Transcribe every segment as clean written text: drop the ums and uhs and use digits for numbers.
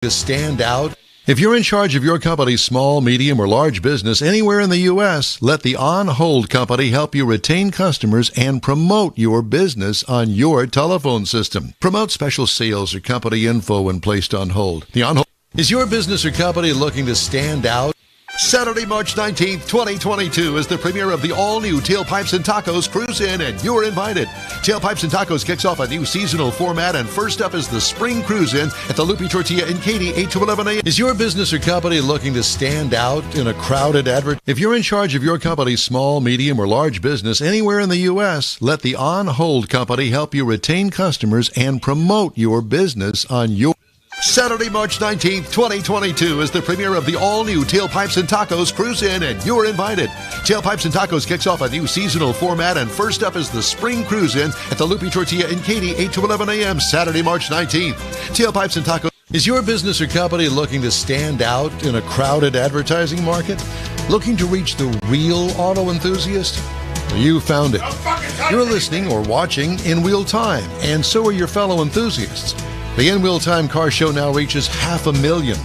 to stand out? If you're in charge of your company's small, medium, or large business anywhere in the U.S., let the On Hold Company help you retain customers and promote your business on your telephone system. Promote special sales or company info when placed on hold. The On Hold. Is your business or company looking to stand out? Saturday, March 19th, 2022 is the premiere of the all-new Tailpipes and Tacos Cruise In, and you're invited. Tailpipes and Tacos kicks off a new seasonal format, and first up is the Spring Cruise In at the Lupi Tortilla in Katy, 8 to 11 a.m. Is your business or company looking to stand out in a crowded If you're in charge of your company's small, medium, or large business anywhere in the U.S., let the On Hold Company help you retain customers and promote your business on your... Saturday, March 19th, 2022 is the premiere of the all-new Tailpipes and Tacos Cruise In, and you're invited. Tailpipes and Tacos kicks off a new seasonal format, and first up is the Spring Cruise In at the Lupi Tortilla in Katy, 8 to 11 a.m. Saturday, March 19th. Tailpipes and Tacos. Is your business or company looking to stand out in a crowded advertising market? Looking to reach the real auto enthusiast? You found it. You're listening or watching in real time, and so are your fellow enthusiasts. The In Real Time Car Show now reaches 500,000,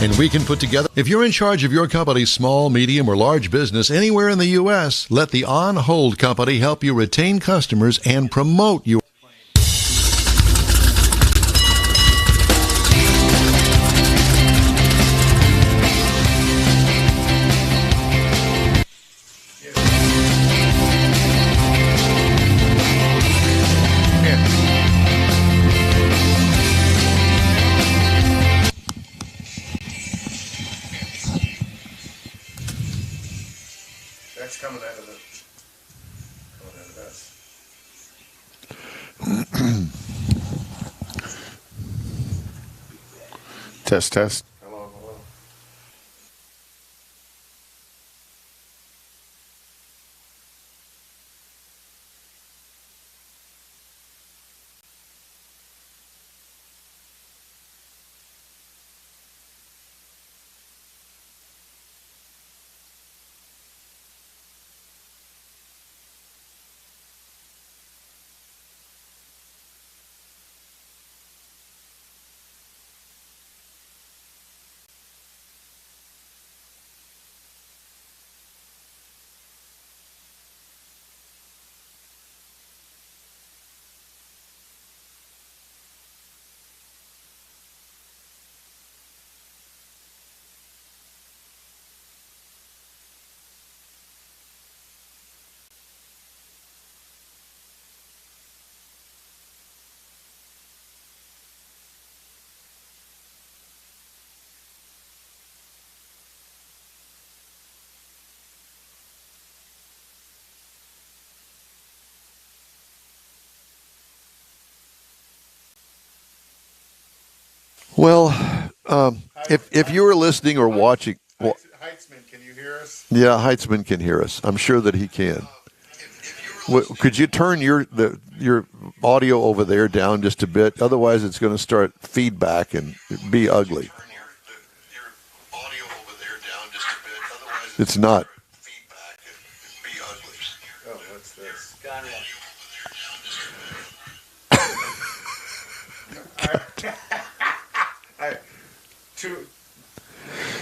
and we can put together... If you're in charge of your company's small, medium, or large business anywhere in the U.S., let the On Hold Company help you retain customers and promote your... Test, test. Hello, hello. Well, if you were listening or watching... Heitzman, can you hear us? Yeah, Heitzman can hear us. I'm sure that he can. Could you turn your audio over there down just a bit? Otherwise, it's going to start feedback and be ugly. It's not. Oh, what's this?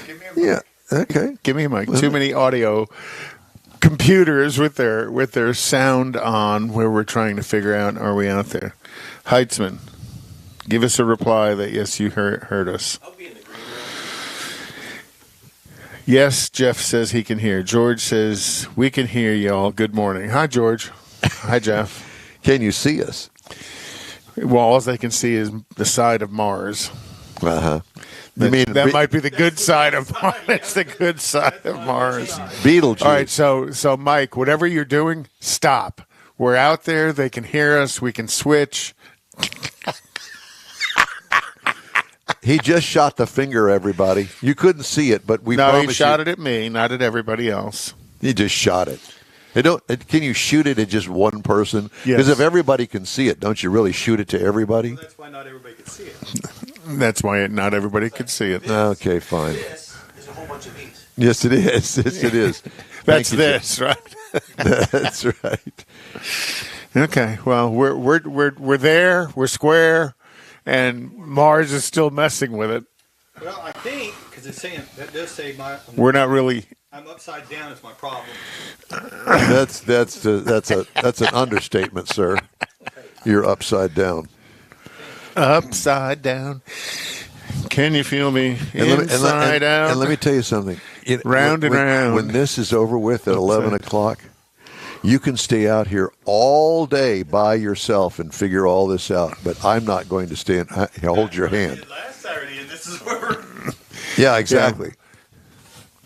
Give me a mic. Yeah. Okay. Give me a mic. Too many audio computers with their sound on where we're trying to figure out, are we out there? Heitzman, give us a reply that yes, you heard us. I'll be in the green room. Yes, Jeff says he can hear. George says we can hear y'all. Good morning. Hi, George. Hi, Jeff. Can you see us? Well, all they can see is the side of Mars. Uh-huh. That might be the good side of Mars. It's the good side of Mars. Beetlejuice. All right, so Mike, whatever you're doing, stop. We're out there. They can hear us. We can switch. He just shot the finger, everybody. You couldn't see it, but we No, he promise shot you, it at me, not at everybody else. He just shot it. Can you shoot it at just one person? Yes. Because if everybody can see it, don't you really shoot it to everybody? Well, that's why not everybody can see it. That's why not everybody could see it. Okay, fine. This is a whole bunch of these. Yes, it is. Yes, it is. That's Thank you, this, right? That's right. Okay. Well, we're there. We're square, and Mars is still messing with it. Well, I think because it's saying that does say We're not really. I'm upside down is my problem. That's an understatement, sir. You're upside down. Upside down. Can you feel me? And Inside out. And let me tell you something. Round and round. When this is over with at 11 o'clock, you can stay out here all day by yourself and figure all this out. But I'm not going to stay and hold your hand. Last Saturday, and this is where. Yeah, exactly.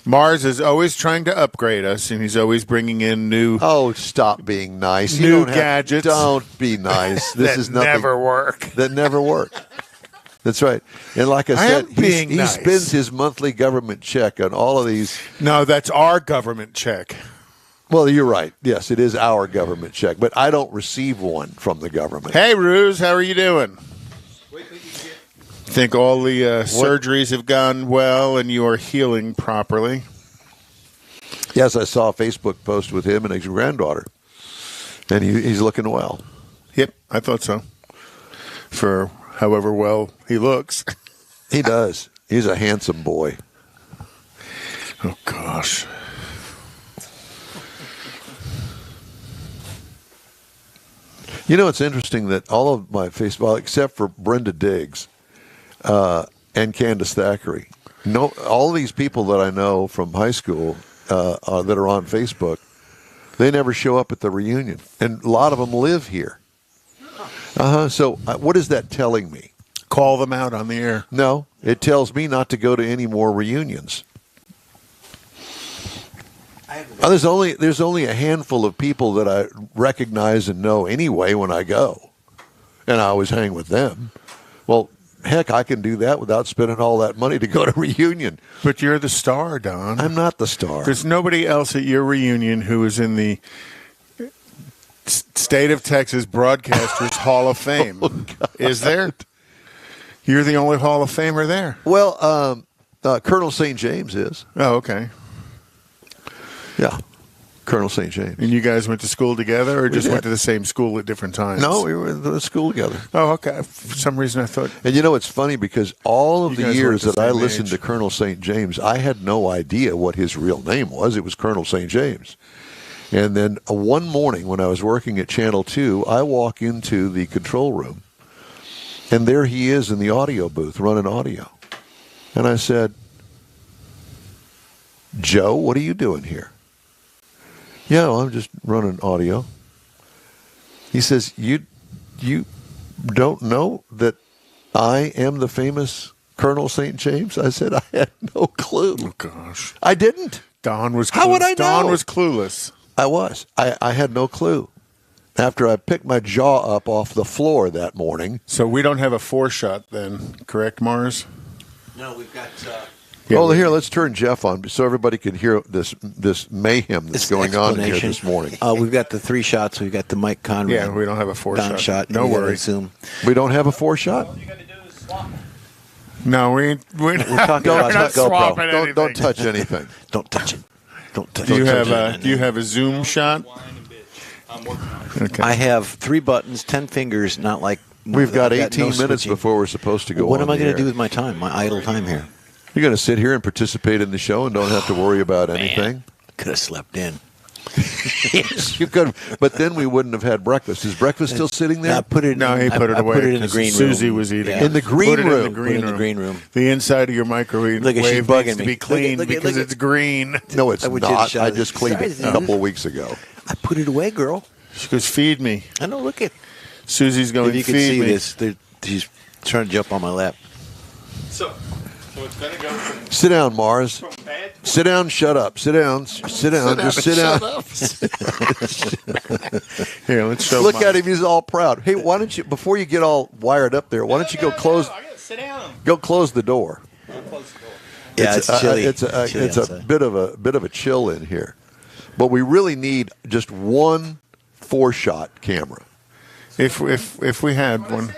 Mars is always trying to upgrade us, and he's always bringing in new. Oh, stop being nice. New You don't gadgets. Don't be nice. This that is nothing. never work. That never work. That's right. And like I am said, being he nice. spends his monthly government check on all of these. No, that's our government check. Well, you're right. Yes, it is our government check, but I don't receive one from the government. Hey, Ruse, how are you doing? Think all the surgeries have gone well and you are healing properly? Yes, I saw a Facebook post with him and his granddaughter, and he's looking well. Yep, I thought so. For however well he looks. He does. He's a handsome boy. Oh, gosh. You know, it's interesting that all of my Facebook, except for Brenda Diggs and Candace Thackeray, all these people that I know from high school that are on Facebook, they never show up at the reunion. And a lot of them live here. So what is that telling me? Call them out on the air. No, it tells me not to go to any more reunions. There's only a handful of people that I recognize and know anyway when I go, and I always hang with them. Well, heck, I can do that without spending all that money to go to a reunion. But you're the star, Don. I'm not the star. There's nobody else at your reunion who is in the State of Texas Broadcasters Hall of Fame. Is there? You're the only Hall of Famer there. Well, Colonel St. James is. Oh, okay. Yeah, Colonel St. James. And you guys went to school together or just did. went to the same school at different times? No, we were in school together. Oh, okay. For some reason I thought... And you know, it's funny because all of You the guys years weren't the that I same listened age. to Colonel St. James, I had no idea what his real name was. It was Colonel St. James. And then one morning when I was working at Channel 2, I walk into the control room, and there he is in the audio booth running audio. And I said, Joe, what are you doing here? Yeah, well, I'm just running audio. He says, you don't know that I am the famous Colonel St. James? I said, I had no clue. Oh, gosh. I didn't. Don was How would I know? Don was clueless. I was. I had no clue. After I picked my jaw up off the floor that morning. So we don't have a 4-shot then, correct, Mars? No, we've got. Here, let's turn Jeff on so everybody can hear this mayhem that's going on here this morning. We've got the 3 shots. We've got the Mike Conrad. Yeah, we don't have a 4-shot. Don shot. No and we got worries. Zoom. We don't have a 4-shot? All you got to do is swap it. No, we're not, talking we're about not GoPro. swapping anything. Don't touch anything. Don't touch it. Don't touch Do you it. have a Zoom shot? Wine and bitch. I'm working on it. Okay. I have 3 buttons, 10 fingers, not like. We've got I've 18 no minutes switching. before we're supposed to go What on am I the going air. to do with my time, my idle time here? You're going to sit here and participate in the show and don't have to worry about anything? Could have slept in. Yes, you could. But then we wouldn't have had breakfast. Is breakfast still sitting there? I put it. No, he put it I away. put it in the 'cause green room. Susie was eating Yeah. it. In the green Put it room. In the Put green it in the room. green room. The inside of your microwave Look at she's needs bugging to me. be clean Look at- because look at- it's green. No, it's I would get a not. shot I of just it. cleaned it a couple of weeks ago. I put it away, girl. She goes, feed me. I know. Look at. Susie's going, If you could feed see me. this, she's trying to jump on my lap. So it's going to go from Sit down, Mars. bad to Sit down, shut up. Sit down. Sit down. Just sit down. Here, let's show Look mine. at him. He's all proud. Hey, why don't you, before you get all wired up there, why don't you go close I got to sit down. go close the door? I'll close the door. Yeah, it's chilly. It's Chilly a outside. bit of a chill in here. But we really need just one 4-shot camera. If we had one.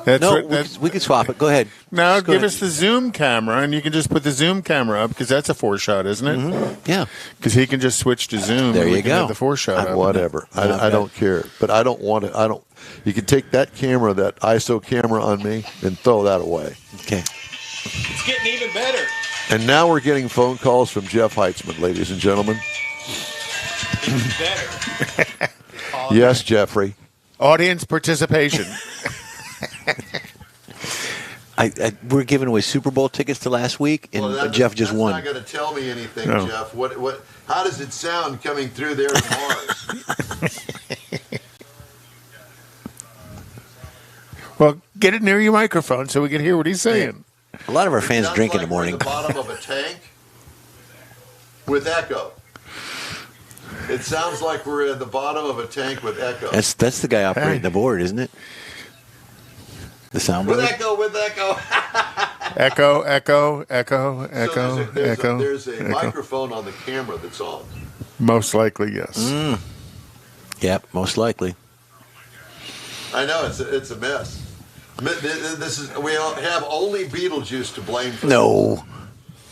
That's No, what, that's, we could swap it. Go ahead. now Just go give ahead. us the Zoom camera, and you can just put the Zoom camera up because that's a 4-shot, isn't it? Yeah. Because he can just switch to Zoom. There and we you can go. have the 4-shot up. Whatever. No, I've I got- don't care. But I don't want it. I don't. You can take that camera, that ISO camera on me, and throw that away. Okay. getting even better. And now we're getting phone calls from Jeff Heitzman, ladies and gentlemen. It's better. Yes, Jeffrey. Audience participation. We're giving away Super Bowl tickets to last week, and Jeff just won. That's not going to tell me anything, No. Jeff. How does it sound coming through there to Mars? Well, get it near your microphone so we can hear what he's saying. A lot of our It fans sounds drink in like the morning. We're in the bottom of a tank with echo. It sounds like we're at the bottom of a tank with echo. That's the guy operating the board, isn't it? The soundboard. with echo. Echo, echo, echo, echo, So echo. there's a echo. microphone on the camera that's on. Most likely, yes. Yep, most likely. I know it's a mess. We have only Beetlejuice to blame for No. this.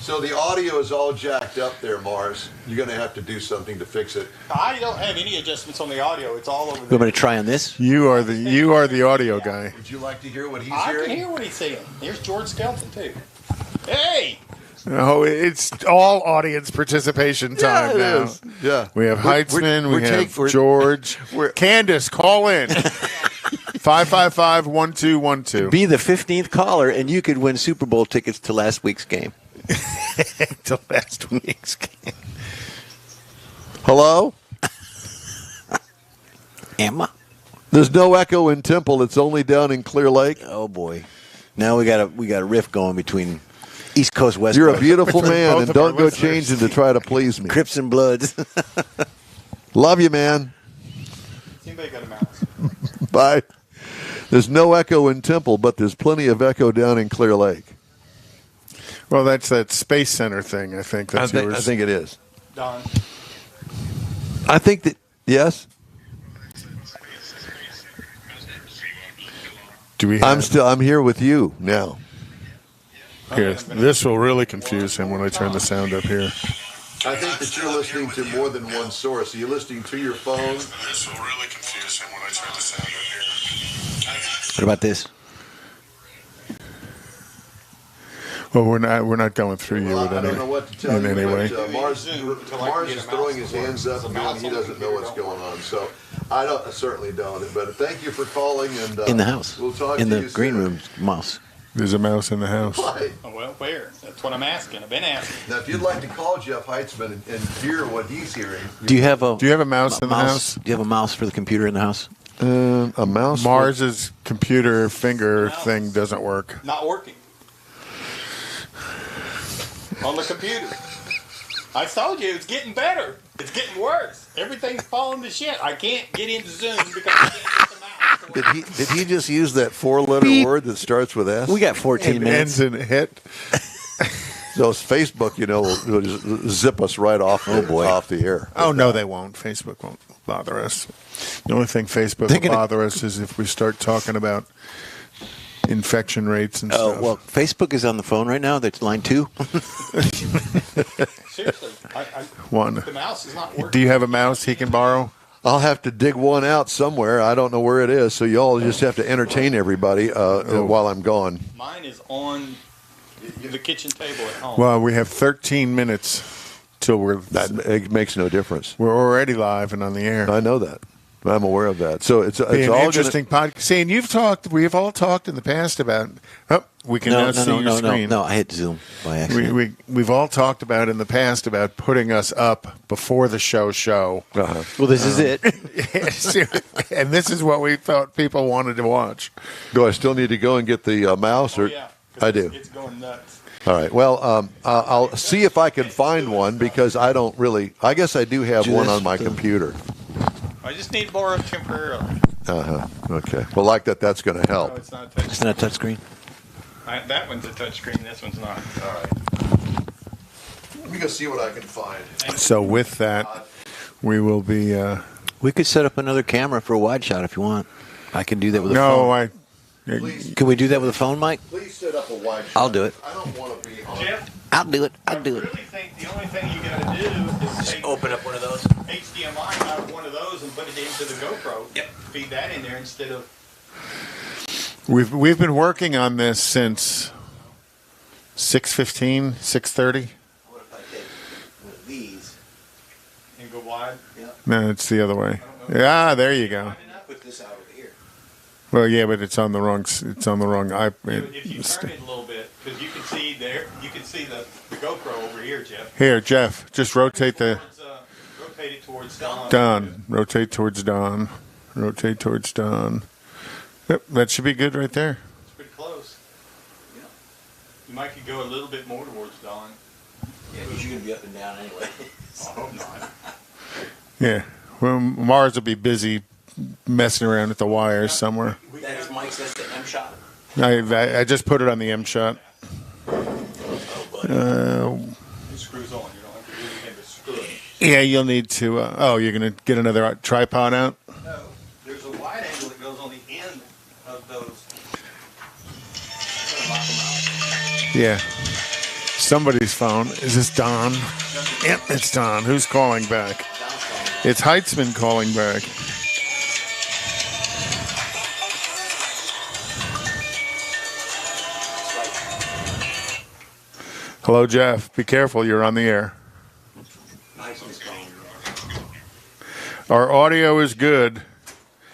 So the audio is all jacked up there, Mars. You're going to have to do something to fix it. I don't have any adjustments on the audio. It's all over You there. want me to try on this? You are the audio guy. Would you like to hear what he's I hearing? can hear what he's saying. Here's George Skelton, too. Hey! Oh, it's all audience participation time it now. is. Yeah. We have Heitzman, we have we're- George. Candace, call in. 555-1212. Be the 15th caller, and you could win Super Bowl tickets to last week's game. to last week's game. Hello? Emma? There's no echo in Temple. It's only down in Clear Lake. Oh boy! Now we got a rift going between East Coast, West You're a Coast. beautiful Between man, both and of our don't go listeners. changing to try to please me. Crips and Bloods. Love you, man. Anybody got a mouse? Bye. There's no echo in Temple, but there's plenty of echo down in Clear Lake. Well, that's that Space Center thing, I think. That's yours. I think it is. Don. I think that, yes. Do we have, I'm here with you now. here, this will really confuse him when I turn the sound up here. I think that you're listening to more than one source. Are you listening to your phone? This will really confuse him when I turn the sound up here. What about this? Well, we're not going through you Well, with I don't know what to tell in you. any way. But, Mars is throwing his hands up and going, he doesn't know what's going on. So I certainly don't. But thank you for calling. And In the house. We'll talk in to the you green soon. room, mouse. There's a mouse in the house. Right. Oh, well, where? That's what I'm asking. I've been asking. Now, if you'd like to call Jeff Heitzman and hear what he's hearing, Do you have a mouse in the house? Do you have a mouse for the computer in the house? a mouse. Mars's computer finger thing doesn't work. Not working. On the computer. I told you it's getting better. It's getting worse. Everything's falling to shit. I can't get into Zoom because I can't get the mouse to work. Did he just use that 4-letter word that starts with S? We got 14 It minutes. ends in hit. So Facebook, will just zip us right off. Off the air. Oh, no, they won't. Facebook won't bother us. The only thing Facebook will bother us is if we start talking about infection rates and stuff. Oh, well, Facebook is on the phone right now. That's line 2. Seriously. One. The mouse is not working. Do you have a mouse he can borrow? I'll have to dig one out somewhere. I don't know where it is. So y'all just have to entertain everybody while I'm gone. Mine is on the kitchen table at home. Well, we have 13 minutes till It makes no difference. we're already live and on the air. I know that. I'm aware of that. So it's Be an all interesting podcast. See, and we've all talked in the past about. Oh, we can now see your screen. No, I hit Zoom by accident. We've all talked about in the past about putting us up before the show. Well, this is it. And this is what we thought people wanted to watch. Do I still need to go and get the mouse? Oh, Or yeah. I do. It's going nuts. All right. Well, I'll see if I can find one because I don't really. I guess I do have one on my computer. I just need to borrow it temporarily. Okay. Well, like that. That's going to No, help. it's not a touch. It's not a touchscreen. That one's a touch screen. This one's not. All right. Let me go see what I can find. So with that, we will be. We could set up another camera for a wide shot if you want. I can do that with a No, phone. Please, Can we do that with a phone, Mike? please set up a wide shot. I'll do it. I don't want to be on. Jeff, I'll do it. I I'll do it. really think the only thing you got to do is take Open up one of those. HDMI out of one of those and put it into the GoPro. Yep. Feed that in there instead of. We've been working on this since 6:15, 6:30. What if I take one of these? And go wide. Yeah. No, it's the other way. Ah, there you go. Put this out over here. Well, yeah, but it's on the wrong. It's on the wrong. If you turn it a little bit, because you can see there, you can see the GoPro over here, Jeff. Here, Jeff, just rotate the. Rotate it towards Don. Don. Rotate towards Don. Rotate towards Don. Yep, that should be good right there. It's pretty close. Yeah. You might could go a little bit more towards Don. Yeah, because you're going to be up and down anyway. I hope not. Yeah. Well, Mars will be busy messing around with the wires somewhere. That's Mike's. That's the M shot. I just put it on the M shot. It screws on. You don't have to do anything but screw it. Yeah, you'll need to. You're gonna get another tripod out. No, there's a wide angle that goes on the end of those. Lock them out. Yeah. Somebody's phone. Is this Don? Yep, it's Don. Who's calling back? It's Heitzman calling back. Hello, Jeff. Be careful. You're on the air. Our audio is good.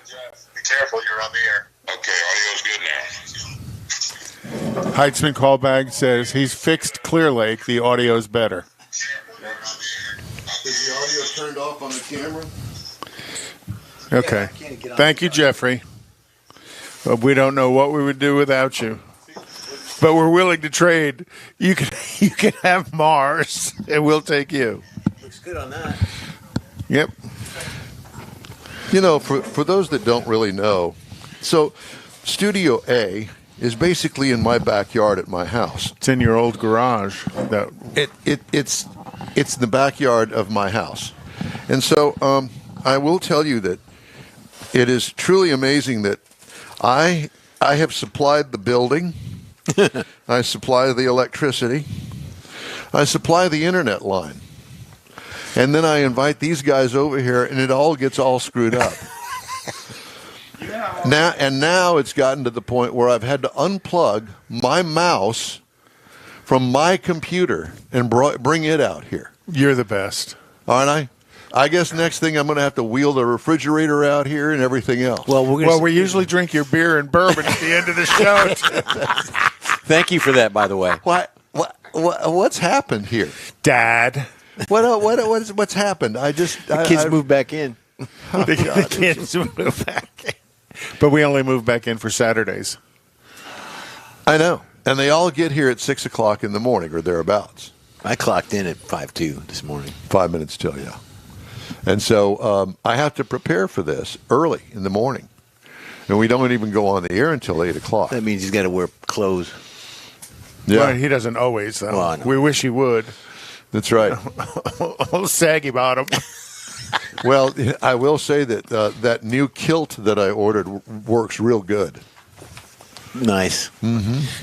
Jeff, be careful, you're on the air. Okay, audio's good now. Heitzman callback says he's fixed Clear Lake. The audio's better. Is the audio turned off on the camera? Okay. Thank you, Jeffrey. But we don't know what we would do without you. But we're willing to trade. You can have Mars, and we'll take you. Looks good on that. Yep. You know, for those that don't really know, so Studio A is basically in my backyard at my house. It's in your old garage. It's in the backyard of my house, and so I will tell you that it is truly amazing that I have supplied the building, I supply the electricity, I supply the internet line, and then I invite these guys over here, and it all gets all screwed up. Now it's gotten to the point where I've had to unplug my mouse from my computer and bring it out here. You're the best. Aren't I? I guess next thing I'm going to have to wheel the refrigerator out here and everything else. Well, we usually drink your beer and bourbon at the end of the show. Thank you for that, by the way. What's happened here? Dad. What's happened? The kids moved back in. The kids move back in. But we only move back in for Saturdays. I know. And they all get here at 6 o'clock in the morning or thereabouts. I clocked in at 5:02 this morning. 5 minutes till, yeah. And so I have to prepare for this early in the morning. And we don't even go on the air until 8 o'clock. That means he's got to wear clothes. Yeah, Well, he doesn't always, though. Well, I know. We wish he would. that's right. Oh, saggy bottom. Well, I will say that that new kilt that I ordered works real good. Nice.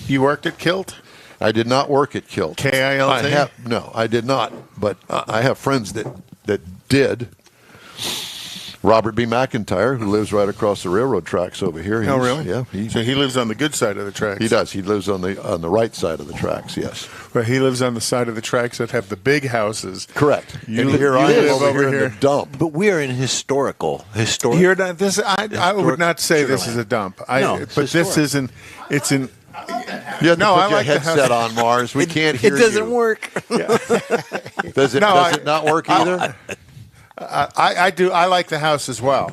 You worked at Kilt? I did not work at Kilt. KILT? No, I did not. But I have friends that did. Robert B. McIntyre, who lives right across the railroad tracks over here. Oh, really? Yeah. So he lives on the good side of the tracks. He does. He lives on the right side of the tracks, yes. Well, he lives on the side of the tracks that have the big houses. Correct. You and live- here you I live am over over here in here. the dump. But we are in historic. You're not, this. I would not say this is a dump. No, it's but this historic. isn't. It's an. You have to No, put I your like the headset house. on, Mars. We can't hear It doesn't you. work. Does it? No, does it not work either? I do. I like the house as well.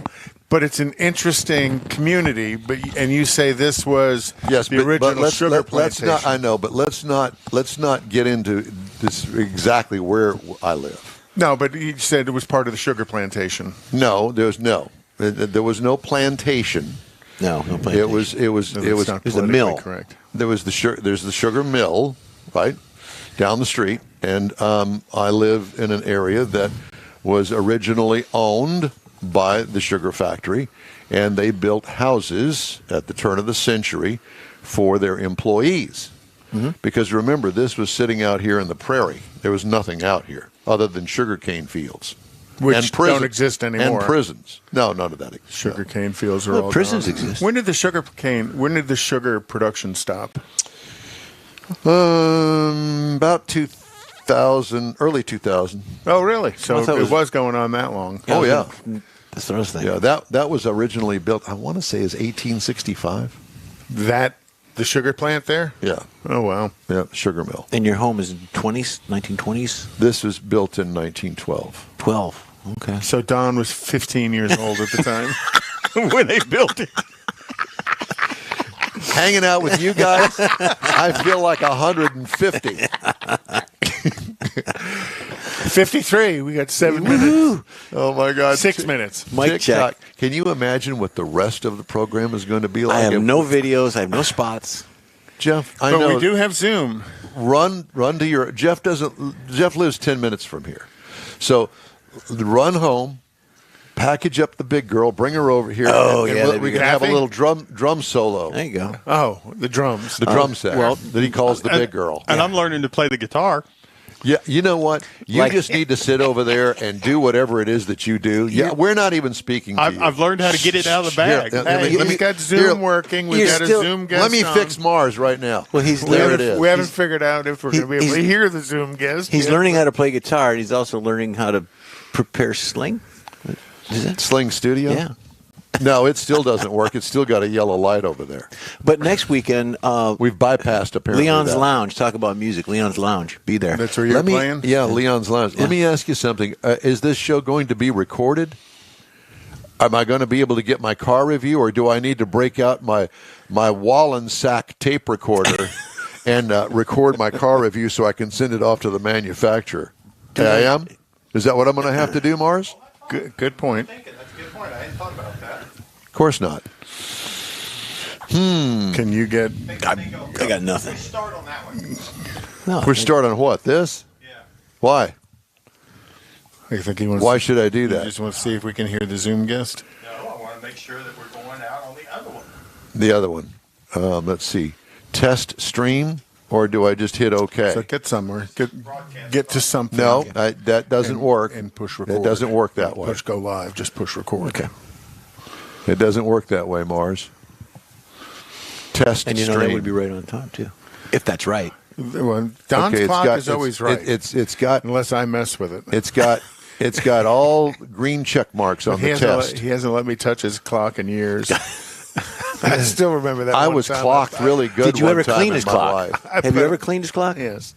But it's an interesting community. And you say this was Yes, the but original let's, sugar let's plantation. not. I know, but let's not get into this exactly where I live. No, but you said it was part of the sugar plantation. No, there was no plantation. No plantation. It was It's not There's a politically mill. correct. there's the sugar mill right down the street, and I live in an area that was originally owned by the sugar factory, and they built houses at the turn of the century for their employees. Because remember, this was sitting out here in the prairie. There was nothing out here other than sugarcane fields. Which and prisons, don't exist anymore. And prisons. No, none of that exists. Sugar cane fields are Well, all prisons gone. exist. When did the sugar production stop? About 2000, early 2000. Oh, really? So I thought it was going on that long. Oh, yeah. That's what I was thinking. Yeah, that was originally built, I want to say, is 1865. The sugar plant there? Yeah. Oh, wow. Yeah, sugar mill. And your home is 1920s? This was built in 1912. 12. Okay. So Don was 15 years old at the time when they built it. Hanging out with you guys, I feel like 150. 53. We got 7 minutes. Oh, my God. 6 minutes. Mic check. Can you imagine what the rest of the program is going to be like? I have no videos. I have no spots. Jeff, I But know. we do have Zoom. Run to your Jeff lives 10 minutes from here. So run home, package up the big girl, bring her over here. Oh, and yeah, that'd we be can have a Kathy? little drum solo. There you go. Oh, the drums. The drum set that he calls the big girl. And I'm learning to play the guitar. Yeah, you know what? You Like- just need to sit over there and do whatever it is that you do. Yeah, we're not even speaking to you. I've learned how to get it out of the bag. Here, Hey, we've got Zoom working. We've got a Zoom guest Let me on. fix Mars right now. Well, he's We there. learning, It is. we haven't figured out if we're going to be able to he's- hear the Zoom guest. he's yet. learning how to play guitar, and he's also learning how to prepare sling. Is that? Sling Studio? Yeah. No, it still doesn't work. It's still got a yellow light over there. But next weekend, We've bypassed apparently Leon's that. Lounge. Talk about music. Leon's Lounge. Be there. That's where you're playing? Yeah, Leon's Lounge. Yeah. Let me ask you something. Is this show going to be recorded? Am I going to be able to get my car review, or do I need to break out my Wallensack tape recorder and record my car review so I can send it off to the manufacturer? I am? Is that what I'm going to have to do, Mars? Good point. That's a good point. I hadn't thought about that. Of course not. Can you get... I got nothing. Start on that one. No, We're starting on what? This? Yeah. Why? I think he wants Why should I do You that? just want to see if we can hear the Zoom guest? No, I want to make sure that we're going out on the other one. The other one. Let's see. Test stream, or do I just hit OK? So get somewhere. Get to something. No, that doesn't And- work. And push record. It doesn't work that way. Push go live. Just push record. Okay. It doesn't work that way, Mars. Test And you know stream. that would be right on time too, if that's right. Well, Don's Okay, it's clock got- is always right. It's got unless I mess with it. it's got all green check marks on he the hasn't, test. he hasn't let me touch his clock in years. I still remember that. I one was time clocked really good. Did you one ever time clean in his my clock? life. Have you ever cleaned his clock? Yes.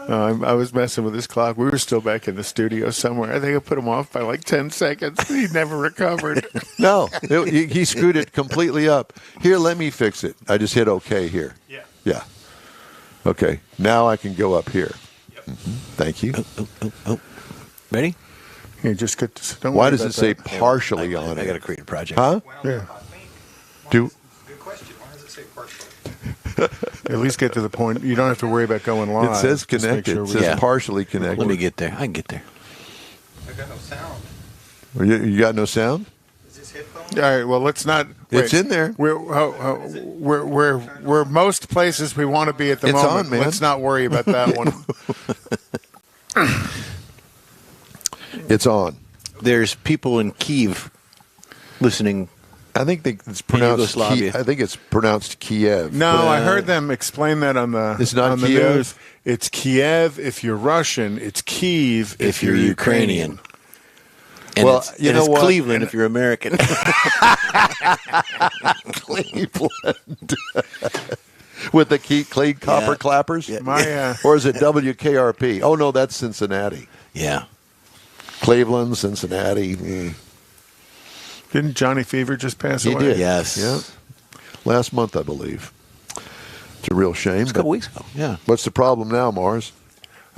I was messing with his clock. We were still back in the studio somewhere. I think I put him off by like 10 seconds. He never recovered. No, he screwed it completely up. Here, let me fix it. I just hit OK here. Yeah. Yeah. Okay. Now I can go up here. Yep. Thank you. Oh. Ready? You just get to, don't Why worry does about it say that. partially on I got to it? create a project. Huh? Yeah. Do Good question. Why does it say partially? At least get to the point. You don't have to worry about going live. it says Just make connected? sure It we- says Yeah. partially connected. Let me get there. I can get there. I got no sound. You got no sound? Is this headphone? All right. Well, let's not. It's in there. We're most places we want to be at the It's moment. on, man. Let's not worry about that one. It's on. There's people in Kiev listening. I think it's pronounced. Yugoslavia. I think it's pronounced Kiev. No, I heard them explain that on the It's not on the Kiev? news. It's Kiev if you're Russian. It's Kiev If you're Ukrainian. And Well, it's, you and know it's what? Cleveland if you're American. Cleveland. With the Clean Copper Yeah. Clappers? Yeah. My Or is it WKRP? Oh, no, that's Cincinnati. yeah. Cleveland, Cincinnati. didn't Johnny Fever just pass He away? did. Yes. Yeah. Last month, I believe. It's a real shame. A couple weeks ago. Yeah. What's the problem now, Mars?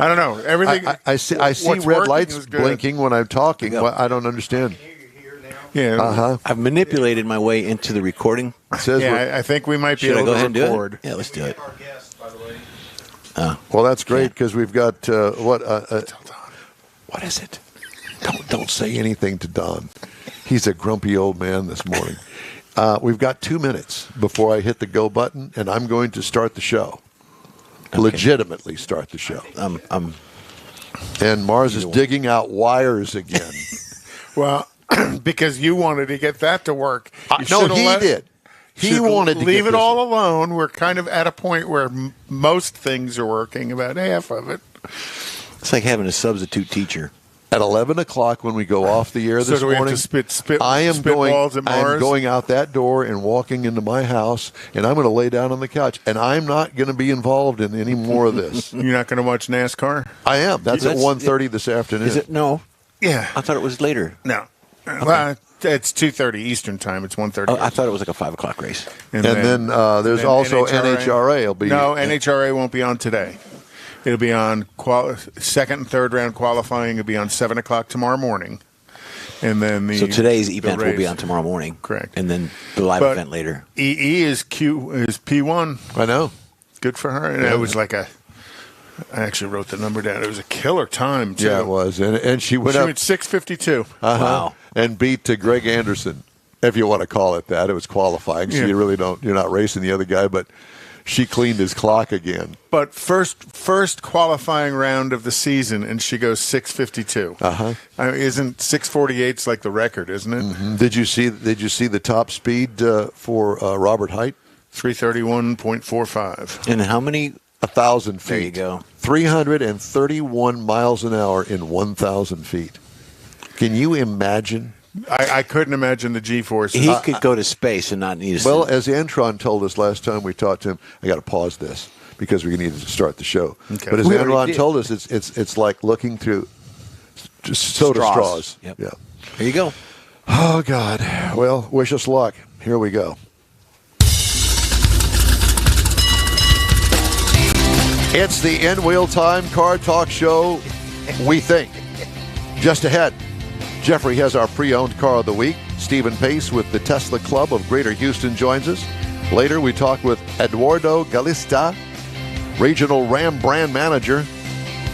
I don't know. Everything. I see what's red working lights is good. blinking when I'm talking. Yeah. Well, I don't understand. Yeah. Uh-huh. I've manipulated my way into the recording. It says Yeah, we're- I think we might be Should I able go to ahead and do record. it? Yeah, let's do it. Our guest, by the way. well, that's great because we've got what is it? Don't say anything to Don. He's a grumpy old man this morning. We've got 2 minutes before I hit the go button, and I'm going to start the show. Legitimately start the show. And Mars is digging out wires again. Well, because you wanted to get that to work. You No, should've he let- did. He should wanted to leave get it this- all alone. We're kind of at a point where most things are working, about half of it. It's like having a substitute teacher. At 11 o'clock when we go off the air So this do we morning, have to spit I am spitballs at Mars? going out that door and walking into my house, and I'm going to lay down on the couch, and I'm not going to be involved in any more of this. You're not going to watch NASCAR? I am. That's at 1:30 this afternoon. Is it? No. Yeah. I thought it was later. No. Well, it's 2:30 Eastern time. It's 1:30. Oh, I thought it was like a 5 o'clock race. And then there's also NHRA will be. No, NHRA won't be on today. It'll be on second and third round qualifying. It'll be on 7 o'clock tomorrow morning. And then So today's event will be race. on tomorrow morning. Correct. And then the live But event later. EE is P1. I know. Good for her. And it was like I actually wrote the number down. It was a killer time, too. Yeah, it was. And she went She up. went 6:52. Wow. And beat Greg Anderson, if you want to call it that. It was qualifying, so Yeah. you're not racing the other guy, but she cleaned his clock again. But first qualifying round of the season, and she goes 6:52. Isn't 6:48's like the record, isn't it? Mm-hmm. Did you see the top speed for Robert Height? 331.45. And how many? 1,000 feet. There you go. 331 miles an hour in 1,000 feet. Can you imagine? I couldn't imagine the G-forces. He could go to space and not need a Well, as Antron told us last time we talked to him, I got to pause this because we needed to start the show. Okay. But as We already Antron did. told us, it's like looking through just soda straws. Yep. Yeah. There you go. Oh God. Well, wish us luck. Here we go. It's the In Wheel Time Car Talk Show, we think. Just ahead, Jeffrey has our pre-owned car of the week. Stephen Pace with the Tesla Club of Greater Houston joins us. Later, we talk with Eduardo Galista, Regional Ram Brand Manager.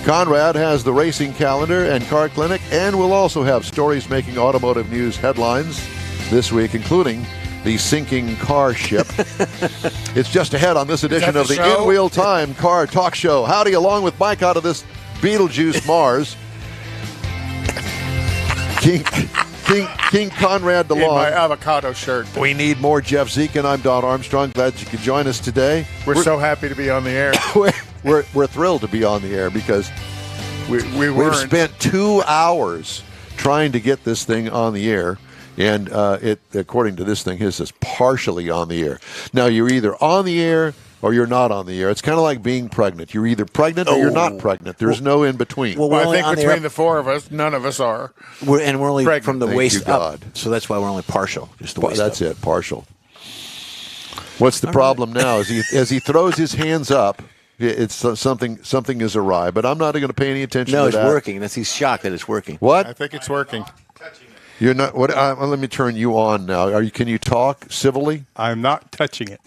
Conrad has the racing calendar and car clinic, and we'll also have stories making automotive news headlines this week, including the sinking car ship. It's just ahead on this edition that of the the show? In Wheel Time Car Talk Show. Howdy, along with Mike out of this Beetlejuice Mars. King Conrad in my DeLong. avocado shirt. We need more Jeff Zeke, and I'm Don Armstrong. Glad you could join us today. We're so happy to be on the air. We're thrilled to be on the air because We we've weren't. spent 2 hours trying to get this thing on the air, and it, according to this thing, is partially on the air. Now, you're either on the air or you're not on the air. It's kind of like being pregnant. You're either pregnant or you're not pregnant. There's no in between. Well, Well, we're I only think on the between air- the four of us, none of us are. We're only Pregnant. from the Thank waist you, up. God. So that's why we're only partial. Just the waist That's up. it, partial. What's the problem now? As he throws his hands up, it's something is awry. But I'm not going to pay any attention No, to it's that. working. He's shocked that it's working. I What? think it's working. You're not. What? Let me turn you on now. Can you talk civilly? I'm not touching it.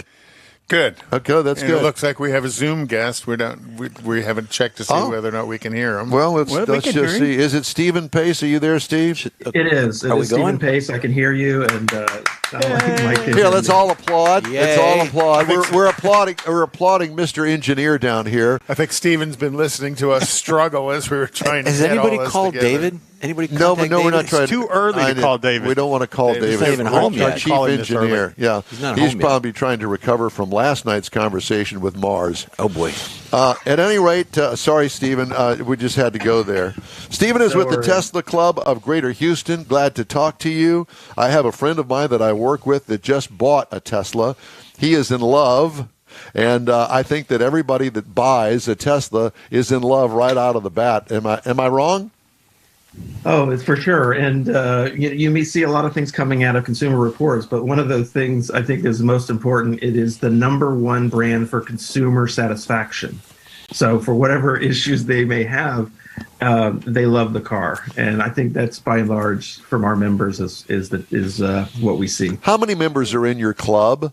Good. Okay, that's And good. it looks like we have a Zoom guest. We haven't checked to see Oh. whether or not we can hear him. Well, let's we just can hear see. Is it Stephen Pace? Are you there, Steve? It is. It Are we is Stephen going? Pace. I can hear you, and Mike can Here, hear let's me. all applaud. Let's Yay. all applaud. We're applauding. We're applauding Mr. Engineer down here. I think Steven's been listening to us struggle as we were trying to Has get anybody all this called together. David? Anybody No, contact but no, we're not David? trying. It's too early to call David. We don't want to call David's David. not even home Our yet. chief Calling this engineer. early. Yeah, He's not he's home yet. probably trying to recover from last night's conversation with Mars. Oh, boy. At any rate, sorry, Stephen, we just had to go there. Stephen is No with the worries. Tesla Club of Greater Houston. Glad to talk to you. I have a friend of mine that I work with that just bought a Tesla. He is in love, and I think that everybody that buys a Tesla is in love right out of the bat. Am I wrong? Oh, it's for sure. And you may see a lot of things coming out of Consumer Reports, but one of the things I think is most important, it is the number one brand for consumer satisfaction. So for whatever issues they may have, they love the car. And I think that's by and large from our members is what we see. How many members are in your club?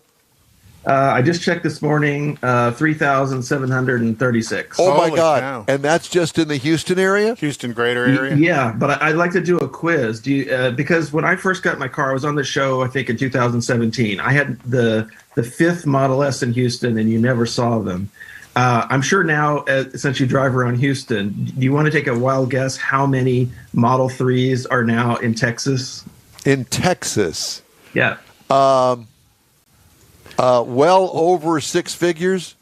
I just checked this morning, 3,736. Oh, my Holy God. cow. And that's just in the Houston area? Houston greater area. Yeah, but I'd like to do a quiz. Do you, because when I first got my car, I was on the show, I think in 2017. I had the fifth Model S in Houston, and you never saw them. I'm sure now, since you drive around Houston, do you want to take a wild guess how many Model 3s are now in Texas? In Texas. Yeah. Well over six figures.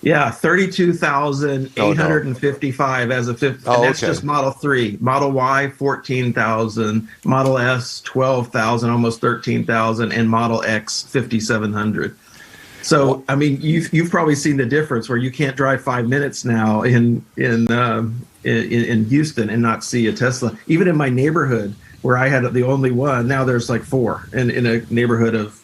Yeah, 32,855 as of 50. Oh, And that's okay. just Model 3. Model Y, 14,000. Model S, 12,000, almost 13,000. And Model X, 5,700. So, I mean, you've probably seen the difference where you can't drive 5 minutes now in Houston and not see a Tesla. Even in my neighborhood where I had the only one, now there's like 4 in a neighborhood of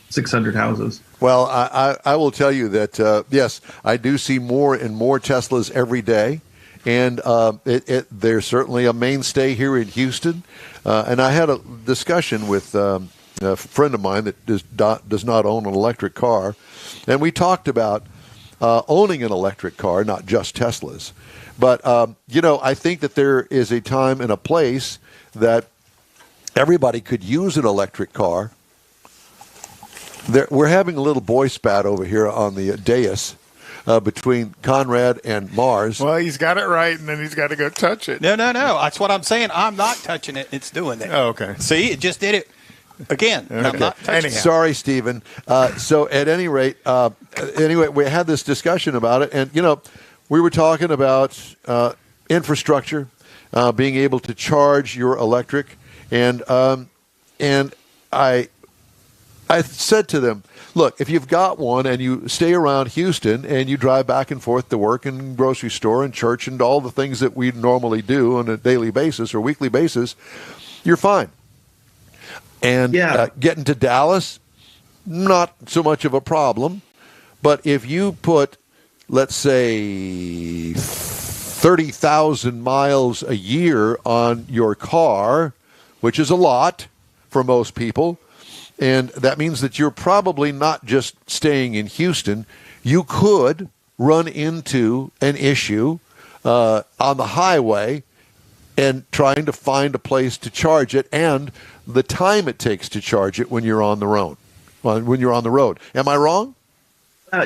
600 houses. Well, I will tell you that, yes, I do see more and more Teslas every day, and they're certainly a mainstay here in Houston. And I had a discussion with a friend of mine that does not own an electric car, and we talked about owning an electric car, not just Teslas. But, I think that there is a time and a place that everybody could use an electric car. We're having a little boy spat over here on the dais between Conrad and Mars. Well, he's got it right, and then he's got to go touch it. No. That's what I'm saying. I'm not touching it. It's doing it. Oh, okay. See, it just did it again. Okay. I'm not touching it. Sorry, Stephen. So at any rate, we had this discussion about it, and, we were talking about infrastructure, being able to charge your electric, and I said to them, look, if you've got one and you stay around Houston and you drive back and forth to work and grocery store and church and all the things that we normally do on a daily basis or weekly basis, you're fine. And getting to Dallas, not so much of a problem. But if you put, let's say, 30,000 miles a year on your car, which is a lot for most people, and that means that you're probably not just staying in Houston. You could run into an issue on the highway and trying to find a place to charge it, and the time it takes to charge it when you're on the road. Am I wrong?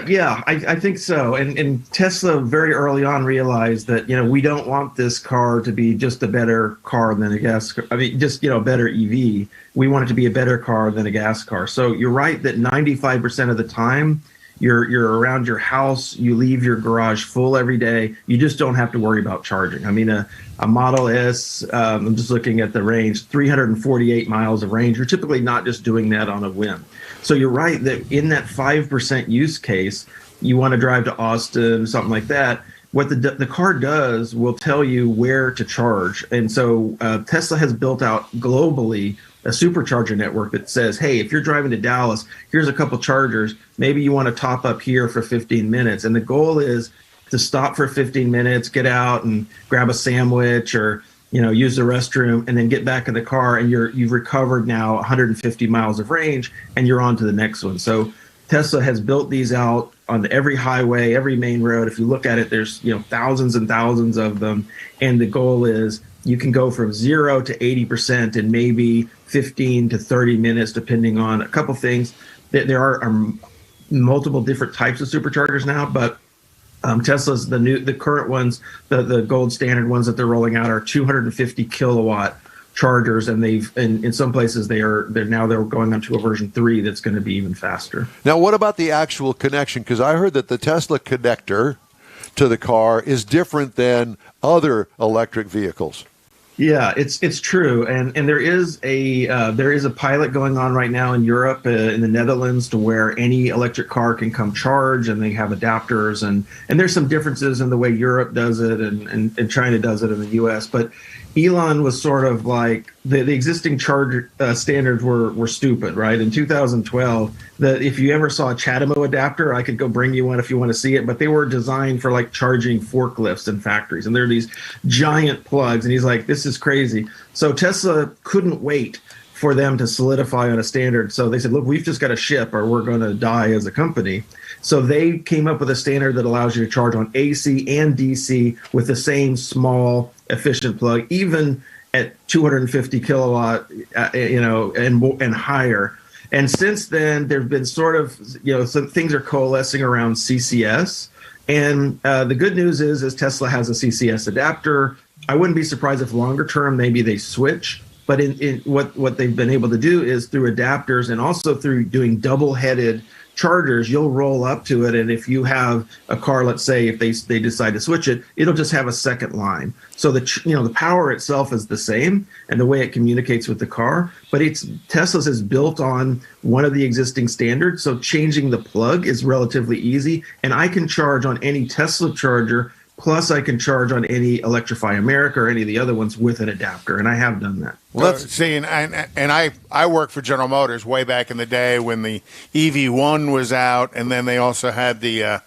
Yeah, I think so. And Tesla very early on realized that, we don't want this car to be just a better car than a gas car. I mean, just, a better EV. We want it to be a better car than a gas car. So you're right that 95% of the time you're around your house, you leave your garage full every day. You just don't have to worry about charging. I mean, a Model S, I'm just looking at the range, 348 miles of range. You're typically not just doing that on a whim. So you're right that in that 5% use case, you want to drive to Austin, something like that. What the car does will tell you where to charge. And so Tesla has built out globally a supercharger network that says, hey, if you're driving to Dallas, here's a couple chargers. Maybe you want to top up here for 15 minutes. And the goal is to stop for 15 minutes, get out and grab a sandwich or use the restroom, and then get back in the car, and you've recovered now 150 miles of range, and you're on to the next one. So Tesla has built these out on every highway, every main road. If you look at it, there's thousands and thousands of them, and the goal is you can go from 0 to 80% in maybe 15 to 30 minutes, depending on a couple things. There are multiple different types of superchargers now, but Tesla's the current ones, the gold standard ones that they're rolling out are 250 kilowatt chargers, and in some places they're going on to a version 3 that's going to be even faster. Now, what about the actual connection? Because I heard that the Tesla connector to the car is different than other electric vehicles. Yeah, it's true, and there is a pilot going on right now in Europe, in the Netherlands, to where any electric car can come charge, and they have adapters, and there's some differences in the way Europe does it and China does it in the U.S. But Elon was sort of like the existing charger standards were stupid, right? In 2012, if you ever saw a CHAdeMO adapter, I could go bring you one if you want to see it, but they were designed for like charging forklifts in factories, and they're these giant plugs, and he's like, this is crazy. So Tesla couldn't wait for them to solidify on a standard. So they said, look, we've just got to ship or we're going to die as a company. So they came up with a standard that allows you to charge on AC and DC with the same small, efficient plug, even at 250 kilowatt, and higher. And since then, there've been sort of, some things are coalescing around CCS. And the good news is Tesla has a CCS adapter. I wouldn't be surprised if longer term, maybe they switch. But in what they've been able to do is through adapters and also through doing double-headed chargers, you'll roll up to it, and if you have a car, let's say if they decide to switch it, it'll just have a second line. So the power itself is the same, and the way it communicates with the car, but Tesla's is built on one of the existing standards, so changing the plug is relatively easy, and I can charge on any Tesla charger. Plus, I can charge on any Electrify America or any of the other ones with an adapter, and I have done that. Well, see, and I worked for General Motors way back in the day when the EV1 was out, and then they also had the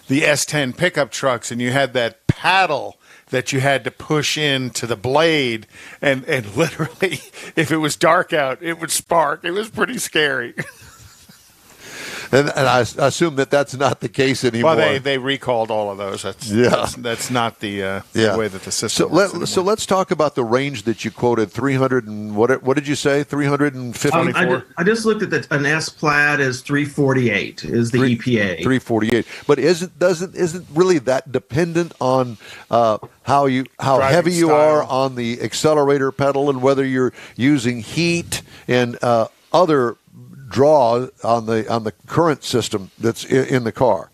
S10 pickup trucks, and you had that paddle that you had to push into the blade, and literally, if it was dark out, it would spark. It was pretty scary. And I assume that's not the case anymore. Well, they recalled all of those. That's not the way that the system works. So let's talk about the range that you quoted, 300 and what did you say, 354? I just looked at an S Plaid is 348 is the EPA. 348, but isn't really that dependent on how heavy you are on the accelerator pedal and whether you're using heat and other draw on the current system that's in the car?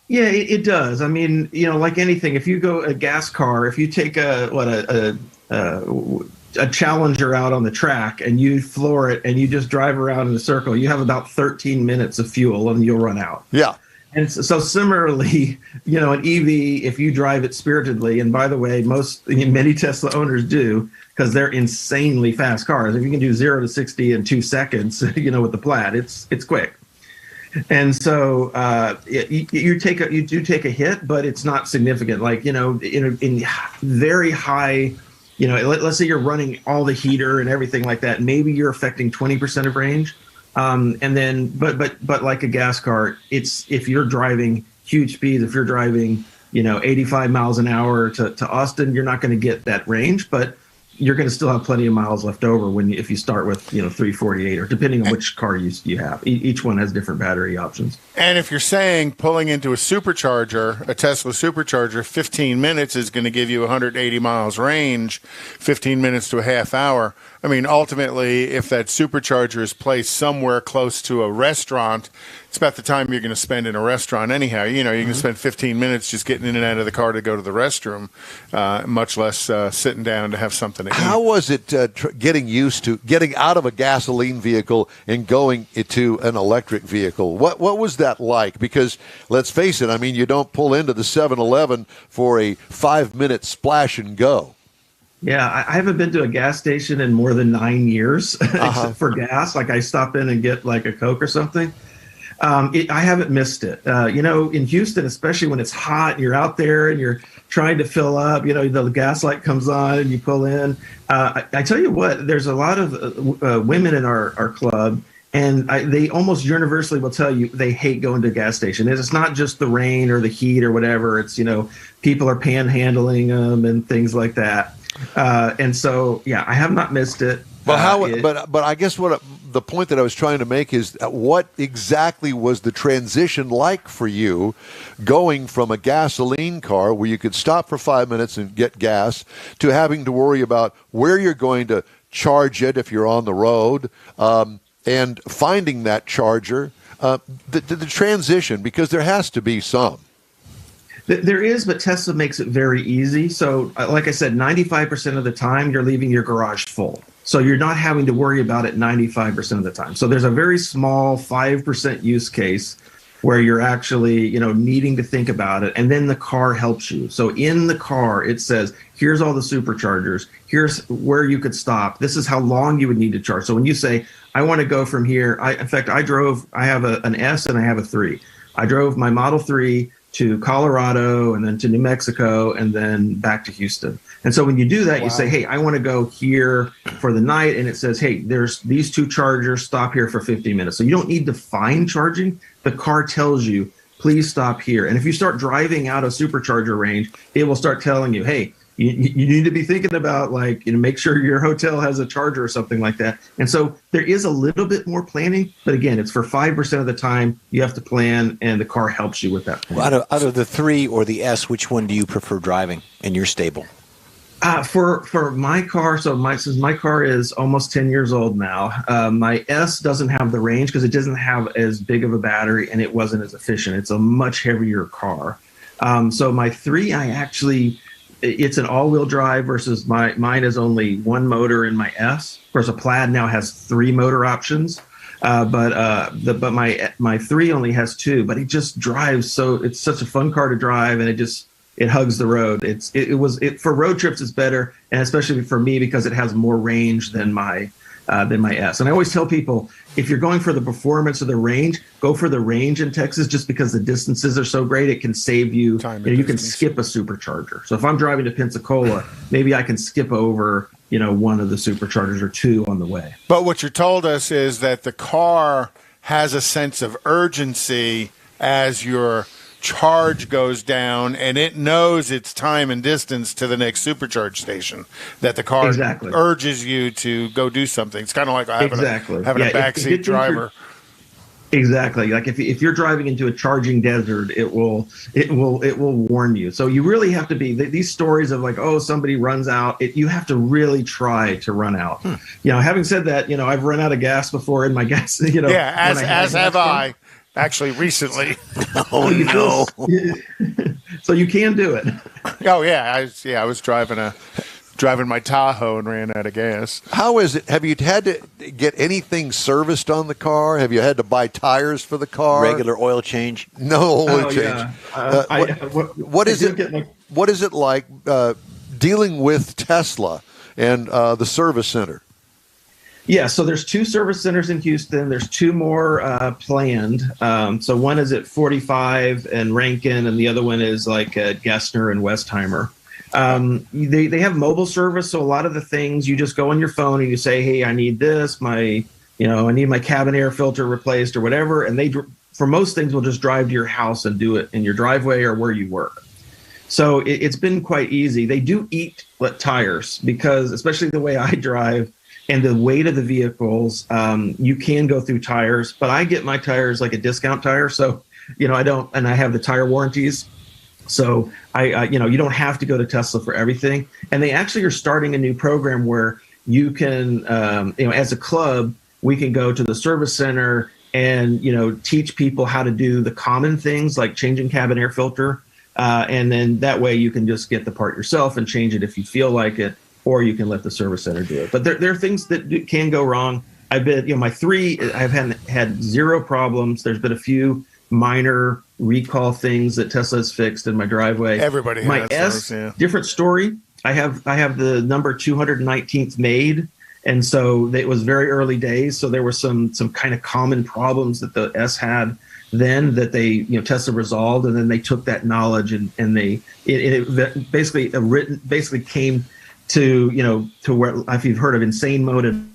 Yeah, it does. I mean, like anything, if you go a gas car, if you take a Challenger out on the track and you floor it and you just drive around in a circle, you have about 13 minutes of fuel and you'll run out. Yeah. And so similarly, an EV, if you drive it spiritedly, and by the way, many Tesla owners do, because they're insanely fast cars. If you can do 0 to 60 in 2 seconds, with the Plaid, it's quick. And so you do take a hit, but it's not significant. Like, in very high, let's say you're running all the heater and everything like that, maybe you're affecting 20% of range. And then, but like a gas car, if you're driving huge speeds, if you're driving, 85 miles an hour to Austin, you're not going to get that range, but you're going to still have plenty of miles left over if you start with 348, or depending on which car you have. Each one has different battery options. And if you're saying pulling into a supercharger, a Tesla supercharger, 15 minutes is going to give you 180 miles range, 15 minutes to a half hour. I mean, ultimately, if that supercharger is placed somewhere close to a restaurant, it's about the time you're going to spend in a restaurant anyhow. You can spend 15 minutes just getting in and out of the car to go to the restroom, much less sitting down to have something to eat. How was it getting used to getting out of a gasoline vehicle and going into an electric vehicle? What was that like? Because let's face it, I mean, you don't pull into the 7-Eleven for a 5-minute splash and go. Yeah, I haven't been to a gas station in more than 9 years except for gas. Like I stop in and get like a Coke or something. I haven't missed it. In Houston, especially when it's hot, and you're out there and you're trying to fill up, the gas light comes on and you pull in. I tell you what, there's a lot of women in our club, and they almost universally will tell you they hate going to a gas station. It's not just the rain or the heat or whatever. It's, people are panhandling them and things like that. And so, yeah, I have not missed it. Well, but I guess the point that I was trying to make is what exactly was the transition like for you going from a gasoline car where you could stop for 5 minutes and get gas to having to worry about where you're going to charge it if you're on the road, and finding that charger, the transition, because there has to be some. There is, but Tesla makes it very easy. So, like I said, 95% of the time you're leaving your garage full. So you're not having to worry about it 95% of the time. So there's a very small 5% use case where you're actually, needing to think about it. And then the car helps you. So in the car, it says, here's all the superchargers. Here's where you could stop. This is how long you would need to charge. So when you say, I want to go from here. I have an S and I have a 3. I drove my Model 3 to Colorado and then to New Mexico and then back to Houston. And so when you do that, you say, hey, I want to go here for the night. And it says, hey, there's these 2 chargers, stop here for 15 minutes. So you don't need to find charging. The car tells you, please stop here. And if you start driving out of supercharger range, it will start telling you, hey, you need to be thinking about make sure your hotel has a charger or something like that. And so there is a little bit more planning, but again, it's for 5% of the time you have to plan, and the car helps you with that plan. Out of the 3 or the S, which one do you prefer driving in your stable? For my car, since my car is almost 10 years old now, my S doesn't have the range because it doesn't have as big of a battery and it wasn't as efficient. It's a much heavier car. So my 3, it's an all-wheel drive versus mine is only one motor in my S. Of course, a Plaid now has 3 motor options, but my 3 only has 2. But it just drives it's such a fun car to drive, and it hugs the road. It for road trips it's better, and especially for me because it has more range than my S. And I always tell people, if you're going for the performance or the range, go for the range in Texas, just because the distances are so great. It can save you. You can skip a supercharger. So if I'm driving to Pensacola, maybe I can skip over one of the superchargers or 2 on the way. But what you told us is that the car has a sense of urgency as your charge goes down, and it knows its time and distance to the next supercharge station, that the car urges you to go do something. It's kind of like having a backseat driver. Exactly. Like if you're driving into a charging desert, it will warn you. So you really have to be these stories of like, oh, somebody runs out. You have to really try to run out. Having said that, I've run out of gas before in my gas. As have I. Actually, recently. Oh no! So you can do it. Oh yeah, I was driving my Tahoe and ran out of gas. How is it? Have you had to get anything serviced on the car? Have you had to buy tires for the car? Regular oil change? No oil change. What is it like dealing with Tesla and the service center? Yeah, so there's 2 service centers in Houston. There's 2 more planned. So one is at 45 and Rankin, and the other one is like at Gessner and Westheimer. They have mobile service, so a lot of the things you just go on your phone and you say, "Hey, I need this. I need my cabin air filter replaced or whatever," and they, for most things, will just drive to your house and do it in your driveway or where you work. So it's been quite easy. They do eat tires because, especially the way I drive. And the weight of the vehicles, you can go through tires, but I get my tires like a discount tire. So, I don't, and I have the tire warranties. So you don't have to go to Tesla for everything. And they actually are starting a new program where you can, as a club, we can go to the service center and, teach people how to do the common things like changing cabin air filter. And then that way you can just get the part yourself and change it if you feel like it. Or you can let the service center do it. But there are things that can go wrong. I've been, my 3, I've had 0 problems. There's been a few minor recall things that Tesla's fixed in my driveway. Everybody has my S, those, yeah. Different story. I have the number 219th made, and so it was very early days. So there were some kind of common problems that the S had then that they Tesla resolved, and then they took that knowledge and it basically came to where, if you've heard of insane mode.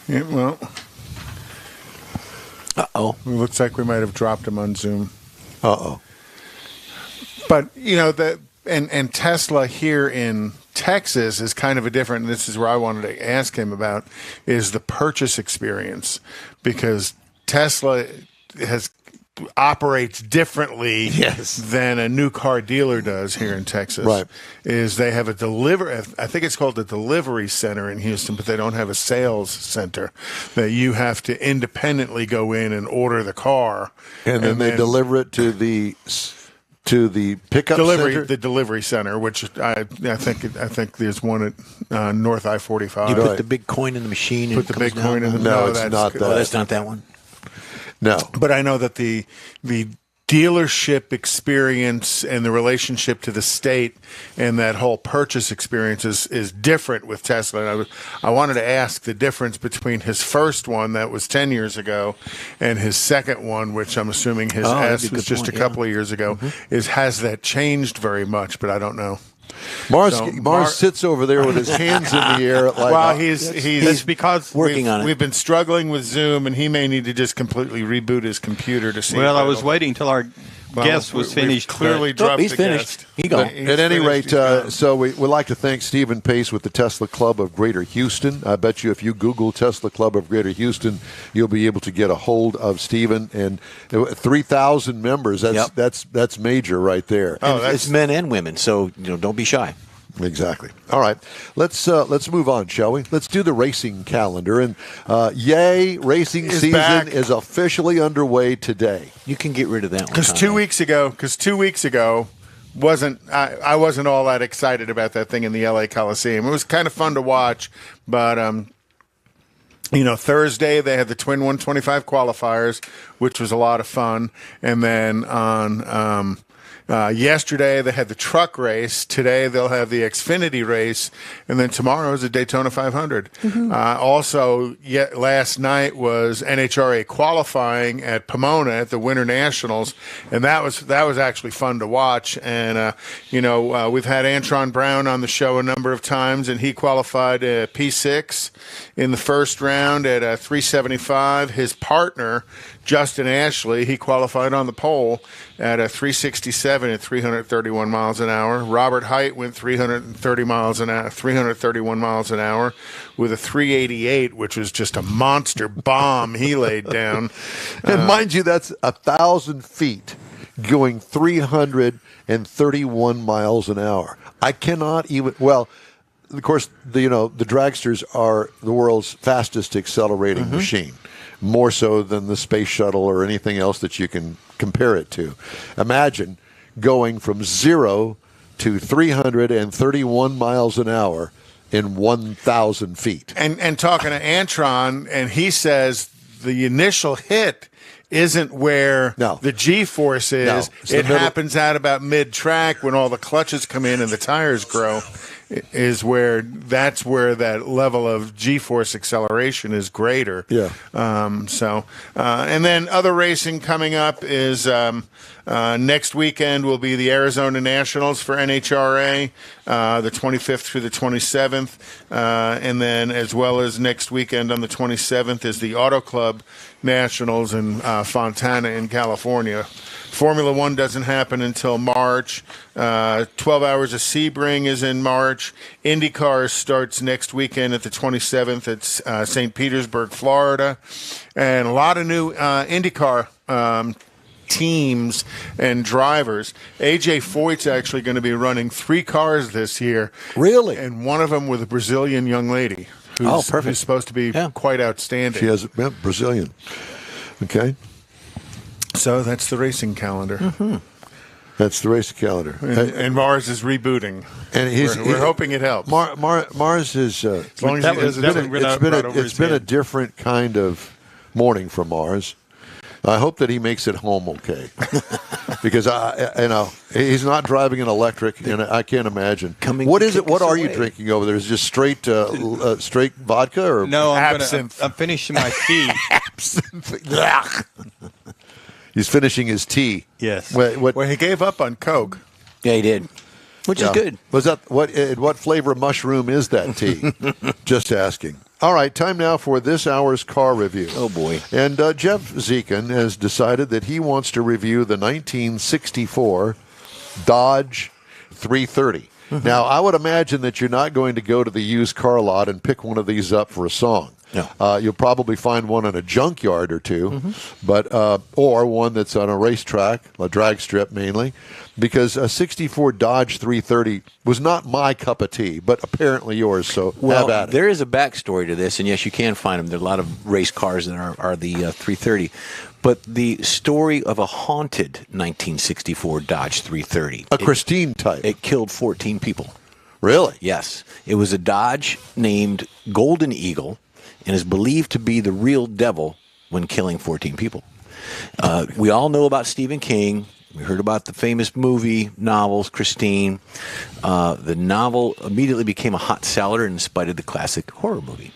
Yeah, well. Uh-oh. It looks like we might have dropped him on Zoom. Uh-oh. But, and Tesla here in Texas is kind of a different, and this is where I wanted to ask him about, is the purchase experience. Because Tesla operates differently than a new car dealer does here in Texas. Right. Is they have I think it's called the delivery center in Houston, but they don't have a sales center that you have to independently go in and order the car. And then they deliver it to the pickup center? The delivery center, which I think there's one at North I-45. You put the big coin in the machine and put the big coin in the No, it's not that. Oh, that's not that one. No. But I know that the dealership experience and the relationship to the state and that whole purchase experience is different with Tesla. And I wanted to ask the difference between his first one that was 10 years ago and his second one, which I'm assuming his S was just a couple of years ago, has that changed very much? But I don't know. Mars sits over there with his hands in the air. He's because working on it. We've been struggling with Zoom, and he may need to just completely reboot his computer to see. Well, I was waiting till our guest was finished. Clearly but- dropped he's the finished. guest. He gone. He's At any finished, rate, he's gone. so we'd like to thank Stephen Pace with the Tesla Club of Greater Houston. I bet you if you Google Tesla Club of Greater Houston, you'll be able to get a hold of Stephen. And 3,000 members, that's major right there. Oh, It's men and women, so don't be shy. Exactly. All right, let's move on, shall we? Let's do the racing calendar. And yay, racing Is season back. is officially underway today. You can get rid of that one. Because Tom. 2 weeks ago, I wasn't all that excited about that thing in the LA Coliseum. It was kind of fun to watch, but Thursday they had the Twin 125 qualifiers, which was a lot of fun, and then on yesterday they had the truck race. Today they'll have the Xfinity race, and then tomorrow is the Daytona 500. Also, last night was NHRA qualifying at Pomona at the Winter Nationals, and that was actually fun to watch. And we've had Antron Brown on the show a number of times, and he qualified P6 in the first round at 375. His partner, Justin Ashley, he qualified on the pole at a 367 at 331 miles an hour. Robert Height went 331 miles an hour with a 388, which was just a monster bomb he laid down. And mind you, that's 1,000 feet going 331 miles an hour. I cannot even, well, of course, the dragsters are the world's fastest accelerating machine, more so than the space shuttle or anything else that you can compare it to. Imagine going from 0 to 331 miles an hour in 1,000 feet. And talking to Antron, and he says the initial hit isn't where the G-force is. No, it happens out about mid-track when all the clutches come in and the tires grow. That's where that level of G-force acceleration is greater. Yeah. And then other racing coming up is next weekend will be the Arizona Nationals for NHRA, the 25th through the 27th. And then as well as next weekend on the 27th is the Auto Club Nationals in Fontana in California. Formula One doesn't happen until March. 12 Hours of Sebring is in March. IndyCar starts next weekend at the 27th at St. Petersburg, Florida. And a lot of new IndyCar teams and drivers. AJ Foyt's actually going to be running 3 cars this year. Really? And one of them with a Brazilian young lady who's supposed to be quite outstanding. She has Brazilian. Okay. So that's the racing calendar. That's the racing calendar. And Mars is rebooting. And we're hoping it helps. Mars is as long as he doesn't it's been a different kind of morning for Mars. I hope that he makes it home okay, because he's not driving an electric, and I can't imagine. What is it? What are you drinking over there? Is it just straight vodka or no? I'm finishing my tea. Absinthe. He's finishing his tea. Yes. Well, he gave up on Coke. Yeah, he did. Which is good. Was that what flavor mushroom is that tea? Just asking. All right, time now for this hour's car review. Oh, boy. And Jeff Zekin has decided that he wants to review the 1964 Dodge 330. Now, I would imagine that you're not going to go to the used car lot and pick one of these up for a song. No. You'll probably find one in a junkyard or two, but or one that's on a racetrack, a drag strip mainly, because a 64 Dodge 330 was not my cup of tea, but apparently yours, so have at it. There is a backstory to this, and yes, you can find them. There are a lot of race cars that are the 330. But the story of a haunted 1964 Dodge 330. A Christine type. It killed 14 people. Really? Yes. It was a Dodge named Golden Eagle, and is believed to be the real devil when killing 14 people. We all know about Stephen King. We heard about the famous movie, novels, Christine. The novel immediately became a hot seller in spite of the classic horror movie.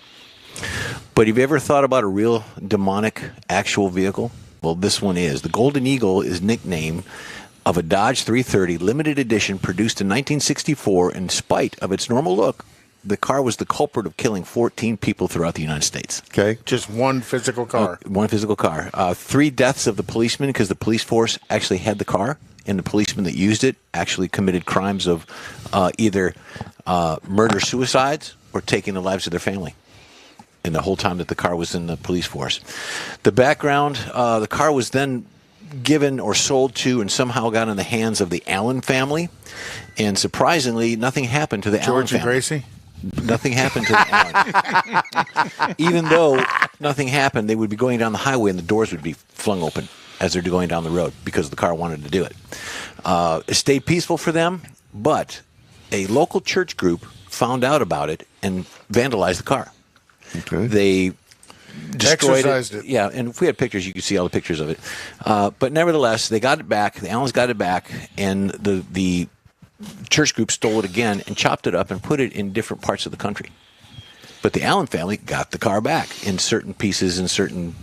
But have you ever thought about a real demonic actual vehicle? Well, this one is. The Golden Eagle is nicknamed of a Dodge 330 limited edition produced in 1964 in spite of its normal look. the car was the culprit of killing 14 people throughout the United States. Okay. Just one physical car. One physical car. 3 deaths of the policemen because the police force actually had the car, and the policemen that used it actually committed crimes of either murder-suicides or taking the lives of their family. And the whole time that the car was in the police force. The background, the car was then given or sold to and somehow got in the hands of the Allen family. And surprisingly, nothing happened to the Allen George and family. Gracie? Nothing happened to the Allen. Even though nothing happened, they would be going down the highway and the doors would be flung open as they're going down the road because the car wanted to do it. It stayed peaceful for them, but a local church group found out about it and vandalized the car. Okay. They destroyed Exercised it. Yeah, and if we had pictures, you could see all the pictures of it. But nevertheless, they got it back. The Allens got it back, and the church group stole it again and chopped it up and put it in different parts of the country. But the Allen family got the car back in certain pieces, and certain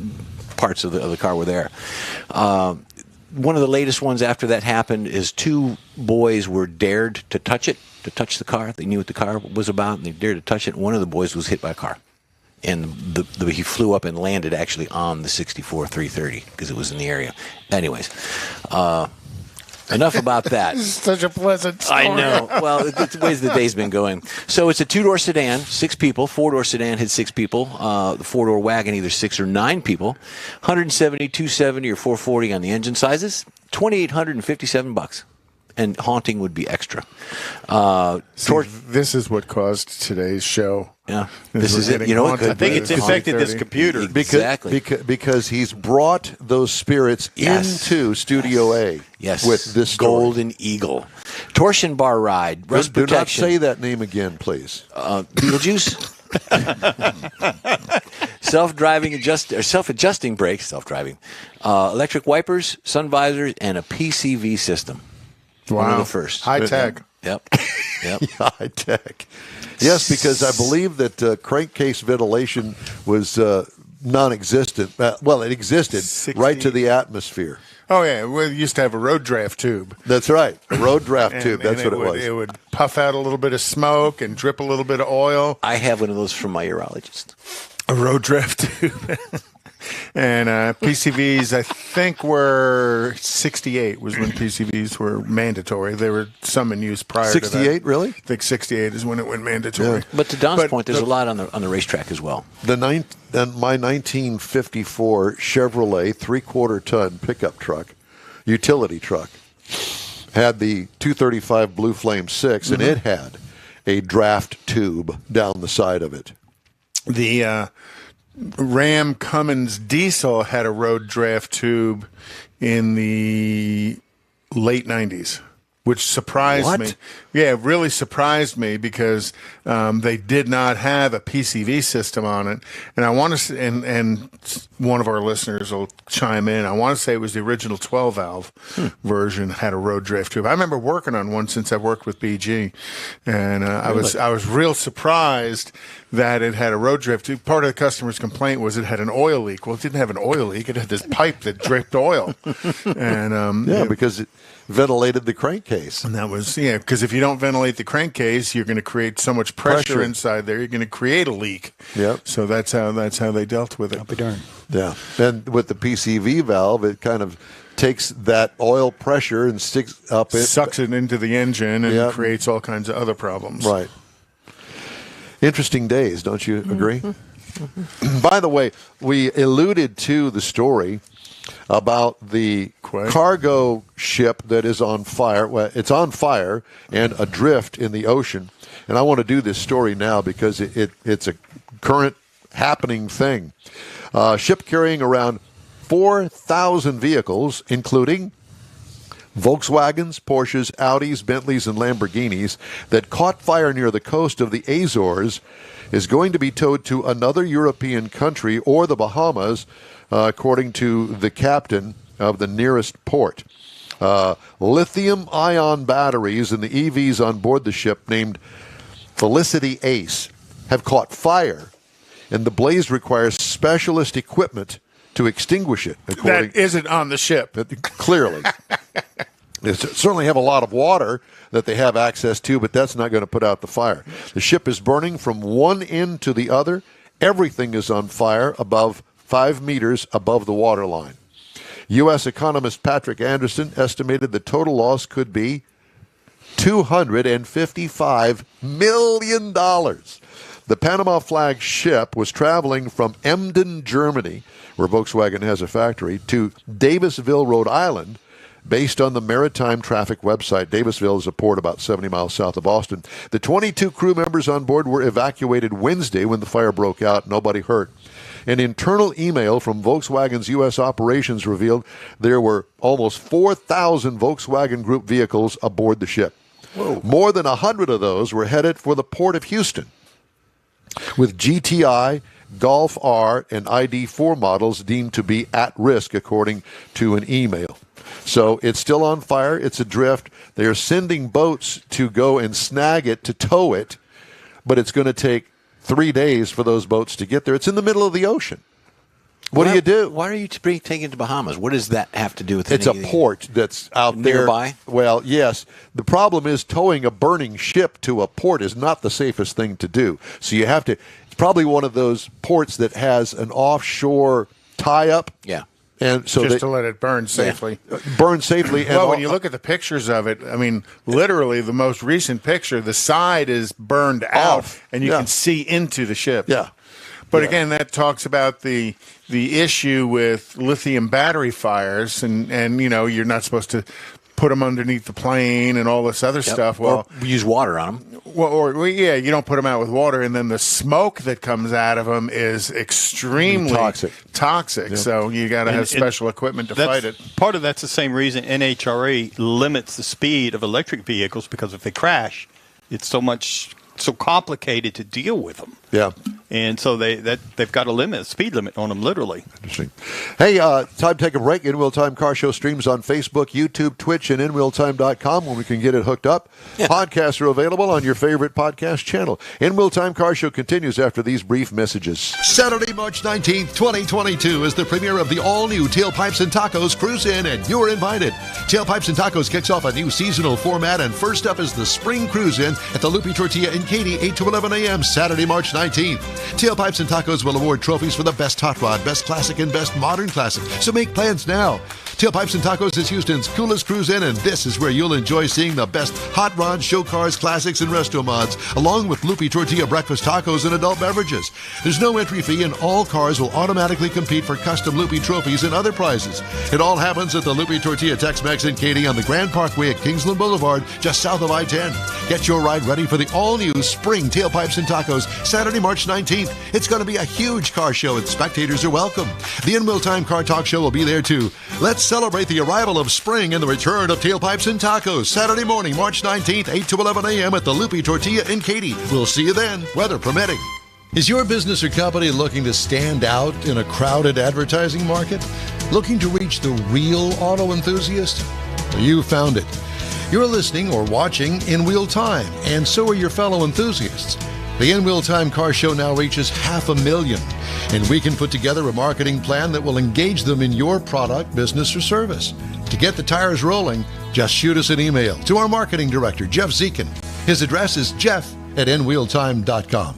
parts of the car were there. One of the latest ones after that happened is 2 boys were dared to touch the car. They knew what the car was about, and they dared to touch it. One of the boys was hit by a car. And he flew up and landed actually on the 64 330 because it was in the area. Anyways, enough about that. This is such a pleasant story. I know. Well, it's the ways the day's been going. So it's a 2-door sedan, 6 people. 4-door sedan had 6 people. The 4-door wagon, either 6 or 9 people. 170, 270, or 440 on the engine sizes. $2,857. And haunting would be extra. This is what caused today's show. Yeah, this is it. You know, I think it's infected this computer. Exactly. Because he's brought those spirits into Studio A. Yes, with this story. Golden Eagle, torsion bar ride, rust Do not protection. say that name again, please. Beetlejuice. Self-adjusting brakes, electric wipers, sun visors, and a PCV system. Wow. One of the first. High tech. Yep. High tech. Yes, because I believe that crankcase ventilation was non-existent. Well, it existed right to the atmosphere. Oh, yeah. We used to have a road draft tube. That's right. A road draft tube. That's what it was. It would puff out a little bit of smoke and drip a little bit of oil. I have one of those from my urologist. A road draft tube. And PCVs, I think, were 68 was when PCVs were mandatory. There were some in use prior to that. 68, really? I think 68 is when it went mandatory. Yeah. But to Don's point, there's a lot on the racetrack as well. My 1954 Chevrolet 3/4 ton pickup truck, utility truck, had the 235 Blue Flame 6, and it had a draft tube down the side of it. The Ram Cummins diesel had a road draft tube in the late 90s, which surprised me. Yeah, it really surprised me because they did not have a PCV system on it. And I want to, and one of our listeners will chime in. I want to say it was the original 12-valve version had a road draft tube. I remember working on one since I worked with BG, and I was real surprised that it had a road draft tube. Part of the customer's complaint was it had an oil leak. Well, it didn't have an oil leak. It had this pipe that dripped oil, and because it ventilated the crankcase. And that was, because if you don't ventilate the crankcase, you're going to create so much pressure inside there, you're going to create a leak. Yep. So that's how they dealt with it. I'll be darned. Yeah. And with the PCV valve, it kind of takes that oil pressure and sucks it into the engine and creates all kinds of other problems. Right. Interesting days, don't you agree? By the way, we alluded to the story about the cargo ship that is on fire. Well, it's on fire and adrift in the ocean. And I want to do this story now because it's a current happening thing. Ship carrying around 4,000 vehicles, including Volkswagens, Porsches, Audis, Bentleys, and Lamborghinis that caught fire near the coast of the Azores is going to be towed to another European country or the Bahamas, according to the captain of the nearest port. Lithium-ion batteries in the EVs on board the ship named Felicity Ace have caught fire, and the blaze requires specialist equipment to extinguish it. That isn't on the ship. Clearly. They certainly have a lot of water that they have access to, but that's not going to put out the fire. The ship is burning from one end to the other. Everything is on fire above 5 meters above the water line. U.S. economist Patrick Anderson estimated the total loss could be $255 million. The Panama flag ship was traveling from Emden, Germany, where Volkswagen has a factory, to Davisville, Rhode Island, based on the maritime traffic website. Davisville is a port about 70 miles south of Boston. The 22 crew members on board were evacuated Wednesday when the fire broke out. Nobody hurt. An internal email from Volkswagen's U.S. operations revealed there were almost 4,000 Volkswagen Group vehicles aboard the ship. Whoa. More than 100 of those were headed for the port of Houston, with GTI, Golf R, and ID4 models deemed to be at risk, according to an email. So it's still on fire. It's adrift. They are sending boats to go and snag it, to tow it, but it's going to take 3 days for those boats to get there. It's in the middle of the ocean. What do you do? Why are you taking it to Bahamas? What does that have to do with It's anything? a port that's out Nearby? there. Well, yes. The problem is towing a burning ship to a port is not the safest thing to do. So you have to, it's probably one of those ports that has an offshore tie-up. Yeah. And so Just to let it burn safely. Burn safely. And Well, when you look at the pictures of it, I mean, literally the most recent picture, the side is burned out, Off. and you Yeah. can see into the ship. Yeah. But again, that talks about the issue with lithium battery fires, and you know, you're not supposed to put them underneath the plane and all this other stuff. Well, or use water on them. well, yeah, you don't put them out with water, and then the smoke that comes out of them is extremely Toxic. So you got to have special equipment to fight it. Part of that's the same reason NHRA limits the speed of electric vehicles, because if they crash, it's so complicated to deal with them. Yeah. And so they've got a speed limit on them, literally. Interesting. Hey, time to take a break. In Wheel Time Car Show streams on Facebook, YouTube, Twitch, and InWheelTime.com when we can get it hooked up. Yeah. Podcasts are available on your favorite podcast channel. In Wheel Time Car Show continues after these brief messages. Saturday, March 19th, 2022 is the premiere of the all-new Tailpipes and Tacos Cruise In, and you're invited. Tailpipes and Tacos kicks off a new seasonal format, and first up is the Spring Cruise In at the Loopy Tortilla in Katy, 8 to 11 a.m., Saturday, March 19th. Tailpipes and Tacos will award trophies for the best hot rod, best classic, and best modern classic. So make plans now. Tailpipes and Tacos is Houston's coolest cruise in, and this is where you'll enjoy seeing the best hot rods, show cars, classics, and resto mods, along with Loopy Tortilla breakfast tacos and adult beverages. There's no entry fee, and all cars will automatically compete for custom Loopy trophies and other prizes. It all happens at the Loopy Tortilla Tex-Mex in Katy on the Grand Parkway at Kingsland Boulevard, just south of I-10. Get your ride ready for the all-new Spring Tailpipes and Tacos, Saturday, March 19th. It's going to be a huge car show, and spectators are welcome. The In Wheel Time Car Talk Show will be there, too. Let's celebrate the arrival of spring and the return of Tailpipes and Tacos, Saturday morning, March 19th, 8 to 11 a.m. at the Loopy Tortilla in Katy. We'll see you then, weather permitting. Is your business or company looking to stand out in a crowded advertising market? Looking to reach the real auto enthusiast? Well, you found it. You're listening or watching In Wheel Time, and so are your fellow enthusiasts. The In Wheel Time Car Show now reaches 500,000, and we can put together a marketing plan that will engage them in your product, business, or service. To get the tires rolling, just shoot us an email to our marketing director, Jeff Zekin. His address is jeff@nwheeltime.com.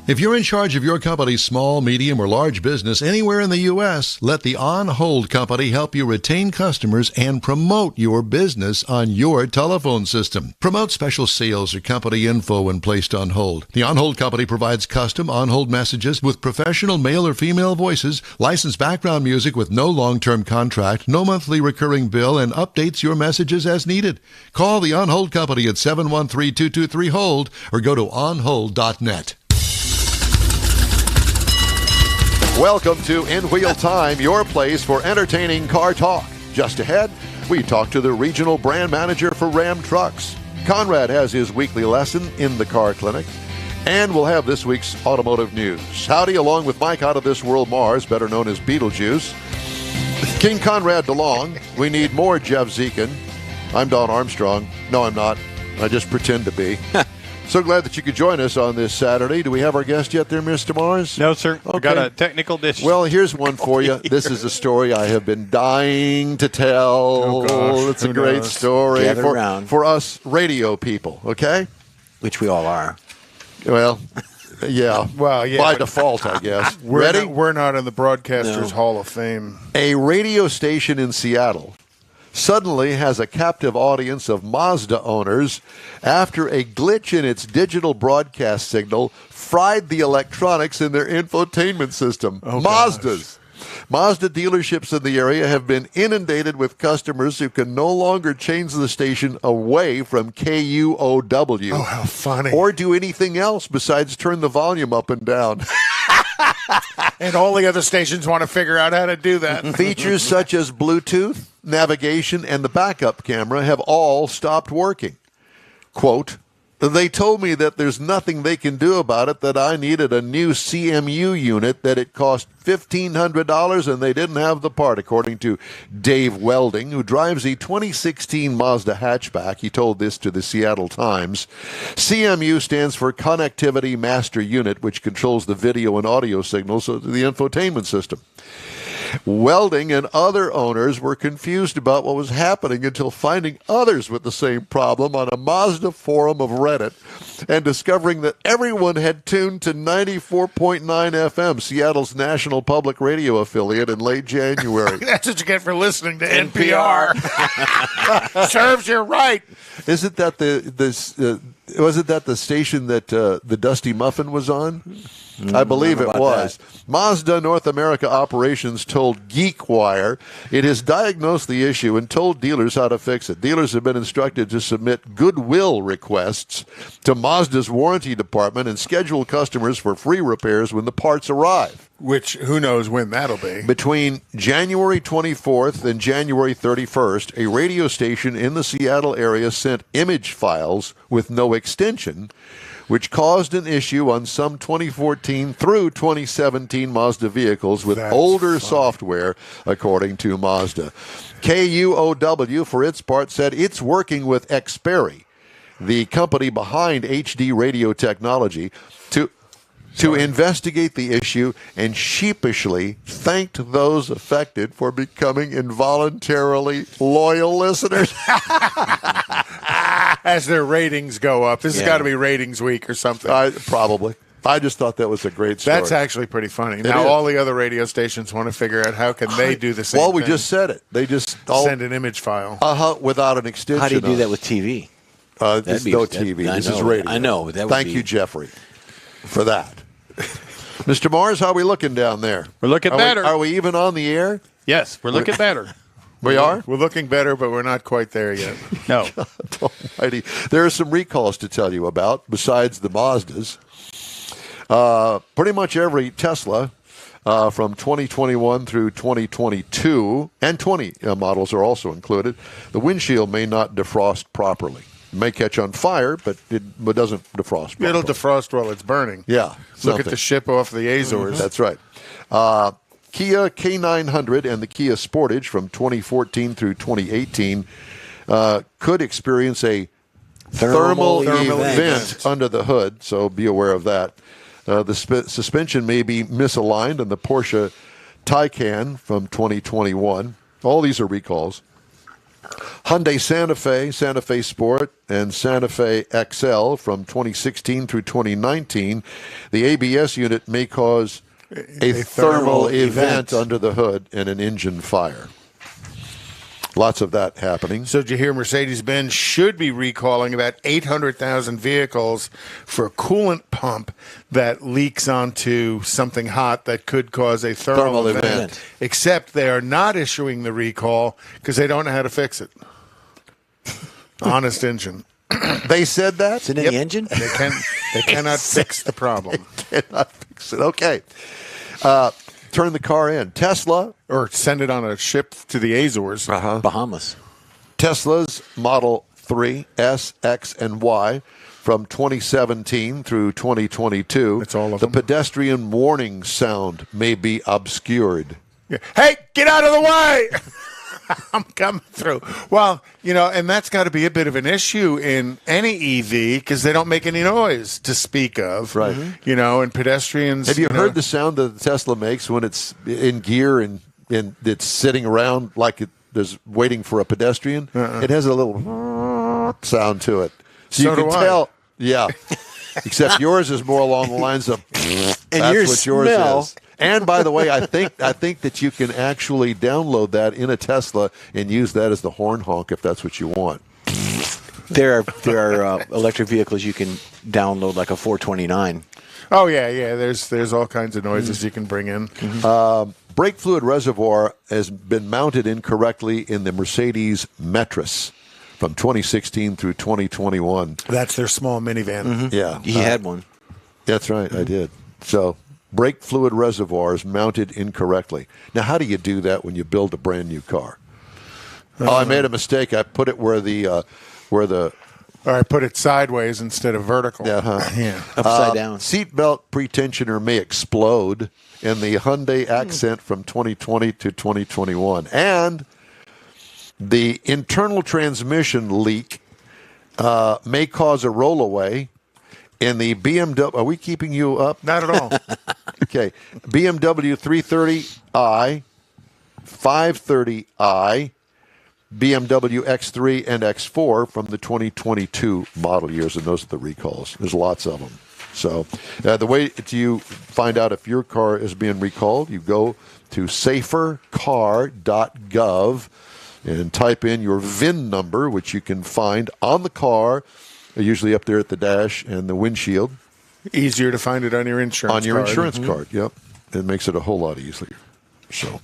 If you're in charge of your company's small, medium, or large business anywhere in the U.S., let the On Hold Company help you retain customers and promote your business on your telephone system. Promote special sales or company info when placed on hold. The On Hold Company provides custom on-hold messages with professional male or female voices, licensed background music with no long-term contract, no monthly recurring bill, and updates your messages as needed. Call the On Hold Company at 713-223-HOLD or go to onhold.net. Welcome to In Wheel Time, your place for entertaining car talk. Just ahead, we talk to the regional brand manager for Ram Trucks. Conrad has his weekly lesson in the car clinic, and we'll have this week's automotive news. Howdy, along with Mike Out of This World Mars, better known as Beetlejuice. King Conrad DeLong. We need more Jeff Zekin. I'm Don Armstrong. No, I'm not. I just pretend to be. So glad that you could join us on this Saturday. Do we have our guest yet there, Mr. Mars? No, sir. Okay. We got a technical dish. Well, here's one for you. This is a story I have been dying to tell. Oh, gosh. It's a Who great knows? story Gather around. for us radio people, okay? Which we all are. Well, yeah. Well, yeah, By but- default, I guess. We're Ready? We're not in the Broadcasters No. Hall of Fame. A radio station in Seattle suddenly has a captive audience of Mazda owners after a glitch in its digital broadcast signal fried the electronics in their infotainment system. Oh, Mazdas. Mazda dealerships in the area have been inundated with customers who can no longer change the station away from KUOW. Oh, how funny. Or do anything else besides turn the volume up and down. And all the other stations want to figure out how to do that. Features such as Bluetooth, navigation, and the backup camera have all stopped working. Quote, they told me that there's nothing they can do about it, that I needed a new CMU unit, that it cost $1,500 and they didn't have the part, according to Dave Welding, who drives a 2016 Mazda hatchback. He told this to the Seattle Times. CMU stands for Connectivity Master Unit, which controls the video and audio signals of the infotainment system. Welding and other owners were confused about what was happening until finding others with the same problem on a Mazda forum of Reddit and discovering that everyone had tuned to 94.9 FM, Seattle's national public radio affiliate, in late January. That's what you get for listening to NPR. Serves you right. Isn't that wasn't that the station that the Dusty Muffin was on? I believe it was. Mazda North America operations told GeekWire it has diagnosed the issue and told dealers how to fix it. Dealers have been instructed to submit goodwill requests to Mazda's warranty department and schedule customers for free repairs when the parts arrive. Which, who knows when that'll be. Between January 24th and January 31st, a radio station in the Seattle area sent image files with no extension, which caused an issue on some 2014 through 2017 Mazda vehicles with older software, according to Mazda. KUOW, for its part, said it's working with Xperi, the company behind HD radio technology, to investigate the issue, and sheepishly thanked those affected for becoming involuntarily loyal listeners. As their ratings go up. This has got to be ratings week or something. Probably. I just thought that was a great story. That's actually pretty funny. It Now is. all the other radio stations want to figure out how can they do the same Well, thing. we just said it. They just send an image file. Without an extension. How do you do on that it. with TV? There's no TV. This is radio. I know. But that would Thank you, Jeffrey, for that. Mr. Mars, how are we looking down there? We're looking better. Are we even on the air? Yes, we're looking better. We are? We're looking better, but we're not quite there yet. No. God almighty. There are some recalls to tell you about besides the Mazdas. Pretty much every Tesla from 2021 through 2022, and 20 models are also included, the windshield may not defrost properly. It may catch on fire, but it doesn't defrost properly. It'll defrost while it's burning. Yeah. Look at the ship off the Azores. That's right. Kia K900 and the Kia Sportage from 2014 through 2018 could experience a thermal event under the hood, so be aware of that. The suspension may be misaligned on the Porsche Taycan from 2021. All these are recalls. Hyundai Santa Fe Sport, and Santa Fe XL from 2016 through 2019. The ABS unit may cause a thermal event under the hood and an engine fire. Lots of that happening. So did you hear Mercedes-Benz should be recalling about 800,000 vehicles for a coolant pump that leaks onto something hot that could cause a thermal event. Except they are not issuing the recall because they don't know how to fix it. Honest engine. They said that? It's in the engine? They cannot fix the problem. They cannot fix it. Okay. Turn the car in. Tesla. Or send it on a ship to the Azores. Bahamas. Tesla's Model 3, S, X, and Y from 2017 through 2022. That's all of the them. pedestrian warning sound may be obscured. Yeah. Hey, get out of the way! I'm coming through. Well, and that's got to be a bit of an issue in any EV because they don't make any noise to speak of. Right. And pedestrians. Have you heard the sound that the Tesla makes when it's in gear and it's sitting around like there's waiting for a pedestrian? It has a little sound to it. So you can tell. Yeah. Except yours is more along the lines of that's what yours is. And by the way, I think that you can actually download that in a Tesla and use that as the horn honk if that's what you want. There are electric vehicles you can download like a 429. Oh yeah. There's all kinds of noises you can bring in. Brake fluid reservoir has been mounted incorrectly in the Mercedes Metris from 2016 through 2021. That's their small minivan. Yeah, He had one. that's right. I did. So brake fluid reservoirs mounted incorrectly. Now, how do you do that when you build a brand new car? I made a mistake. I put it where the Or I put it sideways instead of vertical. Yeah. Upside down. Seatbelt pretensioner may explode in the Hyundai Accent from 2020 to 2021. And the internal transmission leak may cause a rollaway in the BMW. Are we keeping you up? Not at all. Okay. BMW 330i, 530i, BMW X3 and X4 from the 2022 model years, and those are the recalls. There's lots of them. So the way you find out if your car is being recalled, you go to safercar.gov and type in your VIN number, which you can find on the car, usually up there at the dash and the windshield. Easier to find it on your insurance card. On your insurance card, yep. It makes it a whole lot easier. So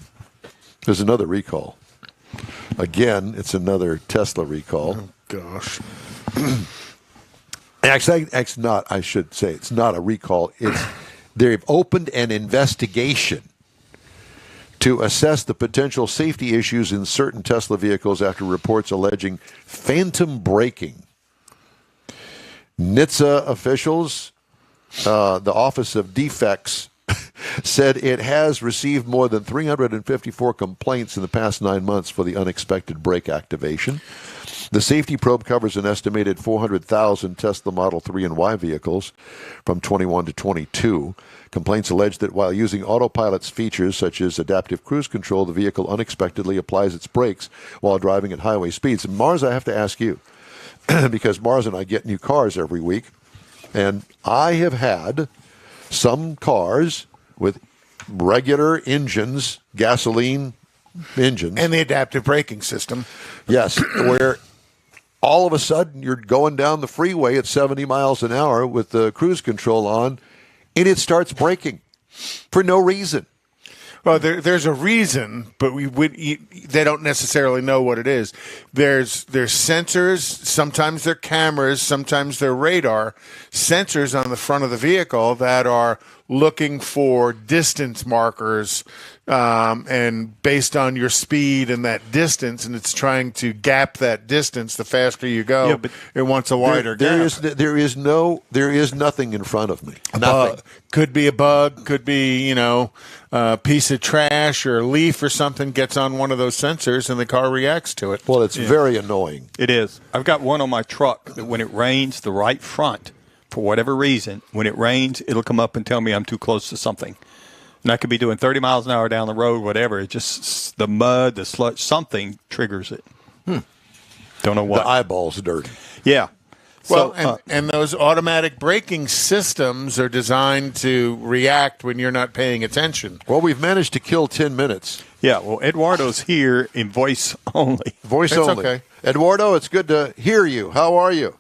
there's another recall. Again, it's another Tesla recall. Oh, gosh. Actually, not. I should say it's not a recall. They've opened an investigation to assess the potential safety issues in certain Tesla vehicles after reports alleging phantom braking. NHTSA officials, the Office of Defects, said it has received more than 354 complaints in the past 9 months for the unexpected brake activation. The safety probe covers an estimated 400,000 Tesla Model 3 and Y vehicles from 21 to 22. Complaints allege that while using autopilot's features such as adaptive cruise control, the vehicle unexpectedly applies its brakes while driving at highway speeds. And Mars, I have to ask you, because Mars and I get new cars every week, and I have had some cars with regular engines, gasoline engines. And the adaptive braking system. Yes, where all of a sudden you're going down the freeway at 70 miles an hour with the cruise control on, and it starts braking for no reason. Well, there's a reason, but they don't necessarily know what it is. There's sensors, sometimes they're cameras, sometimes they're radar, sensors on the front of the vehicle that are looking for distance markers, and based on your speed and that distance, and it's trying to gap that distance. The faster you go, it wants a wider gap. There is nothing in front of me. Nothing. Could be a bug, could be, a piece of trash or a leaf or something gets on one of those sensors and the car reacts to it. Well, it's very annoying. It is. I've got one on my truck that when it rains, the right front, for whatever reason, when it rains, it'll come up and tell me I'm too close to something. And I could be doing 30 miles an hour down the road, whatever. It just, the mud, the sludge, something triggers it. Don't know what. The eyeball's dirty. Yeah. Well, So, and those automatic braking systems are designed to react when you're not paying attention. Well, we've managed to kill 10 minutes. yeah, well, Eduardo's here in voice only. Voice It's only. okay. Eduardo, it's good to hear you. How are you?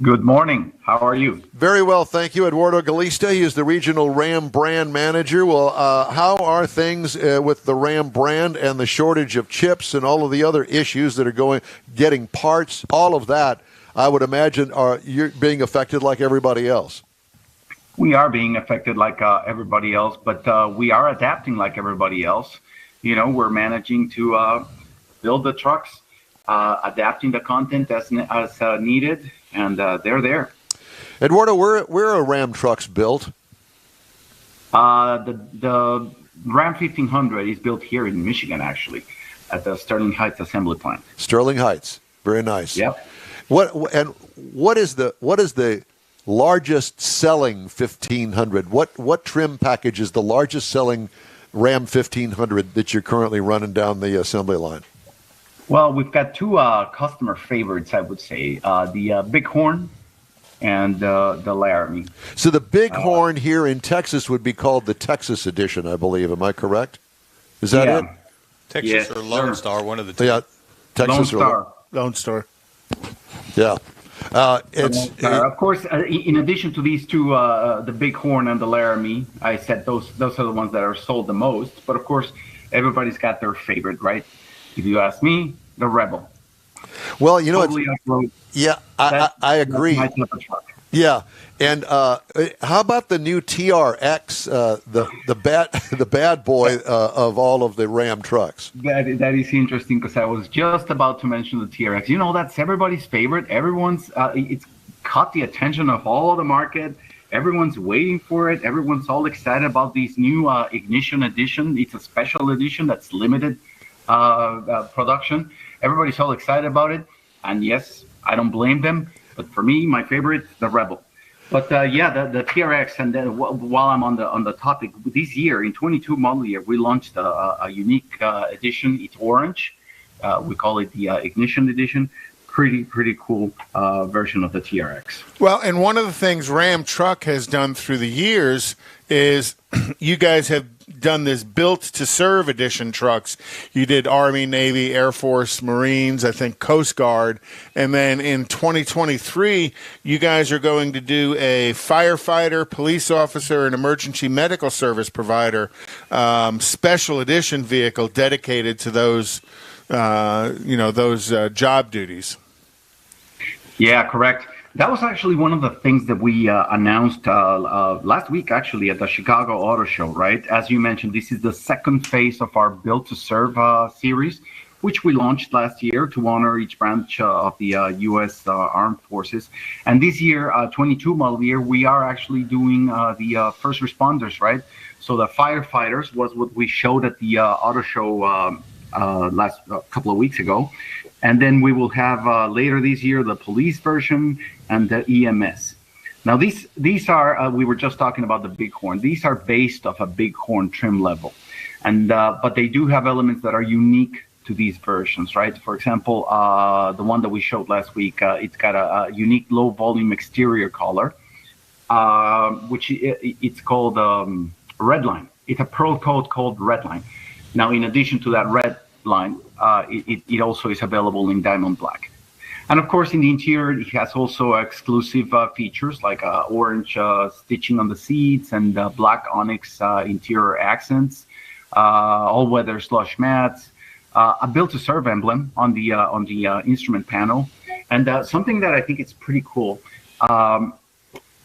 Good morning. How are you? Very well, thank you. Eduardo Galista, he is the regional Ram brand manager. Well, how are things with the Ram brand and the shortage of chips and all of the other issues that are getting parts, all of that, I would imagine you're being affected like everybody else. We are being affected like everybody else, but we are adapting like everybody else. We're managing to build the trucks, adapting the content as needed, and they're there. Eduardo, where are Ram trucks built? The Ram 1500 is built here in Michigan, actually. at the Sterling Heights assembly plant. Sterling Heights, very nice. Yep. What is the largest selling 1500? What trim package is the largest selling Ram 1500 that you're currently running down the assembly line? Well, we've got two customer favorites, I would say, the Bighorn and the Laramie. So the Bighorn here in Texas would be called the Texas edition, I believe. Am I correct? Is that it? Texas or Lone Star, one of the two. Yeah, Texas Lone Star. Yeah. Of course, in addition to these two, the Bighorn and the Laramie, I said those are the ones that are sold the most. But of course, everybody's got their favorite, right? If you ask me, the Rebel. Well, you know, totally I agree. That's my type of truck. Yeah, and how about the new TRX, the bad boy of all of the Ram trucks? That is interesting because I was just about to mention the TRX. You know, that's everybody's favorite. Everyone's it's caught the attention of all of the market. Everyone's waiting for it. Everyone's all excited about this new Ignition edition. It's a special edition that's limited production. Everybody's all excited about it, and yes, I don't blame them. But for me, my favorite, the Rebel. But the TRX, and then while I'm on the topic, this year in 22 model year, we launched a unique edition. It's orange. We call it the Ignition edition. Pretty cool version of the TRX. Well, and one of the things Ram Truck has done through the years is you guys have done this built to serve edition trucks. You did Army, Navy, Air Force, Marines, I think Coast Guard. And then in 2023, you guys are going to do a firefighter, police officer, and emergency medical service provider special edition vehicle dedicated to those, job duties. Yeah, correct. That was actually one of the things that we announced last week, actually, at the Chicago Auto Show, right? As you mentioned, this is the second phase of our Built to Serve series, which we launched last year to honor each branch of the U.S. Armed Forces. And this year, 22 model year, we are actually doing the first responders, right? So the firefighters was what we showed at the Auto Show last couple of weeks ago. And then we will have later this year the police version and the EMS. Now these are we were just talking about the Bighorn. These are based off a Bighorn trim level, and but they do have elements that are unique to these versions, right? For example, the one that we showed last week, it's got a unique low volume exterior color, which it's called Redline. It's a pro code called Redline. Now, in addition to that red line, it also is available in diamond black. And of course, in the interior, it has also exclusive features like orange stitching on the seats and black onyx interior accents, all-weather slush mats, a built-to-serve emblem on the instrument panel, and something that I think is pretty cool.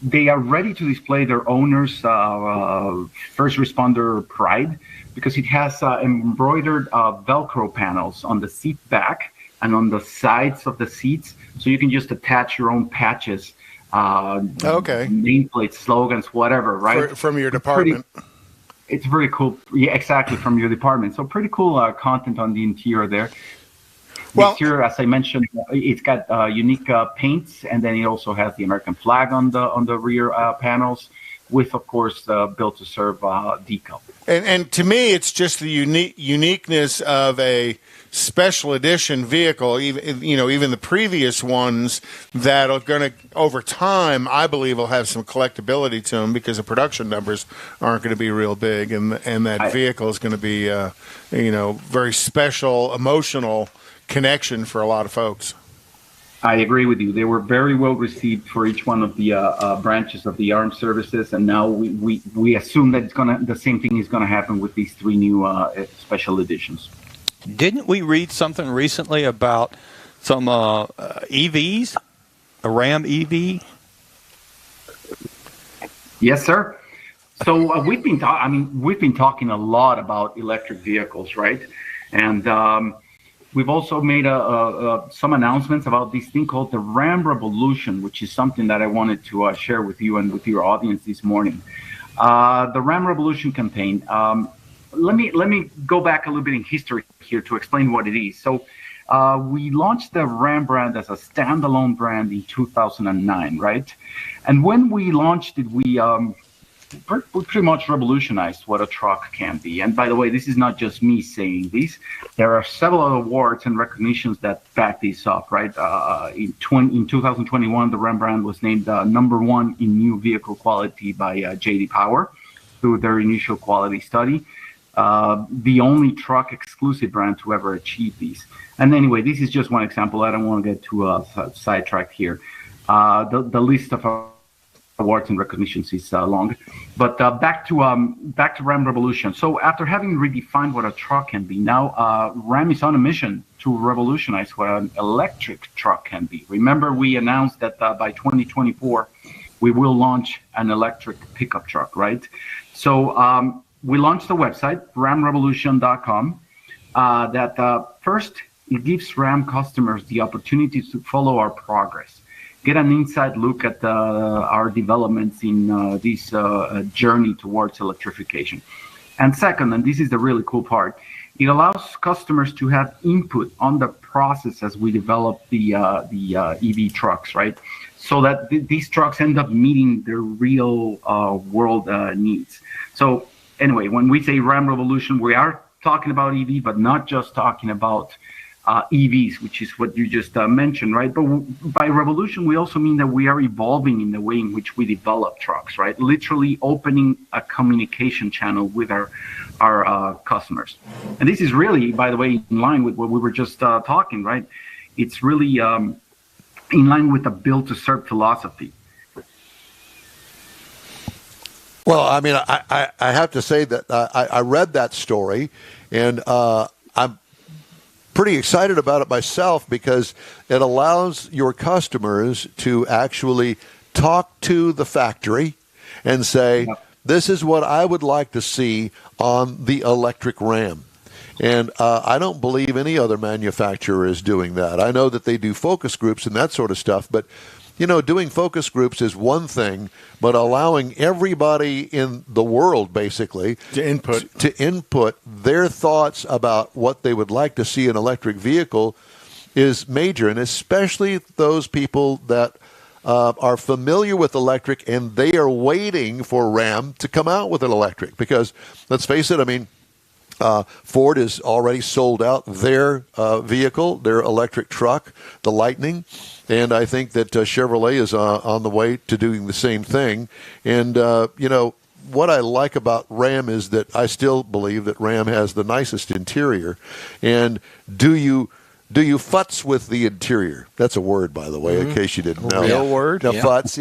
They are ready to display their owner's first responder pride, because it has embroidered Velcro panels on the seat back and on the sides of the seats, so you can just attach your own patches, nameplates, slogans, whatever, right? From your department. It's very cool. Yeah, exactly, from your department. So pretty cool content on the interior there. The exterior, as I mentioned, it's got unique paints, and then it also has the American flag on the rear panels, with, of course, the built-to-serve decal. And to me, it's just the uniqueness of a special edition vehicle. Even the previous ones that are going to, over time, I believe, will have some collectability to them because the production numbers aren't going to be real big, and that vehicle is going to be, very special, emotional connection for a lot of folks. I agree with you. They were very well received for each one of the branches of the armed services, and now we assume that the same thing is going to happen with these three new special editions. Didn't we read something recently about some EVs, a Ram EV? Yes, sir. So we've been talking a lot about electric vehicles, right? And we've also made some announcements about this thing called the Ram Revolution, which is something that I wanted to share with you and with your audience this morning. The Ram Revolution campaign, let me go back a little bit in history here to explain what it is. So we launched the Ram brand as a standalone brand in 2009, right? And when we launched it, we pretty much revolutionized what a truck can be. And by the way, this is not just me saying this. There are several awards and recognitions that back this up, right? In 2021, the Ram brand was named #1 in new vehicle quality by J.D. Power through their initial quality study. The only truck exclusive brand to ever achieve these. And anyway, this is just one example. I don't want to get too sidetracked here. The list of awards and recognitions is long, but back to Ram Revolution. So after having redefined what a truck can be, now Ram is on a mission to revolutionize what an electric truck can be. Remember, we announced that by 2024 we will launch an electric pickup truck, right? So we launched the website ramrevolution.com. First, it gives Ram customers the opportunity to follow our progress, get an inside look at our developments in this journey towards electrification. And second, and this is the really cool part, it allows customers to have input on the process as we develop the EV trucks, right? So that these trucks end up meeting their real world needs. So anyway, when we say Ram Revolution, we are talking about EV, but not just talking about EVs, which is what you just mentioned, right? But by revolution, we also mean that we are evolving in the way in which we develop trucks, right? Literally opening a communication channel with our customers. And this is really, by the way, in line with what we were just talking, right? It's really in line with the build to serve philosophy. Well, I mean, I have to say that I read that story, and I'm pretty excited about it myself because it allows your customers to actually talk to the factory and say, this is what I would like to see on the electric Ram. And I don't believe any other manufacturer is doing that. I know that they do focus groups and that sort of stuff, but you know, doing focus groups is one thing, but allowing everybody in the world basically to input their thoughts about what they would like to see in an electric vehicle is major, and especially those people that are familiar with electric and they are waiting for Ram to come out with an electric. Because let's face it, I mean, Ford has already sold out their vehicle, their electric truck, the Lightning, and I think that Chevrolet is on the way to doing the same thing. And, you know, what I like about Ram is that I still believe that Ram has the nicest interior. And do you futz with the interior? That's a word, by the way, in case you didn't know. Real word? Now, futz,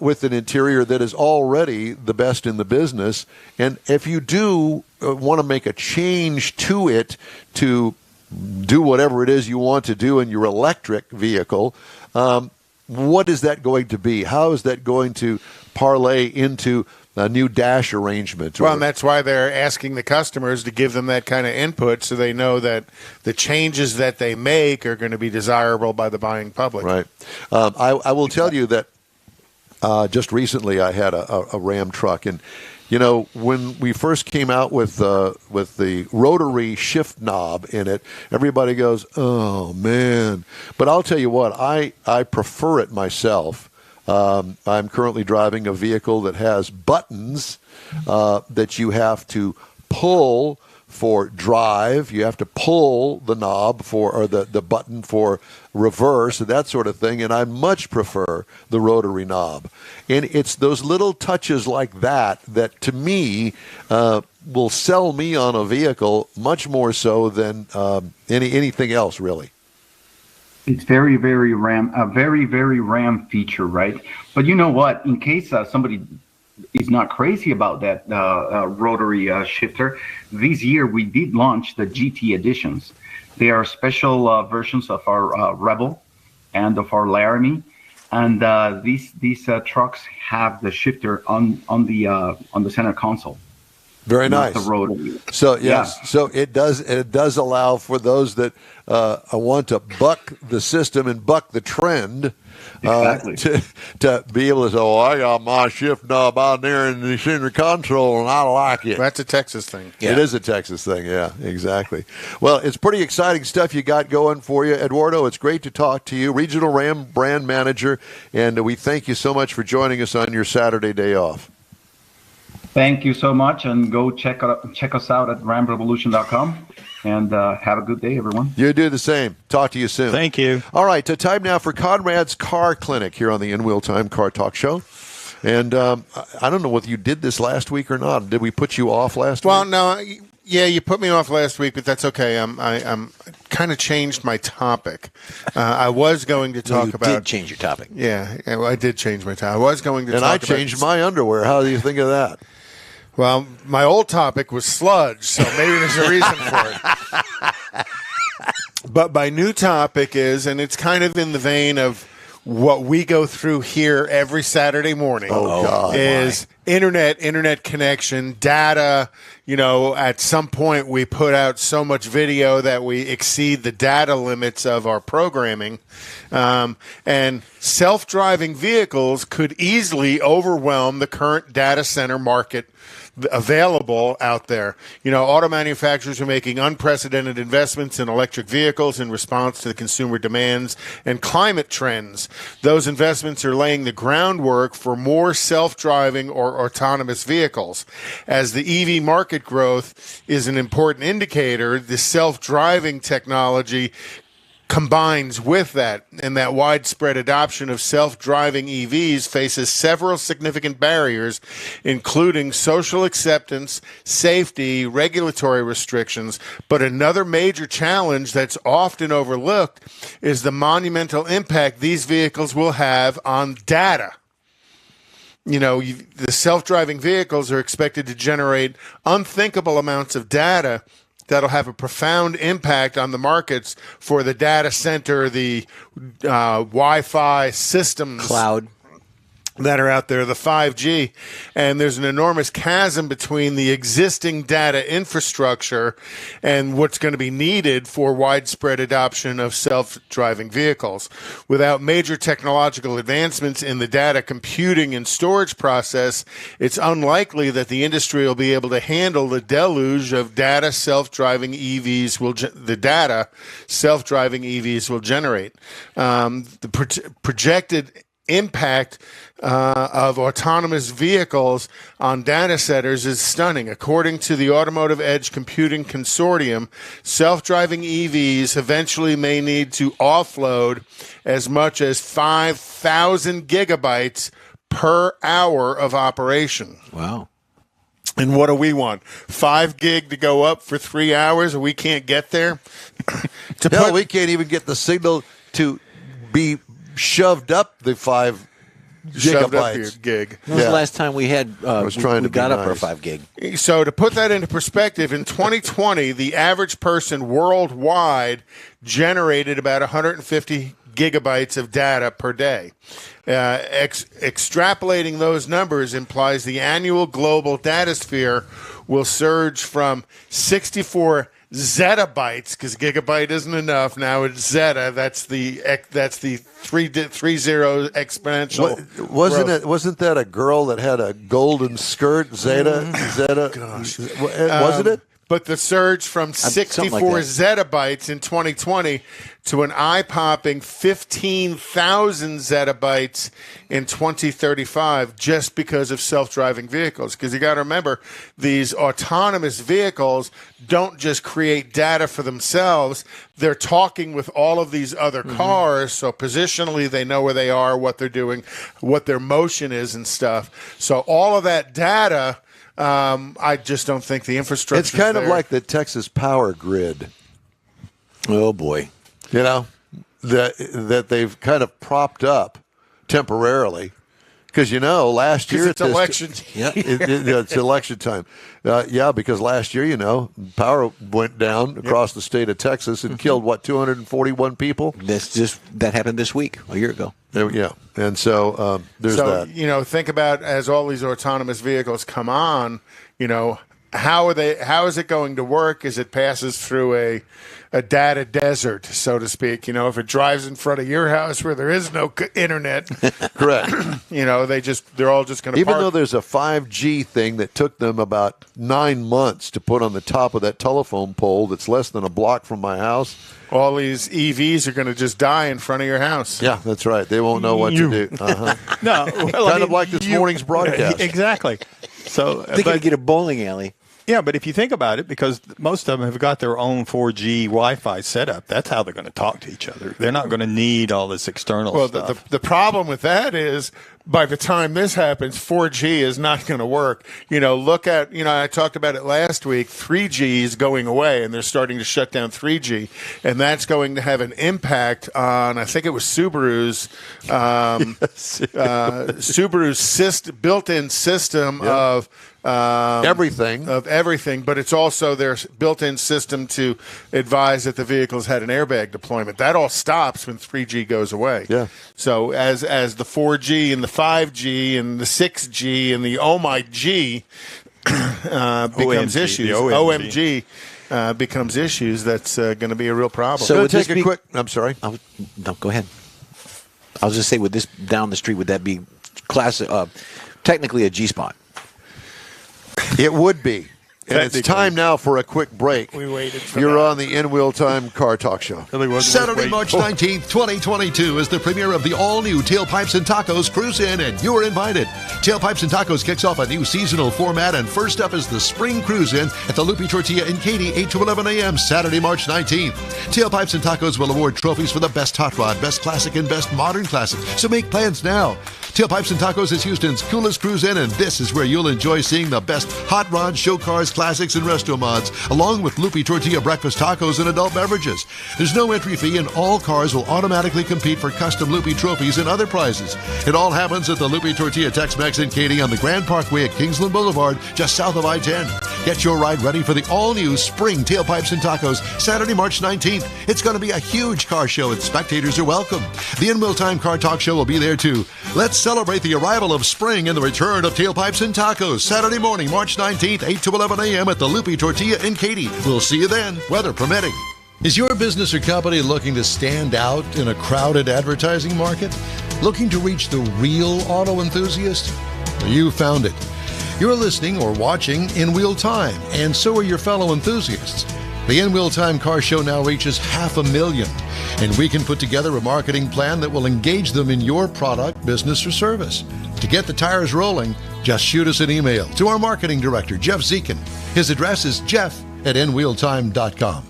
with an interior that is already the best in the business. And if you do want to make a change to it to do whatever it is you want to do in your electric vehicle, what is that going to be? How is that going to parlay into a new dash arrangement? Well, and that's why they're asking the customers to give them that kind of input so they know that the changes that they make are going to be desirable by the buying public. Right. I will tell you that just recently I had a Ram truck, and you know, when we first came out with the rotary shift knob in it, everybody goes, "Oh man!" But I'll tell you what, I prefer it myself. I'm currently driving a vehicle that has buttons that you have to pull for drive. You have to pull the knob or the button for reverse and that sort of thing. And I much prefer the rotary knob. And it's those little touches like that to me will sell me on a vehicle much more so than anything else, really. It's very, very Ram, a very, very Ram feature, right? But you know what? In case somebody is not crazy about that rotary shifter, this year we did launch the GT editions. They are special versions of our Rebel and of our Laramie, and these trucks have the shifter on the center console. Very nice. The rotary. So yes, so it does allow for those that want to buck the system and buck the trend Exactly. To be able to say, "Oh, I got my shift knob out there in the center console, and I like it." That's a Texas thing. Yeah. It is a Texas thing, yeah, exactly. Well, it's pretty exciting stuff you got going for you, Eduardo. It's great to talk to you, Regional Ram Brand Manager, and we thank you so much for joining us on your Saturday day off. Thank you so much, and go check us out at ramrevolution.com. And have a good day, everyone. You do the same. Talk to you soon. Thank you. All right, time now for Conrad's Car Clinic here on the In Wheel Time Car Talk Show. And I don't know whether you did this last week or not. Did we put you off last week? Well, no, yeah, you put me off last week, but that's okay. I'm kind of changed my topic. I was going to talk about. You did change your topic. Yeah, well, I did change my topic. I was going to. And talk I changed my underwear. How do you think of that? Well, my old topic was sludge, so maybe there's a reason for it. But my new topic is, and it's kind of in the vein of what we go through here every Saturday morning. Oh, God. Is internet connection, data. You know, at some point we put out so much video that we exceed the data limits of our programming. And self-driving vehicles could easily overwhelm the current data center market available out there. You know, auto manufacturers are making unprecedented investments in electric vehicles in response to the consumer demands and climate trends. Those investments are laying the groundwork for more self-driving or autonomous vehicles. As the EV market growth is an important indicator, the self-driving technology combines with that, and that widespread adoption of self-driving EVs faces several significant barriers, including social acceptance, safety, regulatory restrictions. But another major challenge that's often overlooked is the monumental impact these vehicles will have on data. You know, the self-driving vehicles are expected to generate unthinkable amounts of data that'll have a profound impact on the markets for the data center, the Wi-Fi systems. Cloud. That are out there, the 5G. And there's an enormous chasm between the existing data infrastructure and what's going to be needed for widespread adoption of self-driving vehicles. Without major technological advancements in the data computing and storage process, it's unlikely that the industry will be able to handle the deluge of data self-driving EVs will generate. The projected impact of autonomous vehicles on data centers is stunning. According to the Automotive Edge Computing Consortium, self-driving EVs eventually may need to offload as much as 5,000 gigabytes per hour of operation. Wow. And what do we want? 5 gig to go up for 3 hours, and we can't get there? We can't even get the signal to be shoved up the 5 shoved up your gigabytes. gig. When was the last time we had we got up our nice. 5 gig? So to put that into perspective, in 2020, the average person worldwide generated about 150 gigabytes of data per day. Extrapolating those numbers implies the annual global data sphere will surge from 64 zettabytes, because gigabyte isn't enough. Now it's zetta. That's the 3 zero exponential. Wasn't that a girl that had a golden skirt? Zeta. Gosh. Wasn't it? But the surge from 64 zettabytes in 2020 to an eye-popping 15,000 zettabytes in 2035 just because of self-driving vehicles. Because you got to remember, these autonomous vehicles don't just create data for themselves. They're talking with all of these other cars, so positionally they know where they are, what they're doing, what their motion is and stuff. So all of that data... I just don't think the infrastructure. It's kind of like the Texas power grid. Oh boy, you know that they've kind of propped up temporarily because last year it's election. It's election time. Because last year power went down across the state of Texas and killed 241 people. That happened this week, a year ago. Yeah, and so there's that. Think about as all these autonomous vehicles come on, how is it going to work as it passes through a data desert, so to speak? You know, if it drives in front of your house where there is no internet, Correct. you know, they're all just going to Even park. though there's a 5G thing that took them about 9 months to put on the top of that telephone pole that's less than a block from my house. All these EVs are going to just die in front of your house. Yeah, that's right. They won't know what to do. Uh-huh. No, well, Kind of like this morning's broadcast. Exactly. So, They're going to get a bowling alley. yeah, but if you think about it, because most of them have got their own 4G Wi-Fi setup, that's how they're going to talk to each other. They're not going to need all this external Well, stuff. the problem with that is by the time this happens, 4G is not going to work. You know, look at, you know, I talked about it last week, 3G is going away and they're starting to shut down 3G. And that's going to have an impact on, I think it was Subaru's, Subaru's built-in system of Everything. but it's also their built-in system to advise that the vehicle's had an airbag deployment. That all stops when 3G goes away. Yeah. So as the 4G and the 5G and the 6G and the oh my G becomes issues, OMG becomes issues, that's going to be a real problem. So Going would to take this a be- quick. I'm sorry. No, go ahead. I was just say, with this down the street, would that be technically a G-spot? It would be. And it's time now for a quick break. We waited for You're that. on the In Wheel Time Car Talk Show. Saturday, March 19th, 2022 is the premiere of the all-new Tailpipes and Tacos Cruise In, and you're invited. Tailpipes and Tacos kicks off a new seasonal format, and first up is the Spring Cruise In at the Lupi Tortilla in Katy, 8 to 11 a.m., Saturday, March 19th. Tailpipes and Tacos will award trophies for the best hot rod, best classic, and best modern classic, so make plans now. Tailpipes and Tacos is Houston's coolest cruise in, and this is where you'll enjoy seeing the best hot rods, show cars, classics, and resto mods, along with Lupi Tortilla breakfast tacos and adult beverages. There's no entry fee, and all cars will automatically compete for custom Lupi trophies and other prizes. It all happens at the Lupi Tortilla Tex-Mex in Katy on the Grand Parkway at Kingsland Boulevard, just south of I-10. Get your ride ready for the all-new Spring Tailpipes and Tacos, Saturday, March 19th. It's going to be a huge car show, and spectators are welcome. The In Wheel Time Car Talk Show will be there, too. Let's celebrate the arrival of spring and the return of Tailpipes and Tacos, Saturday morning, March 19th, 8 to 11 a.m. at the Lupi Tortilla in Katy. We'll see you then, weather permitting. Is your business or company looking to stand out in a crowded advertising market? Looking to reach the real auto enthusiast? Well, you found it. You're listening or watching In Wheel Time, and so are your fellow enthusiasts. The In Wheel Time Car Show now reaches 500,000, and we can put together a marketing plan that will engage them in your product, business, or service. To get the tires rolling, just shoot us an email to our marketing director, Jeff Zekin. His address is jeff@inwheeltime.com.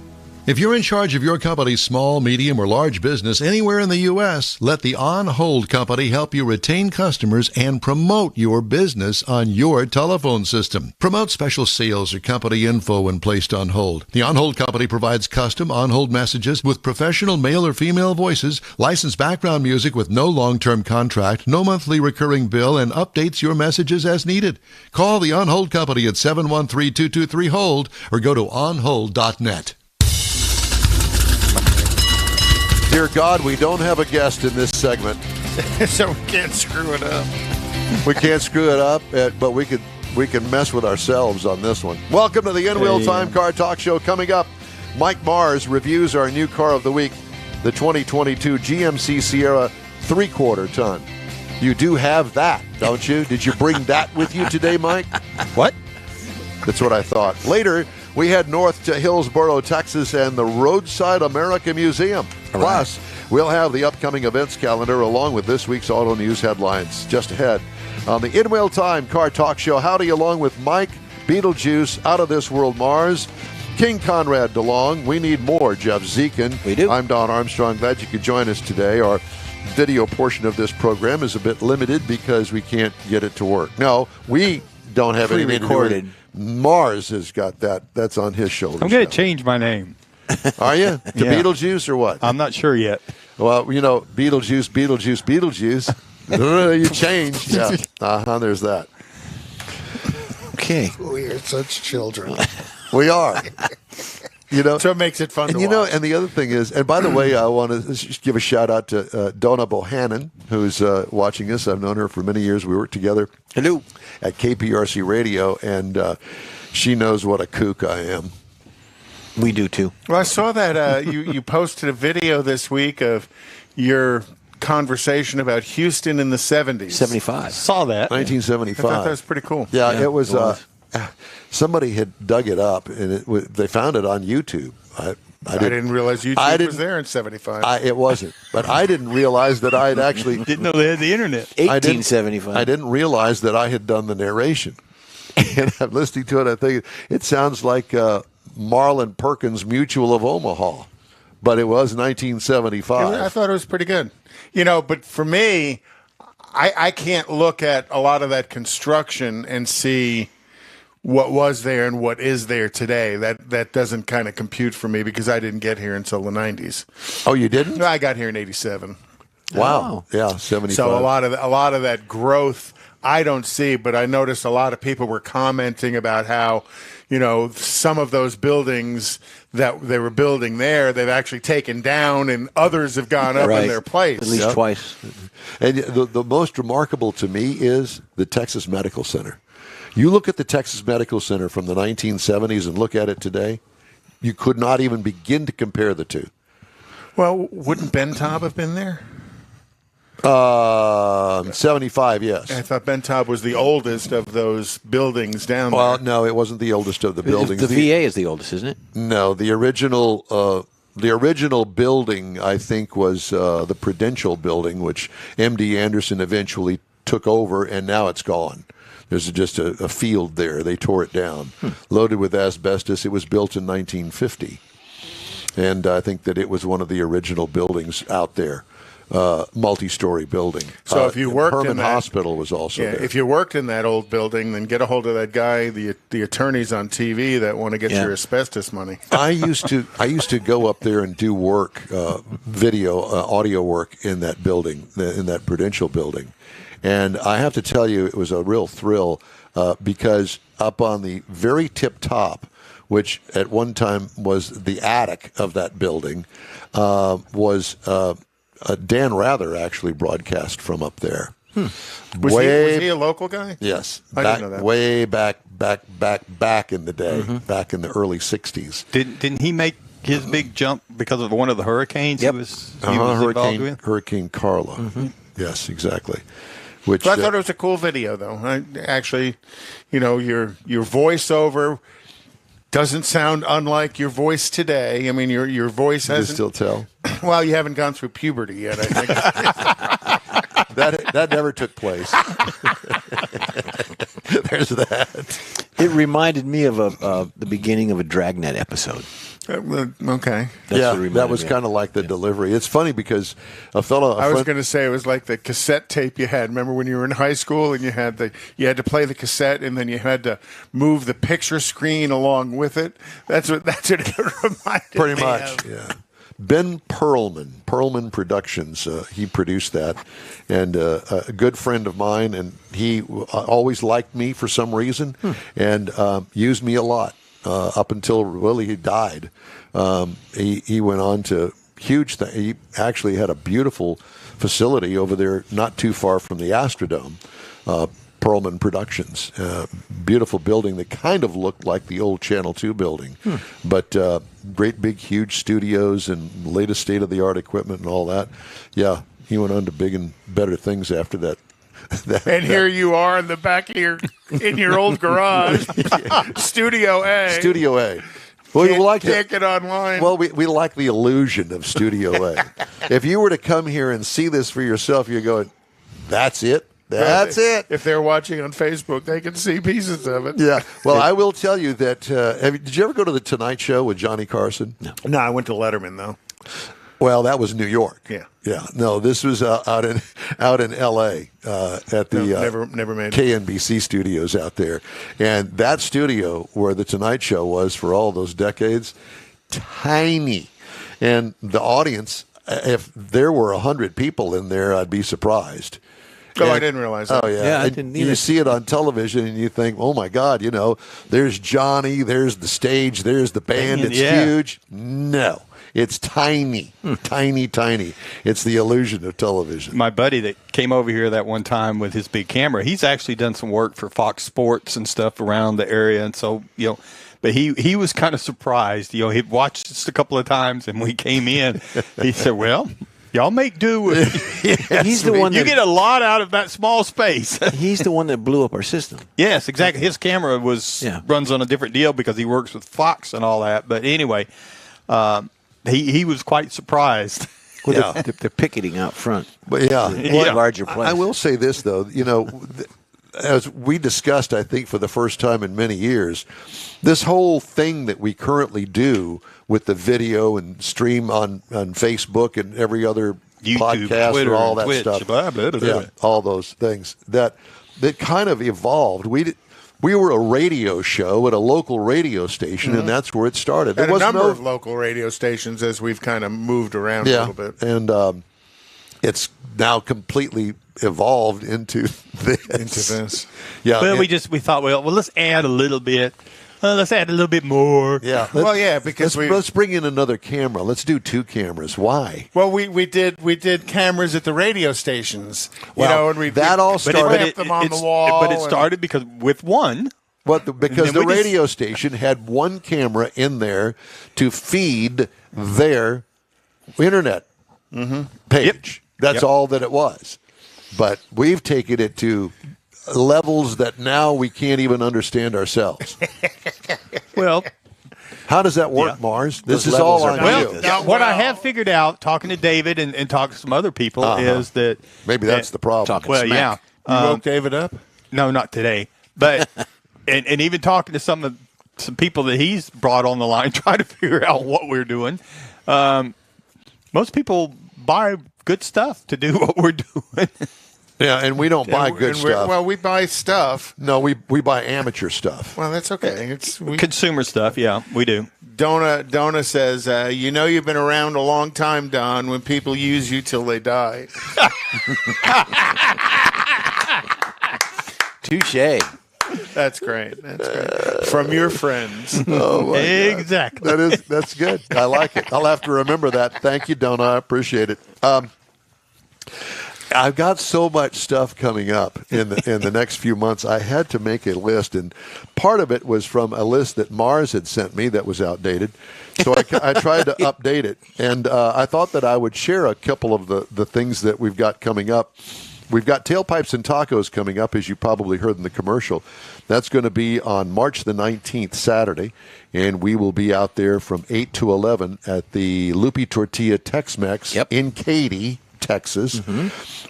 If you're in charge of your company's small, medium, or large business anywhere in the U.S., let the On Hold Company help you retain customers and promote your business on your telephone system. Promote special sales or company info when placed on hold. The On Hold Company provides custom on-hold messages with professional male or female voices, licensed background music with no long-term contract, no monthly recurring bill, and updates your messages as needed. Call the On Hold Company at 713-223-HOLD or go to onhold.net. Dear God, we don't have a guest in this segment. So we can't screw it up. We can't screw it up, but we can mess with ourselves on this one. Welcome to the In Wheel Time Car Talk Show. Coming up, Mike Mars reviews our new car of the week, the 2022 GMC Sierra 3/4 ton. You do have that, don't you? Did you bring that with you today, Mike? What? That's what I thought. Later, we head north to Hillsboro, Texas, and the Roadside America Museum. Plus, we'll have the upcoming events calendar along with this week's auto news headlines just ahead on the In Wheel Time Car Talk Show. Howdy, along with Mike, Beetlejuice, Out of This World Mars, King Conrad DeLong. We need more Jeff Zekin. We do. I'm Don Armstrong. Glad you could join us today. Our video portion of this program is a bit limited because we can't get it to work. No, we don't have anything to do with it. Mars has got that. That's on his shoulders. I'm going to now. change my name. Are you? To Yeah. Beetlejuice or what? I'm not sure yet. Well, you know, Beetlejuice. You changed. Yeah. There's that. Okay. We are such children. We are. You know, So it makes it fun and to you know, watch. and the other thing is, and by the way, I want to just give a shout out to Donna Bohannon, who's watching us. I've known her for many years. We worked together Hello. at KPRC Radio, and she knows what a kook I am. We do too. Well, I saw that you posted a video this week of your conversation about Houston in the 70s. 75. Saw that. 1975. I thought that was pretty cool. Yeah, Yeah, it was. it was. Somebody had dug it up, and they found it on YouTube. I didn't realize YouTube was there in 75. It wasn't, but I didn't realize that I had actually. Didn't know they had the internet. 1875. I didn't realize that I had done the narration, and I'm listening to it. I think it sounds like Marlon Perkins Mutual of Omaha, but it was 1975. I thought it was pretty good. But for me, I can't look at a lot of that construction and see what was there and what is there today. That doesn't kind of compute for me because I didn't get here until the 90s. Oh, you didn't? I got here in 87. Wow. Yeah, 75. So a lot of that growth I don't see, but I noticed a lot of people were commenting about how, some of those buildings that they were building there, they've actually taken down and others have gone up in their place. At least twice. And the most remarkable to me is the Texas Medical Center. You look at the Texas Medical Center from the 1970s and look at it today, you could not even begin to compare the two. Well, wouldn't Ben Taub have been there? 75, yes. I thought Ben Taub was the oldest of those buildings down there. Well, no, it wasn't the oldest of the buildings. The VA is the oldest, isn't it? No, the original building, I think, was the Prudential building, which M.D. Anderson eventually took over, and now it's gone. There's just a field there. They tore it down, loaded with asbestos. It was built in 1950, and I think that it was one of the original buildings out there. Multi-story building. So if you worked Herman in that Hospital was also there. If you worked in that old building, then get a hold of that guy, the attorneys on TV that want to get your asbestos money. I used to go up there and do work, audio work in that building, in that Prudential building, and I have to tell you, it was a real thrill because up on the very tip top, which at one time was the attic of that building, was. Dan Rather actually broadcast from up there. Was he a local guy? Yes. I didn't know that. Way back in the day, back in the early 60s. Didn't he make his big jump because of one of the hurricanes he was involved with? Hurricane Carla. Yes, exactly. Which So I thought it was a cool video, though. Actually, your voiceover doesn't sound unlike your voice today. I mean, your voice hasn't. You can still tell. Well, you haven't gone through puberty yet, I think. That never took place. There's that. It reminded me of the beginning of a Dragnet episode. Okay. That was kind of like the delivery. It's funny because I was going to say it was like the cassette tape you had. Remember when you were in high school and you had to play the cassette and then you had to move the picture screen along with it. That's what it reminded pretty me much. of. Yeah. Ben Perlman Productions. He produced that, and a good friend of mine, and he always liked me for some reason, and used me a lot up until really he died. He went on to huge thing. He actually had a beautiful facility over there, not too far from the Astrodome. Perlman Productions, beautiful building that kind of looked like the old Channel 2 building, but great big huge studios and latest state-of-the-art equipment and all that. Yeah, he went on to big and better things after that. Here you are in the back of your old garage, Studio A. Studio A. Well, can't get online. Well, we like the illusion of Studio A. If you were to come here and see this for yourself, you're going, that's it? That's it. If they're watching on Facebook, they can see pieces of it. Yeah. Well, I will tell you that. Did you ever go to the Tonight Show with Johnny Carson? No, I went to Letterman though. Well, that was New York. Yeah. Yeah. No, this was out in L.A. At the never made KNBC studios out there, and that studio where the Tonight Show was for all those decades, tiny, and the audience. If there were 100 people in there, I'd be surprised. Oh, I didn't realize that. Oh, yeah. I didn't either. You see it on television and you think, oh, my God, there's Johnny, there's the stage, there's the band. It's huge. No. It's tiny, tiny. It's the illusion of television. My buddy that came over here that one time with his big camera, he's actually done some work for Fox Sports and stuff around the area. And so, but he was kind of surprised. He'd watched us a couple of times, and when we came in, he said, well, y'all make do with He's the one you that get a lot out of that small space. he's the one that blew up our system. Yes, exactly. His camera runs on a different deal because he works with Fox and all that. But anyway, he was quite surprised. Well, they're picketing out front. But Larger place. I will say this, though, as we discussed, I think for the first time in many years, this whole thing that we currently do with the video and stream on Facebook and every other YouTube, podcast Twitter, and all that Twitch, stuff, blah, blah, blah, blah. all those things that kind of evolved. We were a radio show at a local radio station, and that's where it started. There was a number of local radio stations as we've kind of moved around a little bit. And it's now completely evolved into this. Yeah. Well, we thought, well, let's add a little bit. Let's add a little bit more. Yeah. Because let's bring in another camera. Let's do 2 cameras. Why? Well, we did cameras at the radio stations. And that all started them on the wall. But it started because with one. Because the radio station had one camera in there to feed their internet page. That's all that it was. But we've taken it to levels that now we can't even understand ourselves. Well, how does that work, Mars? This is all on you. What I have figured out, talking to David and talking to some other people, is that maybe that's the problem. You woke David up? No, not today. But and even talking to some people that he's brought on the line, trying to figure out what we're doing. Most people buy good stuff to do what we're doing. Yeah, and we don't buy good stuff. Well, we buy stuff. No, we buy amateur stuff. Well, that's okay. Consumer stuff, yeah, we do. Donna says, you've been around a long time, Don, when people use you till they die. Touche. That's great. From your friends. Oh, my exactly. God. That's good. I like it. I'll have to remember that. Thank you, Donna. I appreciate it. I've got so much stuff coming up in the next few months. I had to make a list, and part of it was from a list that Mars had sent me that was outdated. So I tried to update it, and I thought that I would share a couple of the things that we've got coming up. We've got Tailpipes and Tacos coming up, as you probably heard in the commercial. That's going to be on March the 19th, Saturday, and we will be out there from 8 to 11 at the Lupi Tortilla Tex-Mex in Katy, Texas,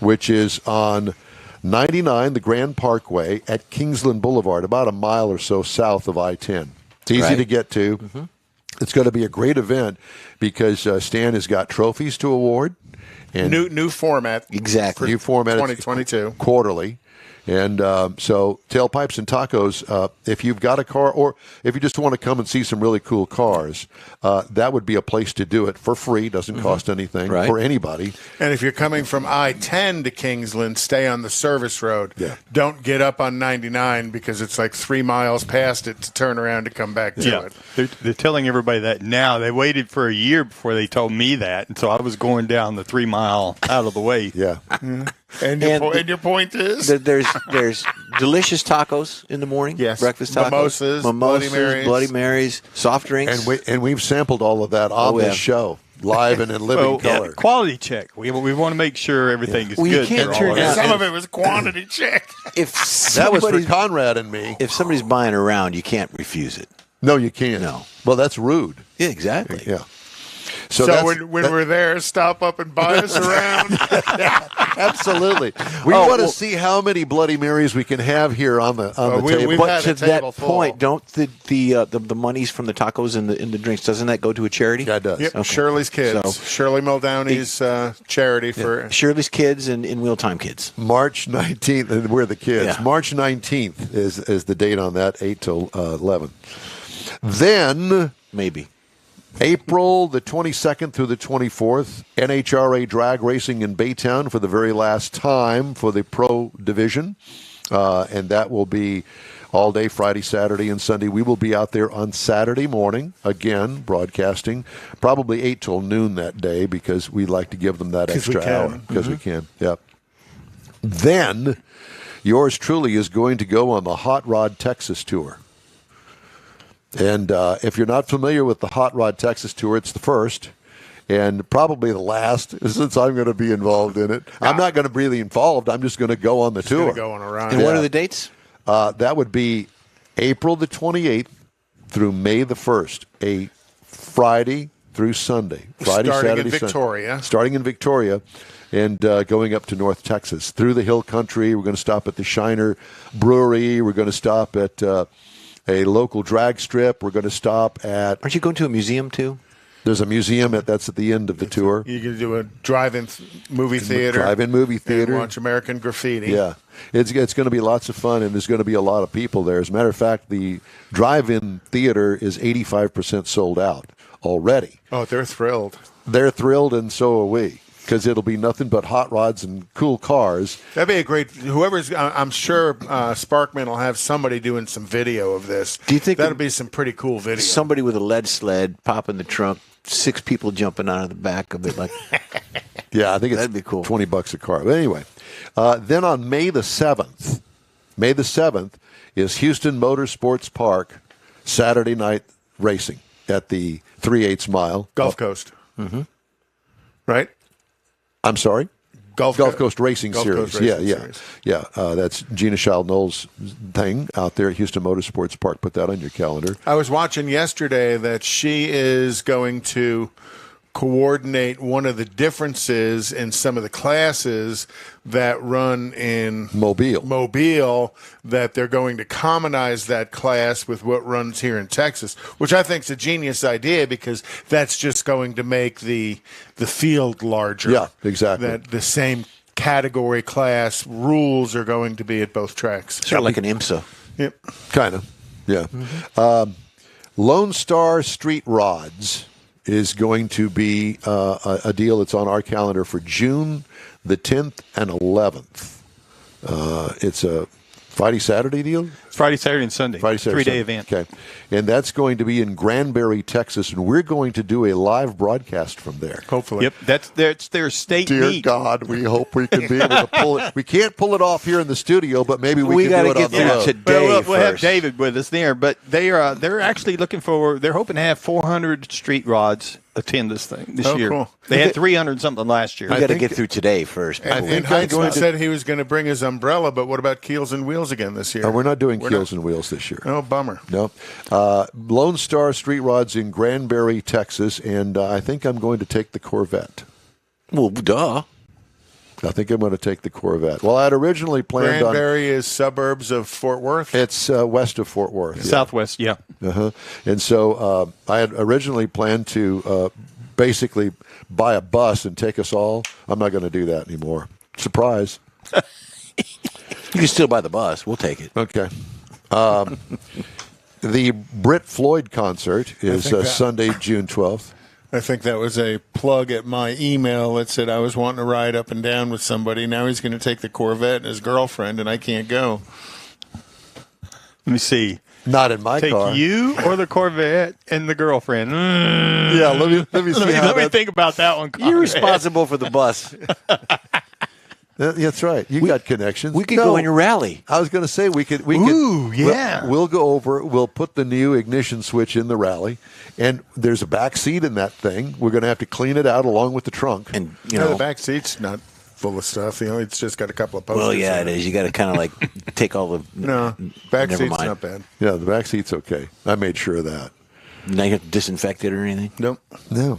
which is on 99, the Grand Parkway at Kingsland Boulevard, about a mile or so south of I-10. It's easy to get to. It's going to be a great event because Stan has got trophies to award. And new format. Exactly. New format. 2022. Quarterly. And so Tailpipes and Tacos, if you've got a car or if you just want to come and see some really cool cars, that would be a place to do it for free. Doesn't cost anything for anybody. And if you're coming from I-10 to Kingsland, stay on the service road. Yeah. Don't get up on 99 because it's like 3 miles past it to turn around to come back to it. They're telling everybody that now. They waited for a year before they told me that. And so I was going down the 3 mile out of the way. Yeah. And your point is? There's delicious tacos in the morning. Yes. Breakfast tacos. Mimosas, Bloody Marys, soft drinks. And we've sampled all of that on this show, live and in living color. Quality check. We want to make turn everything is good. You can't turn And some of it was quantity check. That was for Conrad and me. If somebody's buying around, you can't refuse it. No, you can't. No. Well, that's rude. Yeah, exactly. Yeah. So when we're there, stop up and buy us around. Absolutely. We want to see how many Bloody Marys we can have here on the table. But to that point, don't the monies from the tacos and the drinks, doesn't that go to a charity? Yeah, it does. Yep. Okay. Shirley's Kids. So, Shirley Muldowney's charity for Shirley's Kids and In Wheel Time Kids. March 19th, and we're the kids. Yeah. March 19th is the date on that, 8 till 11. Then maybe April the 22nd through the 24th, NHRA drag racing in Baytown for the very last time for the pro division. And that will be all day Friday, Saturday, and Sunday. We will be out there on Saturday morning, again, broadcasting, probably 8 till noon that day because we like to give them that extra hour. Because we can, yep. Then, yours truly is going to go on the Hot Rod Texas Tour. And if you're not familiar with the Hot Rod Texas Tour, it's the first and probably the last, since I'm going to be involved in it. I'm not going to be really involved. I'm just going to go on the tour. Go on a ride. And what are the dates? That would be April the 28th through May the 1st, a Friday through Sunday. Friday, Starting Saturday, in Victoria. Sunday. Starting in Victoria and going up to North Texas. Through the Hill Country, we're going to stop at the Shiner Brewery. We're going to stop at a local drag strip. We're going to stop at... Aren't you going to a museum, too? There's a museum that's at the end of the tour. You can do a drive-in movie theater. Drive-in movie theater. And watch American Graffiti. Yeah. It's going to be lots of fun, and there's going to be a lot of people there. As a matter of fact, the drive-in theater is 85% sold out already. Oh, they're thrilled. They're thrilled, and so are we, because it'll be nothing but hot rods and cool cars. That'd be a great. Whoever's, I'm sure Sparkman will have somebody doing some video of this. Do you think that'll be some pretty cool video? Somebody with a lead sled pop in the trunk, 6 people jumping out of the back of it, like. Yeah, I think that'd be cool. $20 a car. But anyway, then on May the 7th is Houston Motorsports Park Saturday night racing at the 3/8 mile Gulf Coast. Mm-hmm. Right. I'm sorry? Gulf Coast Racing Gulf Series. Coast Racing Series. Yeah. That's Gina Child-Knowles' thing out there at Houston Motorsports Park. Put that on your calendar. I was watching yesterday that she is going to coordinate one of the differences in some of the classes that run in Mobile, that they're going to commonize that class with what runs here in Texas, which I think is a genius idea because that's just going to make the field larger. Yeah, exactly. That the same category class rules are going to be at both tracks. Sort of like an IMSA. Yep. Kind of, yeah. Mm-hmm. Lone Star Street Rods is going to be a deal that's on our calendar for June the 10th and 11th. It's a Friday, Saturday deal? It's Friday, Saturday, and Sunday. Friday, Saturday, 3-day Sunday. event. Okay. And that's going to be in Granbury, Texas, and we're going to do a live broadcast from there. Hopefully. Yep, that's their state Dear meet. God, we hope we can be able to pull it. We can't pull it off here in the studio, but maybe we can do it on the road. Today we'll have first. David with us there, but they're actually they're hoping to have 400 street rods attend this thing this year. Cool. They had 300 something last year. We got to get through today first. And Heitzman said he was going to bring his umbrella, but what about Keels and Wheels again this year? We're not doing Keels and Wheels this year. Oh, bummer. No. Lone Star Street Rods in Granbury, Texas, and I think I'm going to take the Corvette. Well, duh. I think I'm going to take the Corvette. Well, I had originally planned Granbury is suburbs of Fort Worth? It's west of Fort Worth. Southwest, yeah. Uh-huh. And so I had originally planned to basically buy a bus and take us all. I'm not going to do that anymore. Surprise. You can still buy the bus. We'll take it. Okay. The Brit Floyd concert is Sunday, June 12th. I think that was a plug at my email that said I was wanting to ride up and down with somebody. Now he's going to take the Corvette and his girlfriend, and I can't go. Let me see. Not in my car. Take you or the Corvette and the girlfriend. Yeah, let me see. Let me think about that one. Conrad. You're responsible for the bus. That's right. You got connections. We could go in your rally. I was going to say we could. Ooh, yeah. We'll go over. We'll put the new ignition switch in the rally, and there's a back seat in that thing. We're going to have to clean it out along with the trunk. And The back seat's not full of stuff. It's just got a couple of posters. Well, yeah, it is. You got to kind of like take all the. No, back Never seat's mind. not bad. Yeah, the back seat's okay. I made sure of that. Now you have to disinfect it or anything. Nope. No.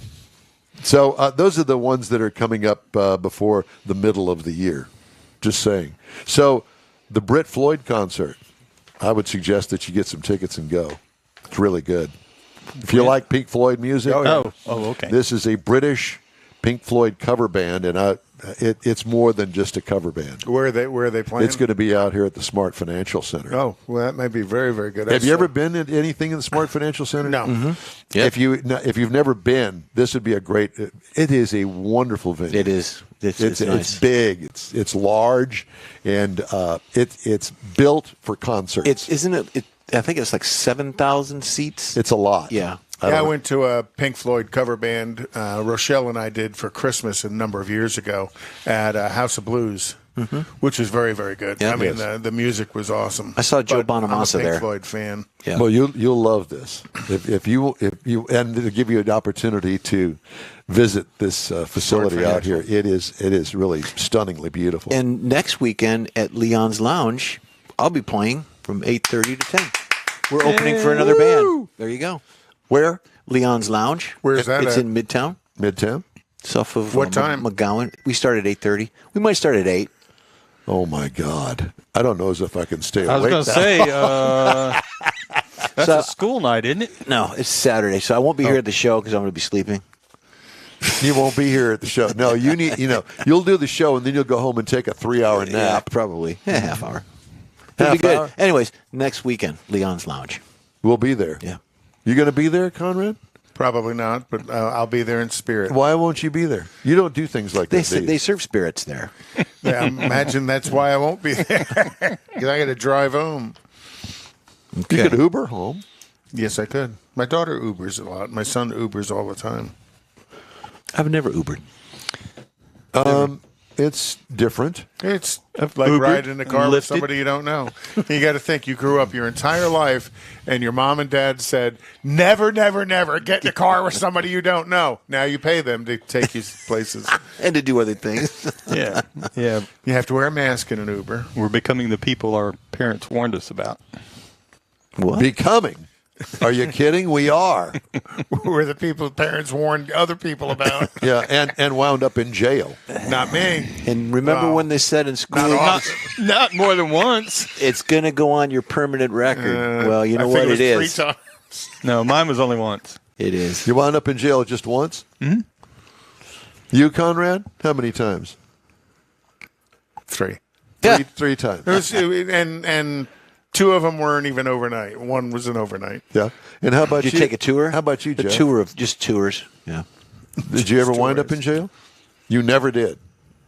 So those are the ones that are coming up before the middle of the year. Just saying. So the Brit Floyd concert, I would suggest that you get some tickets and go. It's really good. If you like Pink Floyd music, okay. This is a British Pink Floyd cover band, and it's more than just a cover band. Where are they playing? It's going to be out here at the Smart Financial Center. Oh, well, that might be very, very good. Have you ever been at anything in the Smart Financial Center? No. Mm-hmm. Yep. If you've never been, this would be a great. It is a wonderful venue. It is. It's nice. It's big. It's large, and it's built for concerts. Isn't it? I think it's like 7,000 seats. It's a lot. Yeah. I went to a Pink Floyd cover band. Rochelle and I did for Christmas a number of years ago at House of Blues, which was very, very good. Yeah, I mean, the music was awesome. I saw Joe But Bonamassa I'm a Pink there. Floyd fan. Yeah. Well, you'll love this if you and it'll give you an opportunity to visit this facility out here. It is really stunningly beautiful. And next weekend at Leon's Lounge, I'll be playing from 8:30 to 10. We're opening for another band. There you go. Where? Leon's Lounge. Where's that It's at? in Midtown. Midtown. South of What time? McGowan. We start at 8:30. We might start at 8. Oh my God! I don't know as if I can stay I was awake. going to now. say, that's a school night, isn't it? No, it's Saturday, so I won't be here at the show because I'm going to be sleeping. You won't be here at the show. No, you need. You'll do the show and then you'll go home and take a 3-hour Yeah, nap. probably. Yeah, half hour. It'll be Half good. hour? Anyways, next weekend, Leon's Lounge. We'll be there. Yeah. You going to be there, Conrad? Probably not, but I'll be there in spirit. Why won't you be there? You don't do things like They that. do you? they serve spirits there. Yeah, I imagine that's why I won't be there. Because I got to drive home. You could Uber home. Yes, I could. My daughter Ubers a lot. My son Ubers all the time. I've never Ubered. It's different. It's like Ubered riding in a car with lifted. somebody you don't know. You got to think you grew up your entire life, and your mom and dad said, "Never, never, never get in a car with somebody you don't know." Now you pay them to take you places. And to do other things. Yeah. Yeah. You have to wear a mask in an Uber. We're becoming the people our parents warned us about. What? Becoming. Are you kidding? We are. We're the people parents warned other people about. Yeah, and wound up in jail. Not me. And remember Well, when they said in school, Not more than once. it's going to go on your permanent record. Well, you know I what think it it was is. 3 times. No, mine was only once. It is. You wound up in jail just once? Mm-hmm. You, Conrad? How many times? 3. Three times. And 2 of them weren't even overnight. 1 was an overnight. Yeah. And how about Did you? you take a tour? How about you, A Jeff? tour of just tours. Yeah. Did you ever wind tours. up in jail? You never did.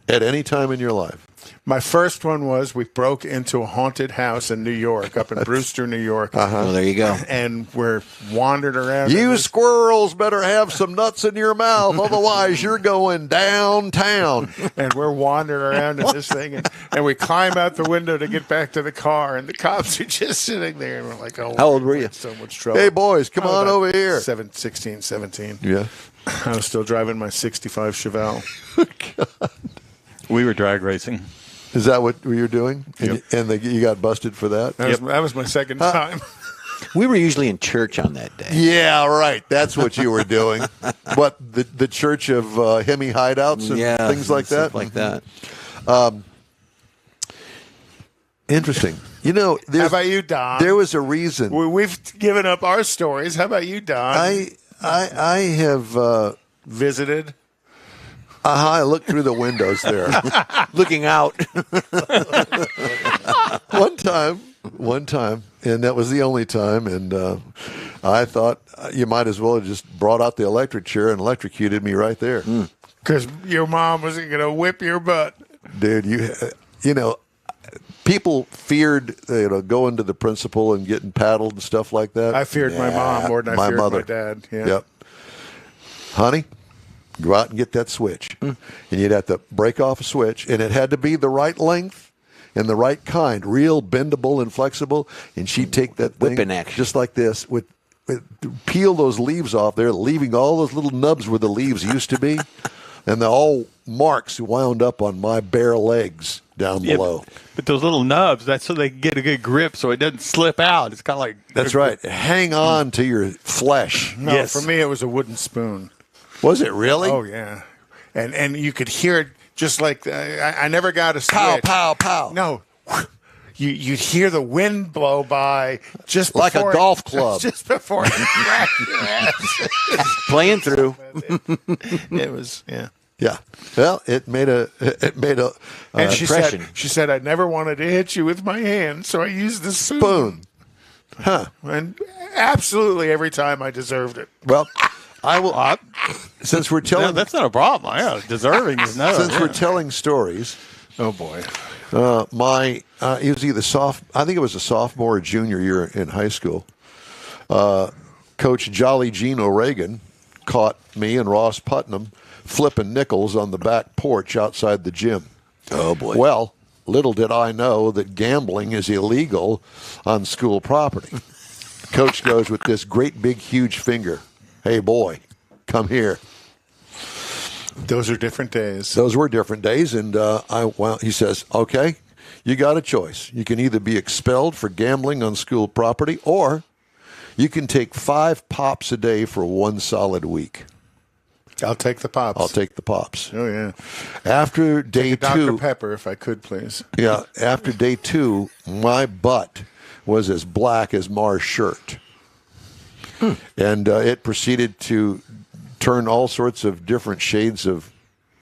At any time in your life. My first one was we broke into a haunted house in New York, up in Brewster, New York. Well, there you go. And we're wandered around. You squirrels better have some nuts in your mouth, otherwise you're going downtown. And we're wandering around in this thing. And we climb out the window to get back to the car. And the cops are just sitting there. And we're like, oh, How old were you? So much trouble. Hey, boys, come I was on about over here. 16, 17. Yeah. I was still driving my 65 Chevelle. We were drag racing. Is that what you were doing? Yep. And you got busted for that? That was my second time. We were usually in church on that day. Yeah, right. That's what you were doing. What, the Church of Hemi hideouts and things like that? Stuff like that. Interesting. You know, How about you, Don? there was a reason. We've given up our stories. How about you, Don? I have visited. I looked through the windows there. Looking out. One time, and that was the only time. And I thought you might as well have just brought out the electric chair and electrocuted me right there. Because your mom was going to whip your butt. Dude, you know, people feared going to the principal and getting paddled and stuff like that. I feared my mom more than I feared my dad. Yeah. Yep. Honey, go out and get that switch. And you'd have to break off a switch, and it had to be the right length and the right kind, real bendable and flexible. And she'd take that thing Whipping action. just like this, with peel those leaves off there, leaving all those little nubs where the leaves used to be. And all marks wound up on my bare legs down below. But those little nubs, that's so they can get a good grip so it doesn't slip out. It's kind of like... That's right. Hang on to your flesh. No, Yes. for me, it was a wooden spoon. Was it really? Oh, yeah. And you could hear it just like... I never got a switch. Pow, pow, pow. No. You'd hear the wind blow by just Like a before golf club. Just before it cracked your ass. Playing through. It was, yeah. Yeah. Well, it made a And she impression. said, I never wanted to hit you with my hand, so I used the spoon. spoon. Huh. And absolutely every time I deserved it. Well, I will. Since we're No, telling, that's not a problem. Yeah, deserving is no. since yeah. we're telling stories, Oh, boy. he was either I think it was a sophomore or junior year in high school. Coach Jolly Gene O'Regan caught me and Ross Putnam flipping nickels on the back porch outside the gym. Oh, boy. Well, little did I know that gambling is illegal on school property. Coach goes with this great big huge finger. Hey, boy, come here. Those are different days. Those were different days, and he says, okay, you got a choice. You can either be expelled for gambling on school property, or you can take 5 pops a day for 1 solid week. I'll take the pops. I'll take the pops. Oh, yeah. After day Dr. 2, Pepper, if I could, please. yeah, after day 2, my butt was as black as Mars' shirt. And it proceeded to turn all sorts of different shades of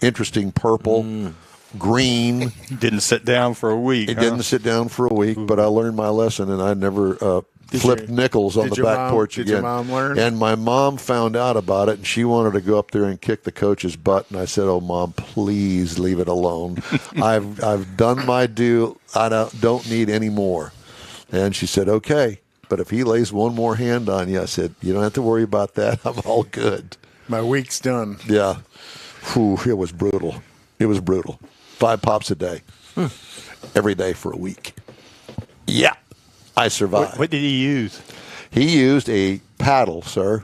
interesting purple, green. Didn't sit down for a week. It didn't sit down for a week, but I learned my lesson, and I never flipped nickels on the back porch again. Did your mom learn? And my mom found out about it, and she wanted to go up there and kick the coach's butt. And I said, "Oh, Mom, please leave it alone. I've done my due. I don't need any more." And she said, "Okay, but if he lays one more hand on you," I said, "You don't have to worry about that. I'm all good." My week's done. Yeah. Whew, it was brutal. It was brutal. 5 pops a day. Every day for a week. Yeah. I survived. What did he use? He used a paddle, sir,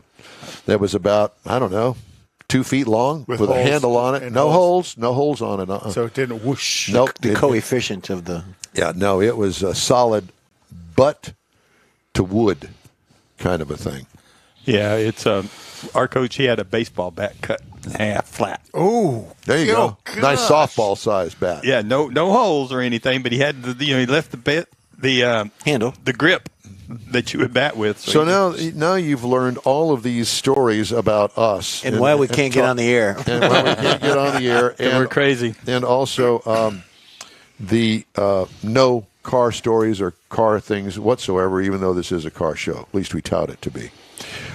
that was about, 2 feet long with a holes handle on it. and No holes? no holes on it. So it didn't whoosh. Nope. The coefficient of the. Yeah, no, it was a solid butt to wood kind of a thing. Yeah, it's our coach. He had a baseball bat cut in half flat. Oh, There you go. Nice softball size bat. Yeah, no holes or anything, but he had he left the Handle. the grip that you would bat with. So he now you've learned all of these stories about us. And why we can't get on the air. And why we can't get on the air. And we're crazy. And also the no car stories or car things whatsoever, even though this is a car show. At least we tout it to be.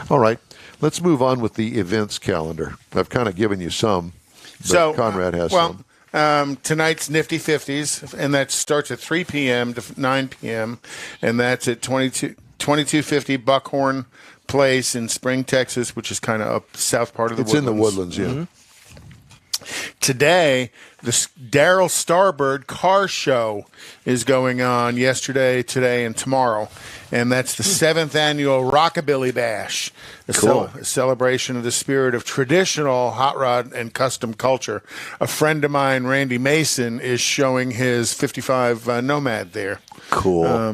All right. Let's move on with the events calendar. I've kind of given you some, but Conrad has some. Tonight's Nifty 50s, and that starts at 3 p.m. to 9 p.m., and that's at 2250 Buckhorn Place in Spring, Texas, which is kind of up south part of the Woodlands. It's in the Woodlands, yeah. Mm-hmm. Today, the Daryl Starbird car show is going on yesterday, today, and tomorrow. And that's the 7th annual Rockabilly Bash, a celebration of the spirit of traditional hot rod and custom culture. A friend of mine, Randy Mason, is showing his 55 Nomad there. Cool.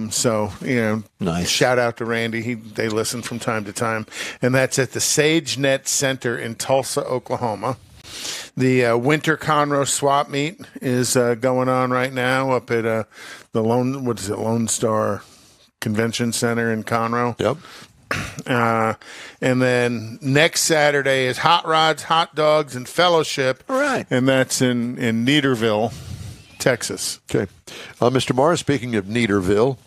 Nice. Shout out to Randy. They listen from time to time. And that's at the SageNet Center in Tulsa, Oklahoma. The Winter Conroe Swap Meet is going on right now up at the Lone Star Convention Center in Conroe. Yep. And then next Saturday is Hot Rods, Hot Dogs, and Fellowship. All right. And that's in Neaterville, Texas. Okay. Mr. Morris, speaking of Neaterville,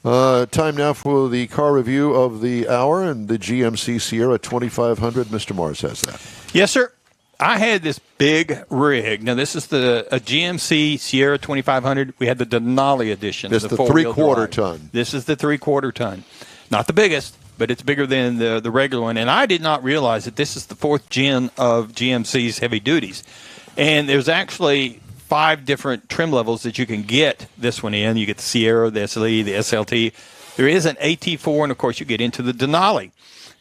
time now for the car review of the hour and the GMC Sierra 2500. Mr. Morris has that. Yes, sir. I had this big rig. Now, this is a GMC Sierra 2500. We had the Denali edition. It's the 3/4 ton. This is the 3/4 ton. Not the biggest, but it's bigger than the regular one. And I did not realize that this is the 4th gen of GMC's heavy duties. And there's actually 5 different trim levels that you can get this one in. You get the Sierra, the SLE, the SLT. There is an AT4, and, of course, you get into the Denali.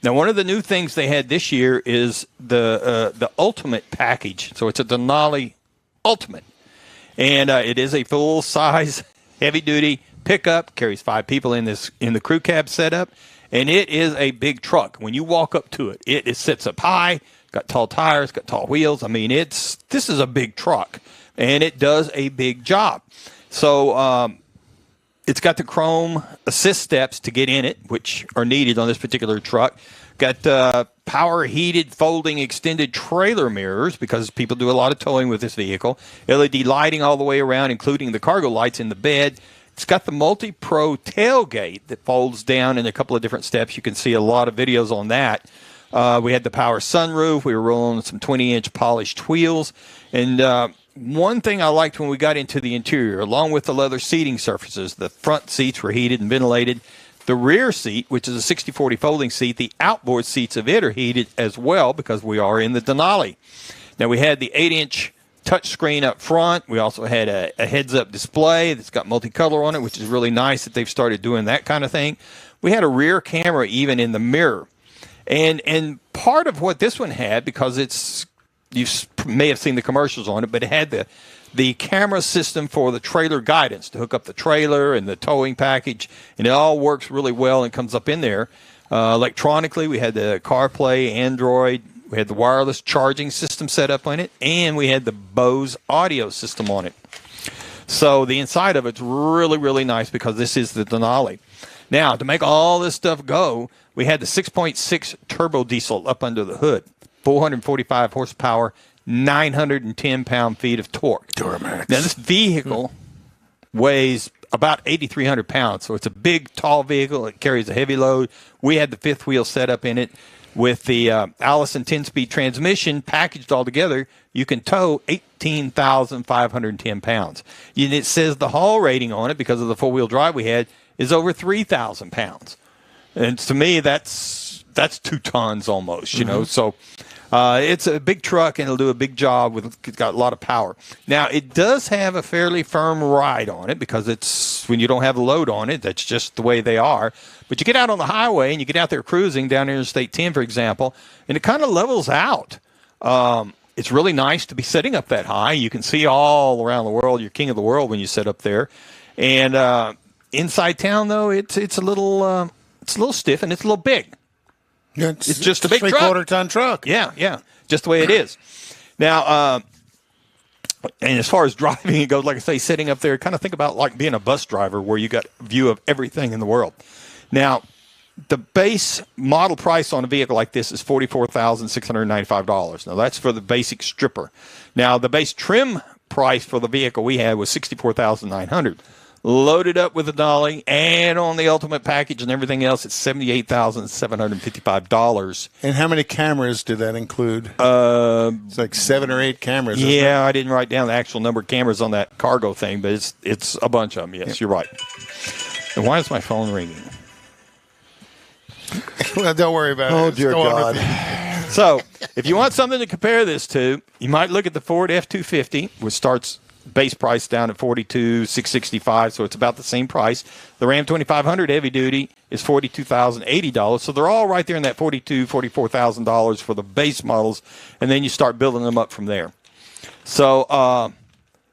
Now, one of the new things they had this year is the Ultimate package. So it's a Denali Ultimate. And it is a full-size, heavy-duty pickup. Carries 5 people in the crew cab setup. And it is a big truck. When you walk up to it, it sits up high, got tall tires, got tall wheels. I mean, this is a big truck. And it does a big job. So It's got the chrome assist steps to get in it, which are needed on this particular truck. Got power heated folding extended trailer mirrors because people do a lot of towing with this vehicle. LED lighting all the way around, including the cargo lights in the bed. It's got the multi-pro tailgate that folds down in a couple of different steps. You can see a lot of videos on that. We had the power sunroof. We were rolling some 20-inch polished wheels. And one thing I liked when we got into the interior, along with the leather seating surfaces, the front seats were heated and ventilated. The rear seat, which is a 60/40 folding seat, the outboard seats of it are heated as well because we are in the Denali. Now, we had the 8-inch touchscreen up front. We also had a heads-up display that's got multicolor on it, which is really nice that they've started doing that kind of thing. We had a rear camera even in the mirror. And part of what this one had, because you may have seen the commercials on it, but it had the camera system for the trailer guidance to hook up the trailer and the towing package, and it all works really well and comes up in there. Electronically, we had the CarPlay, Android, we had the wireless charging system set up on it, and we had the Bose audio system on it. So the inside of it's really, really nice because this is the Denali. Now, to make all this stuff go, we had the 6.6 turbo diesel up under the hood, 445 horsepower, 910 pound-feet of torque. Duramax. Now, this vehicle weighs about 8,300 pounds, so it's a big, tall vehicle. It carries a heavy load. We had the fifth wheel set up in it. With the Allison 10-speed transmission packaged all together, you can tow 18,510 pounds. And it says the haul rating on it, because of the four-wheel drive we had, is over 3,000 pounds. And to me, that's 2 tons almost, you know. So it's a big truck, and it'll do a big job. It's got a lot of power. Now, it does have a fairly firm ride on it because it's when you don't have a load on it, that's just the way they are. But you get out on the highway, and you get out there cruising down Interstate 10, for example, and it kind of levels out. It's really nice to be sitting up that high. You can see all around the world. You're king of the world when you sit up there. And inside town, though, it's a little stiff, and it's a little big. It's just a big truck. 3/4-ton truck. Yeah, just the way it is. Now, and as far as driving it goes, like I say, sitting up there, kind of think about like being a bus driver where you got a view of everything in the world. Now, the base model price on a vehicle like this is $44,695. Now, that's for the basic stripper. Now, the base trim price for the vehicle we had was $64,900. Loaded up with a dolly and on the ultimate package and everything else, it's $78,755. And how many cameras did that include? It's like 7 or 8 cameras. Yeah, I didn't write down the actual number of cameras on that cargo thing, but it's a bunch of them. Yes, You're right. And why is my phone ringing? Well, don't worry about it. Oh, dear God. So, if you want something to compare this to, you might look at the Ford F-250, which starts base price down at $42,665, so it's about the same price. The Ram 2500 heavy duty is $42,080, so they're all right there in that $42,000, $44,000 for the base models, and then you start building them up from there. So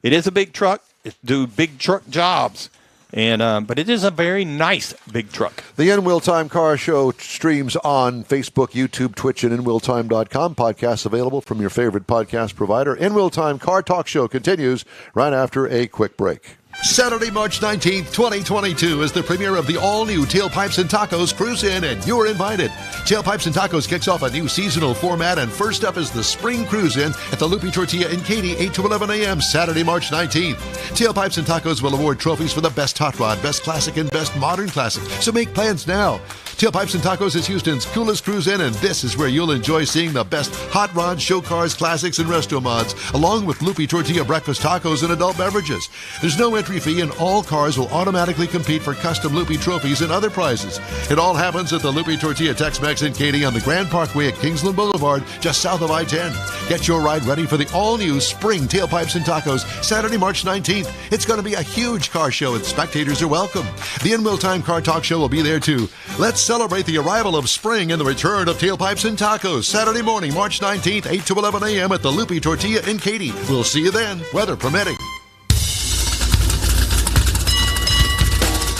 it is a big truck. It do big truck jobs. But it is a very nice big truck. The In Wheel Time Car Show streams on Facebook, YouTube, Twitch, and InWheelTime.com. Podcasts available from your favorite podcast provider. In Wheel Time Car Talk Show continues right after a quick break. Saturday, March 19th, 2022 is the premiere of the all-new Tailpipes and Tacos Cruise In, and you're invited. Tailpipes and Tacos kicks off a new seasonal format, and first up is the Spring Cruise In at the Lupi Tortilla in Katy, 8 to 11 a.m., Saturday, March 19th. Tailpipes and Tacos will award trophies for the best hot rod, best classic, and best modern classic, so make plans now. Tailpipes and Tacos is Houston's coolest cruise in, and this is where you'll enjoy seeing the best hot rods, show cars, classics, and resto mods, along with Lupi Tortilla breakfast tacos and adult beverages. There's no entry fee, and all cars will automatically compete for custom Lupi trophies and other prizes. It all happens at the Lupi Tortilla Tex-Mex in Katy on the Grand Parkway at Kingsland Boulevard, just south of I-10. Get your ride ready for the all-new Spring Tailpipes and Tacos, Saturday, March 19th. It's going to be a huge car show, and spectators are welcome. The In Wheel Time Car Talk Show will be there, too. Let's celebrate the arrival of spring and the return of Tailpipes and Tacos, Saturday morning, March 19th, 8 to 11 a.m. at the Lupi Tortilla in Katy. We'll see you then, weather permitting.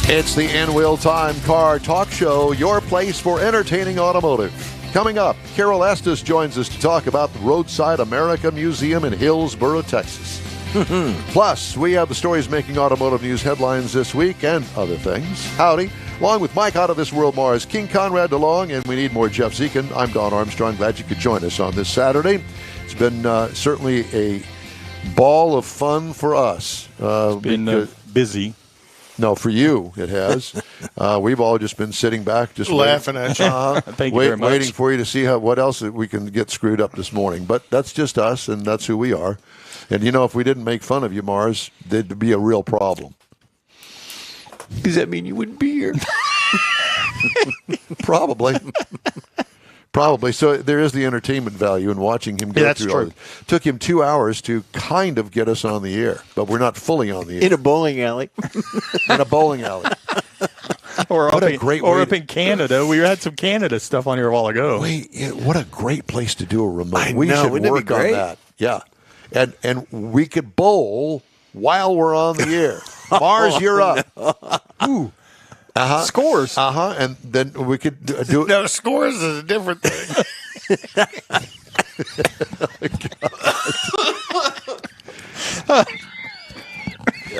It's the In Wheel Time Car Talk Show, your place for entertaining automotive. Coming up, Carol Estes joins us to talk about the Roadside America Museum in Hillsboro, Texas. Plus, we have the stories making automotive news headlines this week and other things. Howdy. Along with Mike Out of This World Mars, King Conrad DeLong, and we need more Jeff Zekin. I'm Don Armstrong. Glad you could join us on this Saturday. It's been certainly a ball of fun for us. It's been busy. No, for you, it has. We've all just been sitting back, just laughing at you. Thank you very much. Waiting for you to see what else we can get screwed up this morning. But that's just us, and that's who we are. And, if we didn't make fun of you, Mars, there'd be a real problem. Does that mean you wouldn't be here? Probably. So there is the entertainment value in watching him go through all this. Took him 2 hours to kind of get us on the air, but we're not fully on the air. In a bowling alley. In a bowling alley. Or up in Canada. We had some Canada stuff on here a while ago. What a great place to do a remote. We should work on that. Yeah. And we could bowl while we're on the air. Mars, you're up. Ooh. Scores. And then we could do it. No, scores is a different thing.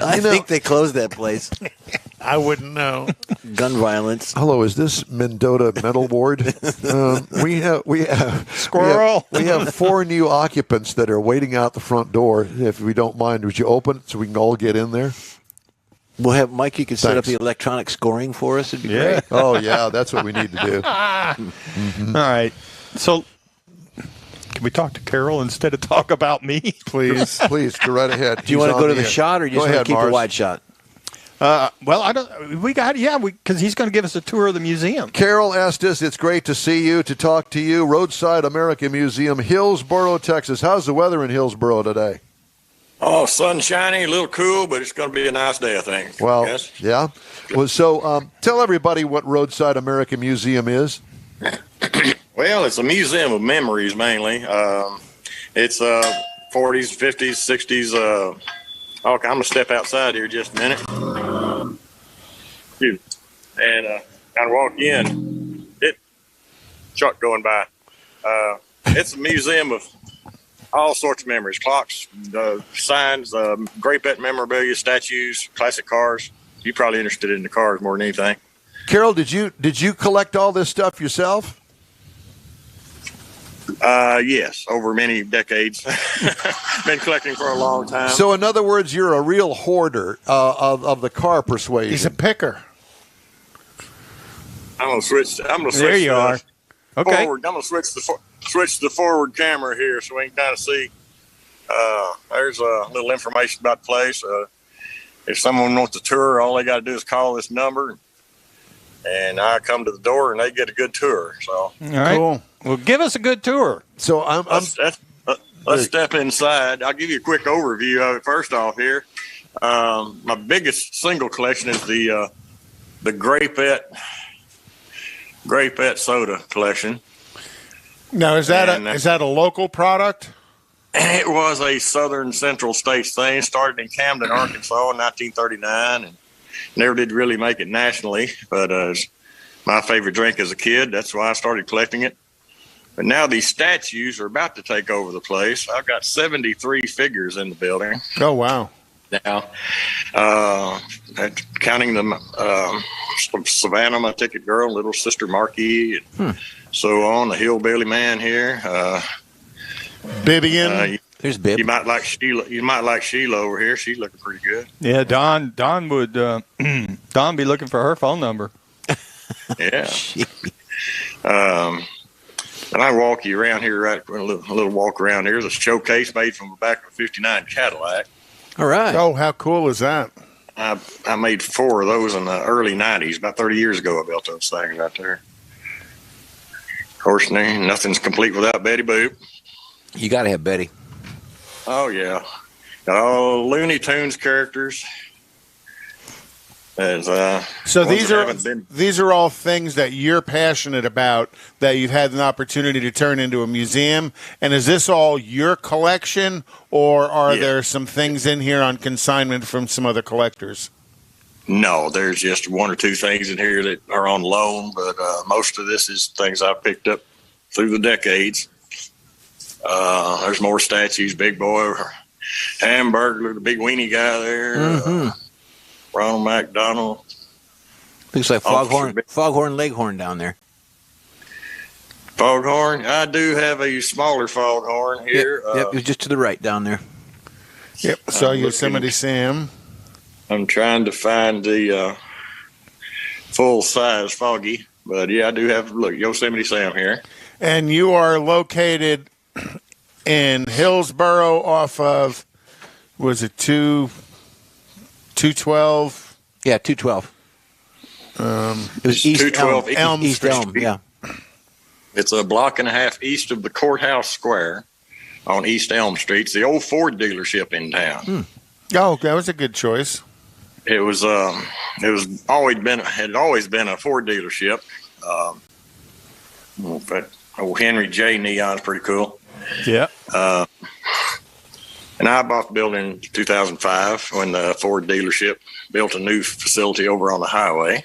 I think they closed that place. I wouldn't know. Gun violence. Hello, is this Mendota Mental Ward? We have Squirrel. We have 4 new occupants that are waiting out the front door. If we don't mind, would you open it so we can all get in there? We'll have Mike. You can set up the electronic scoring for us. It'd be great. Oh yeah, that's what we need to do. All right. So, can we talk to Carol instead of talk about me? Please, go right ahead. Do you want to go to the shot, or do you just want to keep a wide shot? Well, I don't. We got because he's going to give us a tour of the museum. Carol Estes, it's great to see you, to talk to you. Roadside American Museum, Hillsboro, Texas. How's the weather in Hillsboro today? Oh, sunshiny, a little cool, but it's going to be a nice day, I think. Well, yes. Yeah. Well, so tell everybody what Roadside American Museum is. Well, it's a museum of memories mainly. It's 40s, 50s, 60s. Okay, I'm going to step outside here just a minute. And kind of walk in. Truck going by. It's a museum of all sorts of memories, clocks, signs, Great memorabilia, statues, classic cars. You're probably interested in the cars more than anything. Carol, did you collect all this stuff yourself? Yes, over many decades. Been collecting for a long time. So, in other words, you're a real hoarder of the car persuasion. He's a picker. I'm gonna switch. There you are. Okay. Forward. I'm gonna switch the forward camera here so we can kind of see. There's a little information about the place. If someone wants a tour, all they got to do is call this number, and I come to the door and they get a good tour. So, all right. Cool. Well, give us a good tour. So let's step inside. I'll give you a quick overview of it. First off, here, my biggest single collection is the Grapette soda collection. Now, is that a local product? It was a Southern Central States thing. Started in Camden, Arkansas in 1939, and never did really make it nationally. But it's my favorite drink as a kid. That's why I started collecting it. But now these statues are about to take over the place. I've got 73 figures in the building. Oh, wow. Now, counting them, Savannah, my ticket girl, Little Sister Marquis, and so on, the Hillbilly Man here. Bibian. There's Bib. You might like Sheila over here. She's looking pretty good. Yeah, Don would Don be looking for her phone number. Yeah. And I walk you around here, right? A little walk around here. There's a showcase made from the back of a '59 Cadillac. All right. Oh, how cool is that? I made 4 of those in the early '90s. About 30 years ago, I built those things right there. Of course, nothing's complete without Betty Boop. You got to have Betty. Oh, yeah. Got all Looney Tunes characters. So these are all things that you're passionate about that you've had an opportunity to turn into a museum. And is this all your collection, or are there some things in here on consignment from some other collectors? No, there's just 1 or 2 things in here that are on loan, but most of this is things I picked up through the decades. There's more statues, Big Boy, Hamburglar, the big weenie guy there. Ronald McDonald. Looks like Foghorn Leghorn down there. Foghorn. I do have a smaller foghorn here. Yep, it was just to the right down there. Yep, saw Yosemite Sam. I'm trying to find the full-size Foggy. But, yeah, I do have, look, Yosemite Sam here. And you are located in Hillsboro off of, was it 212? Yeah, 212. It was East 212 Elm. East Elm, yeah. It's a block and a half east of the courthouse square on East Elm Street. It's the old Ford dealership in town. Oh, that was a good choice. It was always been a Ford dealership. Old Henry J. Neon's pretty cool. Yeah. And I bought the building in 2005 when the Ford dealership built a new facility over on the highway.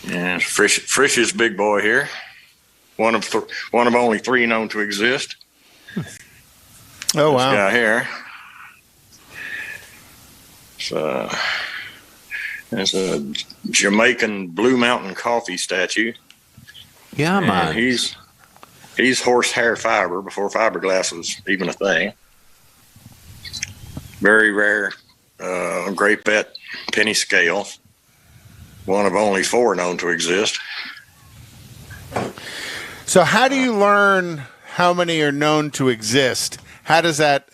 And Frisch's big boy here, one of only 3 known to exist. Oh wow! This guy here. It's a Jamaican Blue Mountain coffee statue. Yeah, man. And he's horsehair fiber before fiberglass was even a thing. Very rare gray pet penny scale. One of only 4 known to exist. So how do you learn how many are known to exist? How does that?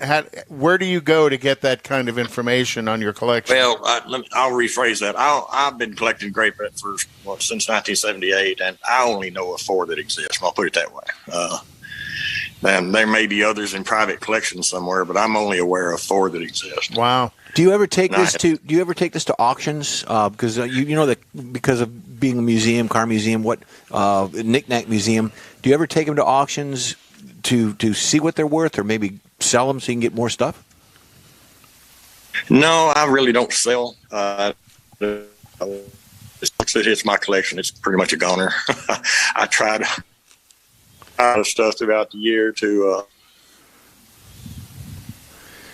Where do you go to get that kind of information on your collection? Well, I'll rephrase that. I've been collecting gray pet since 1978, and I only know of 4 that exist. I'll put it that way. And there may be others in private collections somewhere, but I'm only aware of 4 that exist. Wow. Do you ever take this to auctions? Because you know that because of being a museum, car museum, knick-knack museum. Do you ever take them to auctions to see what they're worth, or maybe sell them so you can get more stuff? No, I really don't sell. It's my collection. It's pretty much a goner. I try to stuff throughout the year to.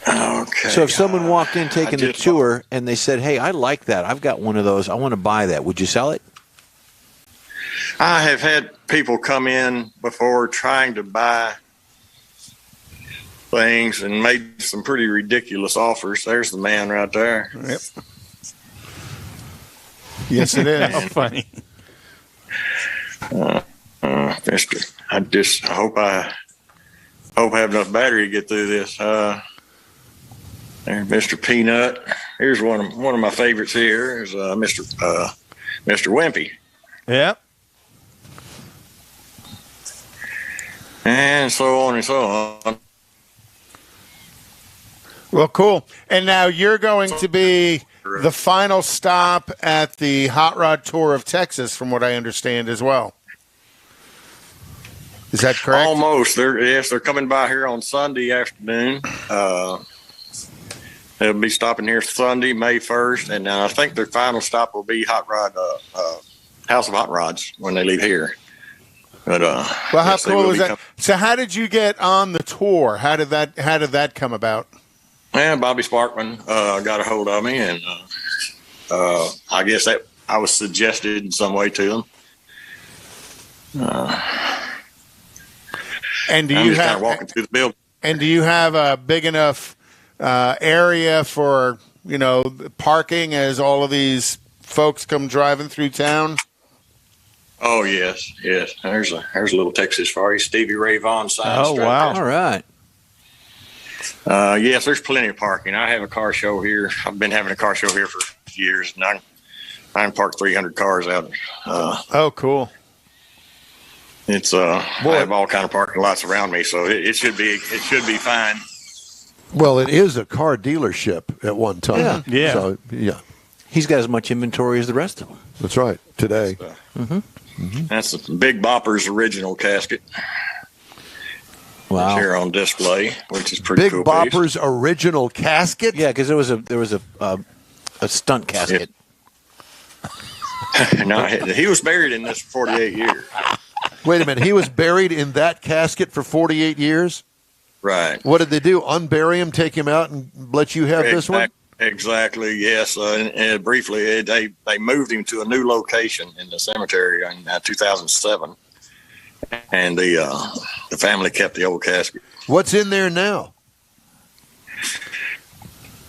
Okay. So if someone walked in taking the tour and they said, "Hey, I like that. I've got one of those. I want to buy that." Would you sell it? I have had people come in before trying to buy things and made some pretty ridiculous offers. There's the man right there. Yep. Yes, it is. How funny. I hope I have enough battery to get through this. There's Mr. Peanut. Here's one of my favorites here is Mr. Wimpy. Yeah. And so on and so on. Well, cool. And now you're going to be the final stop at the Hot Rod Tour of Texas, from what I understand as well. Is that correct? Almost. They're coming by here on Sunday afternoon. They'll be stopping here Sunday, May 1st, and I think their final stop will be Hot Rod, House of Hot Rods when they leave here. But well, how cool was that? So, how did you get on the tour? How did that come about? Yeah, Bobby Sparkman got a hold of me, and I guess that I was suggested in some way to them. And do I'm you just have kind of walking through the building? And do you have a big enough area for parking as all of these folks come driving through town? Oh yes. There's a little Texas for you, Stevie Ray Vaughan sign. Oh wow! All right. Yes, there's plenty of parking. I have a car show here. I've been having a car show here for years, and I can park 300 cars out. Oh, cool. It's I have all kind of parking lots around me, so it should be fine. Well, it is a car dealership at one time. Yeah. So, yeah. He's got as much inventory as the rest of them. That's right. Today. That's the Big Bopper's original casket. Wow. It's here on display, which is pretty Big cool. Bopper's original casket? Yeah, because there was a stunt casket. No, he was buried in this for 48 years. Wait a minute. He was buried in that casket for 48 years? Right. What did they do? Unbury him, take him out, and let you have this one? Exactly. Yes. And briefly, they moved him to a new location in the cemetery in 2007, and the family kept the old casket. What's in there now?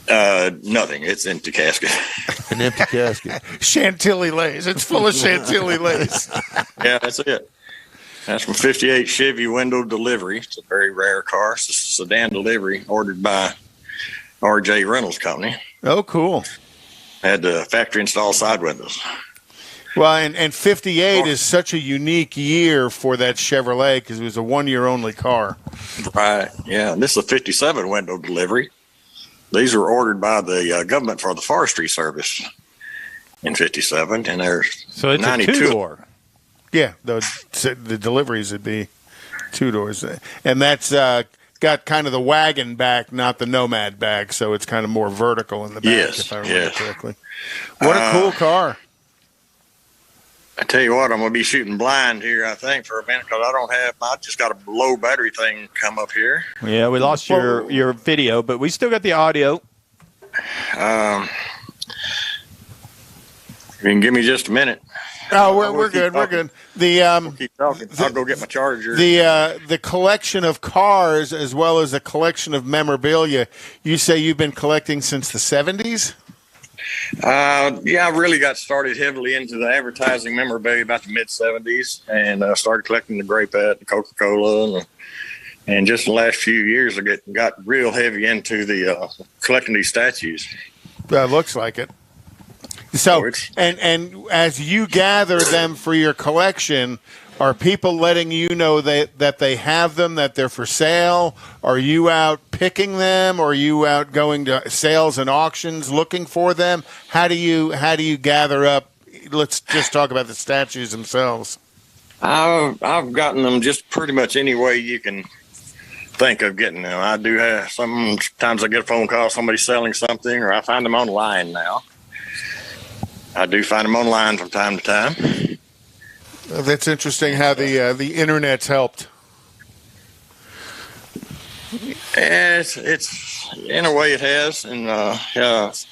Nothing. It's empty casket. An empty casket. Chantilly lace. It's full of Chantilly lace. Yeah, that's it. That's from 58 Chevy window delivery. It's a very rare car. It's a sedan delivery ordered by RJ Reynolds Company. Oh, cool. Had the factory installed side windows. Well, and 58 is such a unique year for that Chevrolet because it was a 1 year only car. Right. Yeah. And this is a 57 window delivery. These were ordered by the government for the Forestry Service in 57, and there's So it's 92. a two-door. Yeah, the deliveries would be 2 doors. And that's got kind of the wagon back, not the Nomad back, so it's kind of more vertical in the back, Yes, if I remember yes. correctly. What a cool car. I tell you what, I'm going to be shooting blind here, I think, for a minute, because I just got a low battery thing come up here. Yeah, we lost your video, but we still got the audio. You can give me just a minute. Oh, we're good. We're good. The Keep talking. I'll go get my charger. the collection of cars as well as a collection of memorabilia. You say you've been collecting since the 70s? Yeah, I really got started heavily into the advertising memorabilia about the mid 70s, and started collecting the Grape Hat, the Coca-Cola, and just in the last few years, I got real heavy into the collecting these statues. Looks like it. So, and as you gather them for your collection, are people letting you know that they have them, that they're for sale? Are you out picking them? Or are you out going to sales and auctions looking for them? How do you gather up? Let's just talk about the statues themselves. I've gotten them just pretty much any way you can think of getting them. I do have sometimes I get a phone call, somebody selling something, or I find them online now. I do find them online from time to time. That's interesting how the internet's helped. It's in a way it has, and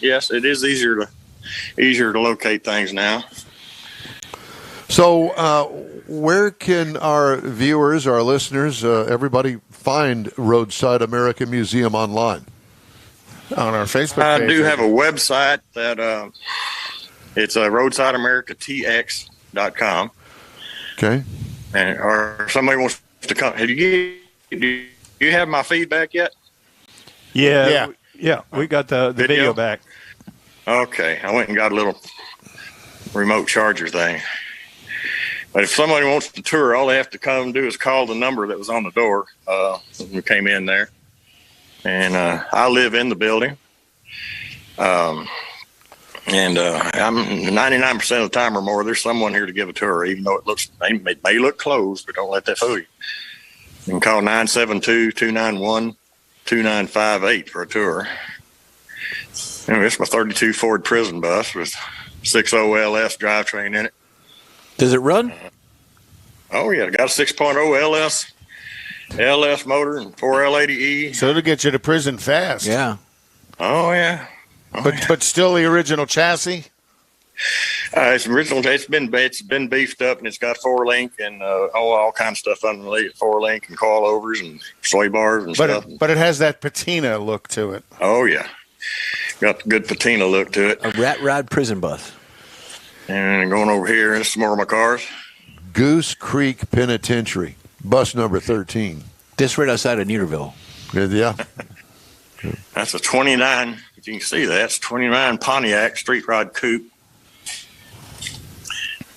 yes, it is easier to locate things now. So, where can our viewers, our listeners, everybody find Roadside America Museum online? On our Facebook page. I do have a website that it's roadsideamericatx.com. Okay. Or somebody wants to come. Do you have my feedback yet? Yeah. We got the video back. Okay. I went and got a little remote charger thing. But if somebody wants to tour, all they have to come do is call the number that was on the door when we came in there. And I live in the building. And I'm 99% of the time or more, there's someone here to give a tour, even though it may look closed, but don't let that fool you. You can call 972-291-2958 for a tour. Anyway, it's my 32 Ford prison bus with 6.0 LS drivetrain in it. Does it run? Oh, yeah. Got a 6.0 LS motor and 4L80E. So it'll get you to prison fast. Yeah. Oh, yeah. But still the original chassis? It's original. It's been beefed up, and it's got 4-link and all kinds of stuff underneath. 4-link and coilovers and sway bars and stuff. But it has that patina look to it. Oh yeah, got the good patina look to it. A rat rod prison bus. And going over here, there's some more of my cars. Goose Creek Penitentiary, bus number 13. This right outside of Neederville. Yeah. That's a 29. If you can see that, it's 29 Pontiac Street Rod Coupe.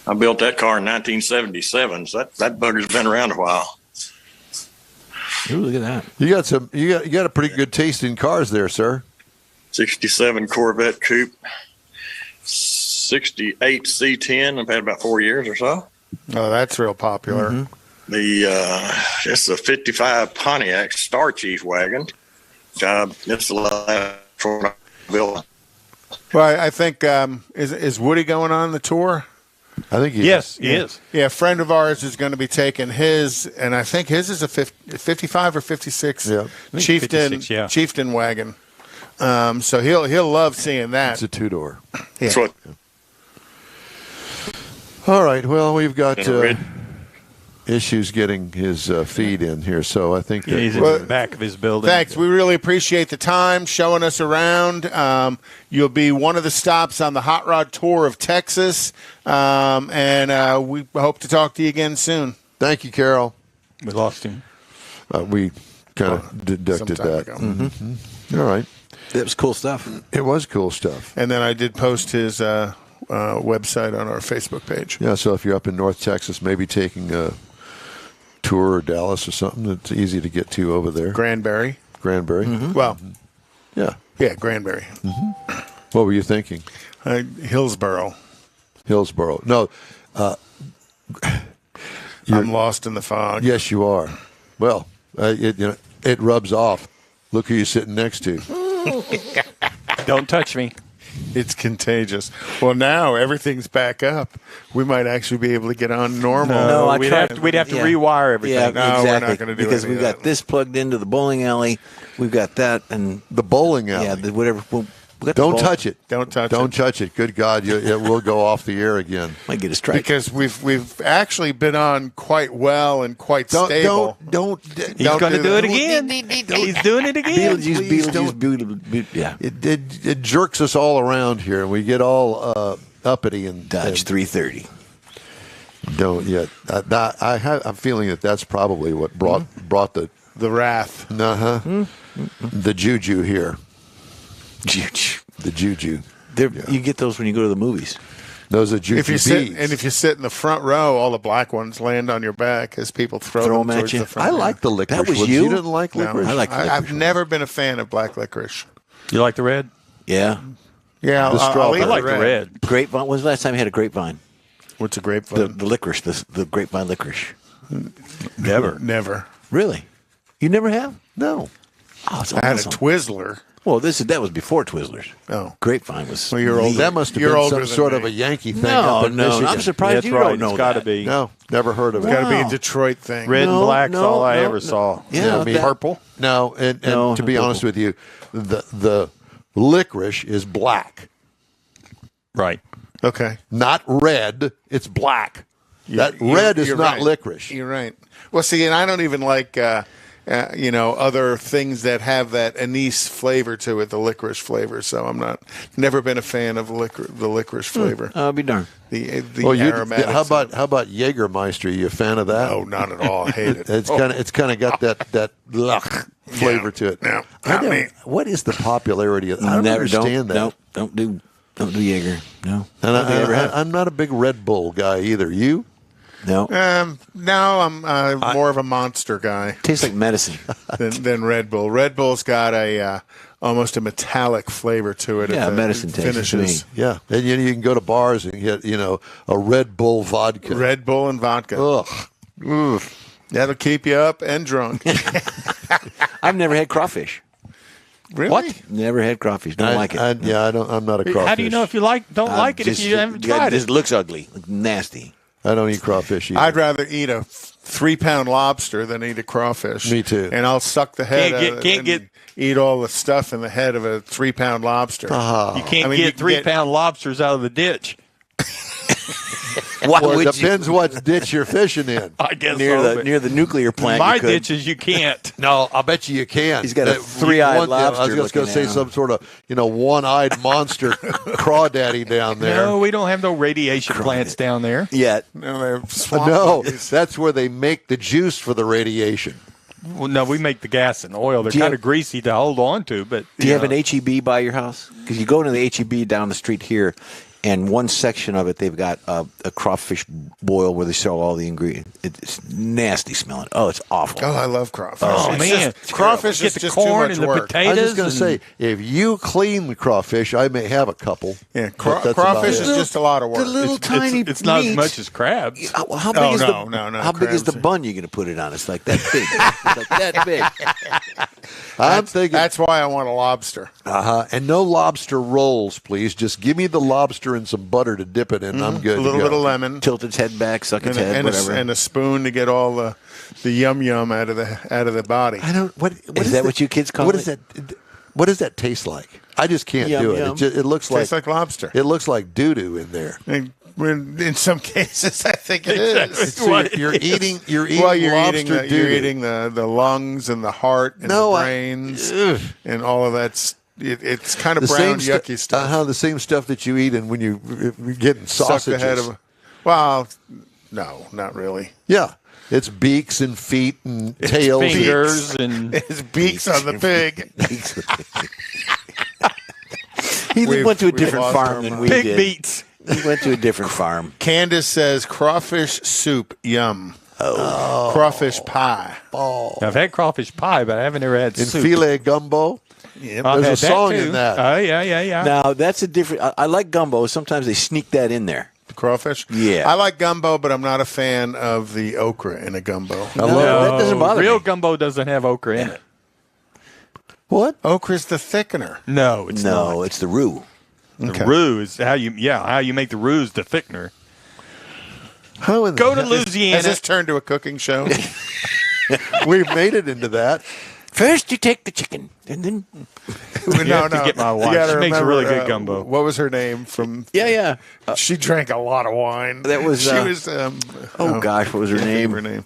I built that car in 1977, so that bugger's been around a while. Ooh, look at that. You got a pretty good taste in cars there, sir. 67 Corvette Coupe, 68 C10. I've had about 4 years or so. Oh, that's real popular. Mm-hmm. It's a 55 Pontiac Star Chief wagon. It's the last one I built. Well, I think is Woody going on the tour? I think he Yes, he is. Yeah, a friend of ours is going to be taking his, and I think his is a 55 or 56 Chieftain 56, Chieftain wagon. So he'll love seeing that. It's a two-door. That's what All right. Well, we've got Red. issues getting his feed in here, so I think that He's in the back of his building. Thanks. We really appreciate the time showing us around. You'll be one of the stops on the Hot Rod Tour of Texas, and we hope to talk to you again soon. Thank you, Carol. We lost him. We kind of deducted Some time that. ago. Mm-hmm. All right. That was cool stuff. It was cool stuff. And then I did post his website on our Facebook page. Yeah, so if you're up in North Texas, maybe taking a tour or Dallas or something, it's easy to get to over there. Granbury. Well, yeah. Granbury. What were you thinking? Hillsboro. No. I'm lost in the fog. Yes, you are. Well, it rubs off. Look who you're sitting next to. Don't touch me. It's contagious. Well, now everything's back up. We might actually be able to get on normal. No, we'd have to rewire everything. Yeah, No, exactly. we're not gonna do because any we've of got that. this plugged into the bowling alley. We've got that, and The bowling alley. yeah, whatever. We got the Don't bowl- touch it. Don't touch Don't it. touch it. Good God, it will go off the air again. Might get a strike. Because we've actually been on quite well and quite stable. Don't. He's going to do it again. He's doing it again. Beetlejuice. Yeah, It jerks us all around here, and we get all uppity and Dodge 330. Don't yet. I'm feeling that's probably what brought the The wrath. the juju here. The juju. You get those when you go to the movies. Those are juju If you sit in the front row, all the black ones land on your back as people throw them at towards you. the front. I row. like the licorice. That was ones. you? You didn't like No, licorice? I like the licorice I've never been a fan of black licorice. You like the red? Yeah. Yeah, The I'll strawberry. eat I like the red. Grapevine. When's the last time you had a grapevine? What's a grapevine? The licorice. The grapevine licorice. Never. Never. Really? You never have? No. Oh, it's I had a awesome. Twizzler. Well, that was before Twizzlers. Oh. Grapevine was. Well, you're old. That must have You're been older some than sort of me. a Yankee thing No, up in no. Michigan. I'm surprised That's you right. don't know It's got to that. be. No, never heard of it. Got to be Wow. a Detroit thing. Red No, and black's no, all I no, ever no. saw. Yeah, I mean, that- Purple? No, and No, to be purple. honest with you, the licorice is black, Right. Okay. not red. It's black. That red is You're not right. licorice. You're right. Well, see, and I don't even like, other things that have that anise flavor to it, the licorice flavor. So I'm never been a fan of the licorice flavor. I'll be darned. The Well, aromatics. how about Jägermeister? Are you a fan of that? No, not at all. I hate it. It's kind of got that blech flavor to it. No, I not don't- me. What is the popularity of? I don't understand that. No, don't do Jaeger. No. And Don't ever have. I'm not a big Red Bull guy either. You? No. No, I'm more of a Monster guy Tastes like medicine. than Red Bull. Red Bull's got a almost a metallic flavor to it. Yeah, at the medicine taste to me. finishes. Yeah. And you can go to bars and get a Red Bull vodka. Red Bull and vodka. Ugh. Ooh, that'll keep you up and drunk. I've never had crawfish. Really? What? Never had crawfish. Don't like it. I'm not a crawfish. How do you know if you don't like it if you haven't tried It it? looks ugly. Nasty. I don't eat crawfish either. I'd rather eat a 3-pound lobster than eat a crawfish. Me too. And I'll suck the head Can't get- eat all the stuff in the head of a 3-pound lobster. You can't I mean, get you can 3-pound lobsters out of the ditch. Why Well, would it depends what ditch you're fishing in. I guess near so, the but near the nuclear plant? my you could. ditches you can't. No, I'll bet you can. He's got a That- three-eyed one- I was lobster just going to say looking at some sort of one-eyed monster crawdaddy down there. No, we don't have no radiation plants down there. Yet. No, they're swamp No, monkeys. that's where they make the juice for the radiation. Well, no, we make the gas and oil. They're Do you kind have- of greasy to hold on to, but Do you have an HEB by your house? Because you go into the HEB down the street here, and one section of it they've got a crawfish boil where they sell all the ingredients. It's nasty smelling. Oh, it's awful. Oh, I love crawfish. Oh, It's man. just- crawfish Get is the just corn too much and the work. potatoes. I was just going to and- say, if you clean the crawfish, I may have a couple. Yeah, but that's about crawfish it. is just a lot of work. The little tiny it's not as meat. much as crabs. How big Oh, is no, the no, how big is the crabs. bun you're going to put it on? It's like that big. It's like that big. I'm thinking that's why I want a lobster. And no lobster rolls, please. Just give me the lobster and some butter to dip it in. I'm good. A little bit of lemon, Tilt its head back, suck its head, and whatever. and a spoon to get all the yum out of the body. I don't. What is that? What you kids call what it? Is that? What does that taste like? I just can't do it. Yum. It looks like Tastes like lobster. It looks like doo doo in there. In some cases, I think it is. So you're eating Well, you're lobster eating doo-doo. you're eating the lungs and the heart and the brains and all of that. It's kind of brown, yucky stuff. The same stuff that you eat and when you get sausages. Suck the head of well, no, not really. Yeah. It's beaks and feet and tails. Fingers and It's beaks on the pig. He We've- went to a we've different lost farm our than mind. we pig did. beats. He went to a different farm. Candace says crawfish soup, yum. Oh. Crawfish pie. I've had crawfish pie, but I haven't ever had And soup. filet gumbo. Yep. I've There's had a song too. in that. Oh, yeah. Now, that's a different. I like gumbo. Sometimes they sneak that in there. Crawfish? Yeah. I like gumbo, but I'm not a fan of the okra in a gumbo. No, that doesn't bother Real me. gumbo doesn't have okra in it. What? Okra's the thickener. No, it's not. No, it's the roux. The roux is how you make the roux the thickener. How in the Go to hell- Louisiana. Has this turned to a cooking show? We've made it into that. First, you take the chicken, and then no, to get my wife. You gotta She makes a remember, really good gumbo. What was her name from? yeah. She drank a lot of wine. That was, She was. Oh gosh, what was her can't think of name? Her name.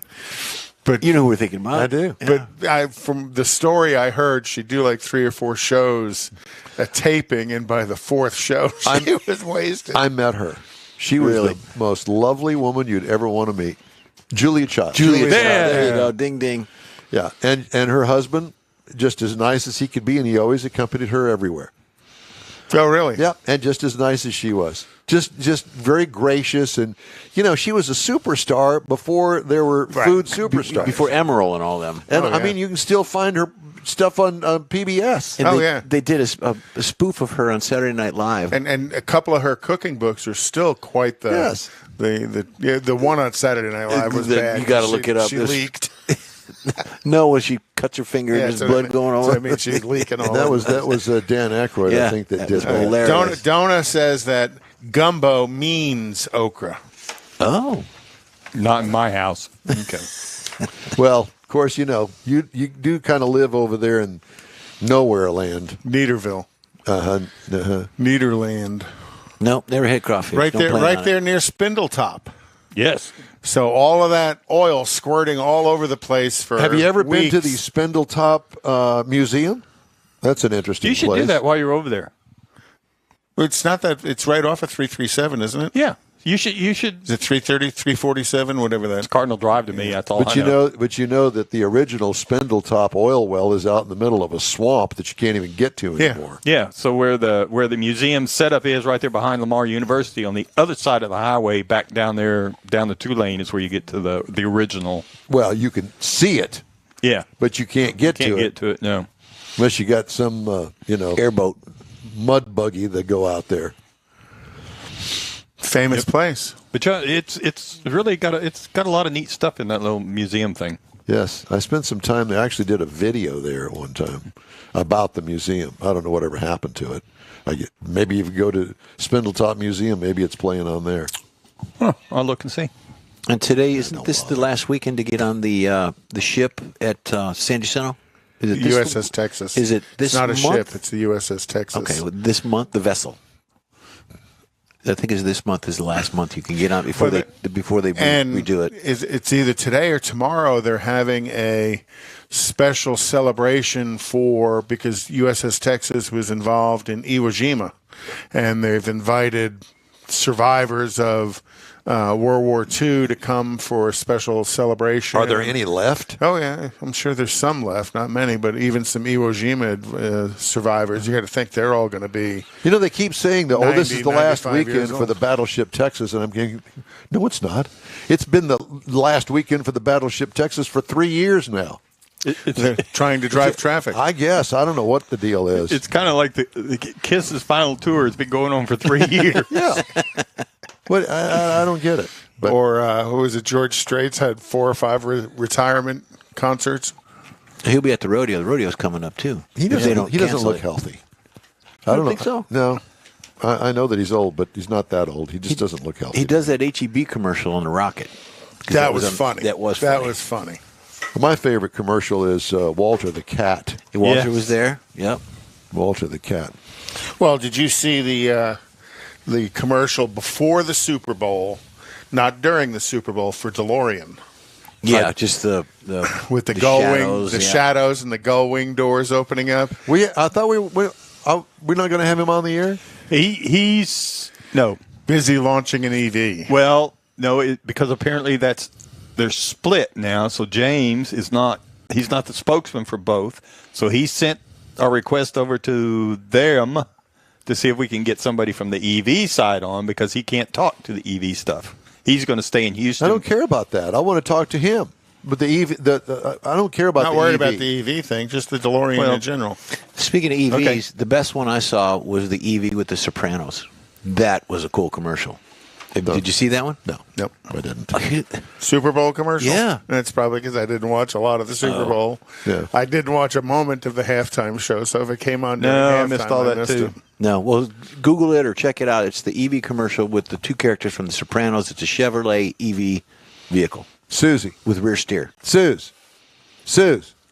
But You know who we're thinking about? I do. But from the story I heard, she'd do like 3 or 4 shows, a taping, and by the 4th show, she was wasted. I met her. She was Really? the most lovely woman you'd ever want to meet. Julia Child. Julia. There. There you go. Ding ding. Yeah. And her husband, just as nice as he could be, and he always accompanied her everywhere. Oh, really? Yeah. And just as nice as she was. Just very gracious. And, she was a superstar before there were food superstars. Before Emerald and all them. And, Oh, yeah. I mean, you can still find her stuff on PBS. And they did a spoof of her on Saturday Night Live. And a couple of her cooking books are still quite the Yes. the one on Saturday Night Live was bad. You gotta look it up. She This- leaked. No, when she cuts her finger and there's so blood going so over. I mean, she's leaking all That over. was Dan Aykroyd, Yeah, I think, that that did was that. hilarious. Donna says that gumbo means okra. Oh. Not in my house. Okay. Well, of course, you do kind of live over there in nowhere land. Neederville. Nederland. No, never had crawfish. Right Don't there, plan right on there it. near Spindletop. Yes. So all of that oil squirting all over the place for Have you ever been to the weeks. Spindletop Museum? That's an interesting You should place. do that while you're over there. It's not that. It's right off of 337, isn't it? Yeah. You should. Is it 330, 347, whatever that? Cardinal Drive to me. That's all But I you know. know that the original Spindletop oil well is out in the middle of a swamp that you can't even get to Yeah. anymore. Yeah. So where the museum setup is, right there behind Lamar University, on the other side of the highway, back down there, down the 2-lane, is where you get to the original. Well, you can see it, Yeah. but you can't get Can't to get it to it. No. unless you got some Airboat. mud buggy that go out there. Famous place. But it's really got a lot of neat stuff in that little museum thing. Yes, I spent some time there. I actually did a video there at one time about the museum. I don't know whatever happened to it. Maybe if you go to Spindletop Museum, maybe it's playing on there. Huh, I'll look and see. And today, isn't this the last weekend to get on the ship at San Jacinto? Is it this USS Texas. Is it this It's not a month? ship. It's the USS Texas. Okay, well, this month, the vessel. I think it's this month is the last month you can get on before they redo it. It's either today or tomorrow. They're having a special celebration because USS Texas was involved in Iwo Jima, and they've invited survivors of World War II to come for a special celebration. Are there any left? Oh, yeah. I'm sure there's some left. Not many, but even some Iwo Jima survivors. You got to think they're all going to be. They keep saying that, this is the 90, last 95 weekend years for old. the Battleship Texas. And I'm getting, no, it's not. It's been the last weekend for the Battleship Texas for 3 years now. They're trying to drive traffic. I guess. I don't know what the deal is. It's kind of like the Kiss's final tour has been going on for 3 years. Yeah. But I don't get it. But Or who was it? George Strait's had 4 or 5 retirement concerts. He'll be at the rodeo. The rodeo's coming up, too. He doesn't look healthy. I don't think so. No. I know that he's old, but he's not that old. He just doesn't look healthy. He does that HEB commercial on the Rocket. That was funny. That was funny. My favorite commercial is Walter the Cat. Walter was there. Yep. Walter the Cat. Well, did you see the commercial before the Super Bowl, not during the Super Bowl, for DeLorean? Yeah, just the with the shadows and the gull wing doors opening up. I thought we're not going to have him on the air. He's busy launching an EV. Well, no, because apparently they're split now. So James he's not the spokesman for both. So he sent a request over to them to see if we can get somebody from the EV side on, because he can't talk to the EV stuff. He's going to stay in Houston. I don't care about that. I want to talk to him. But the EV, I don't care about the EV. Not worried about the EV thing, just the DeLorean in general. Speaking of EVs, the best one I saw was the EV with the Sopranos. That was a cool commercial. Did you see that one? No. Nope, I didn't. Super Bowl commercial? Yeah. And it's probably because I didn't watch a lot of the Super Bowl. Yeah. I didn't watch a moment of the halftime show, so if it came on during halftime, I missed all that too. No, well, Google it or check it out. It's the EV commercial with the two characters from The Sopranos. It's a Chevrolet EV vehicle. Susie. With rear steer. Suze,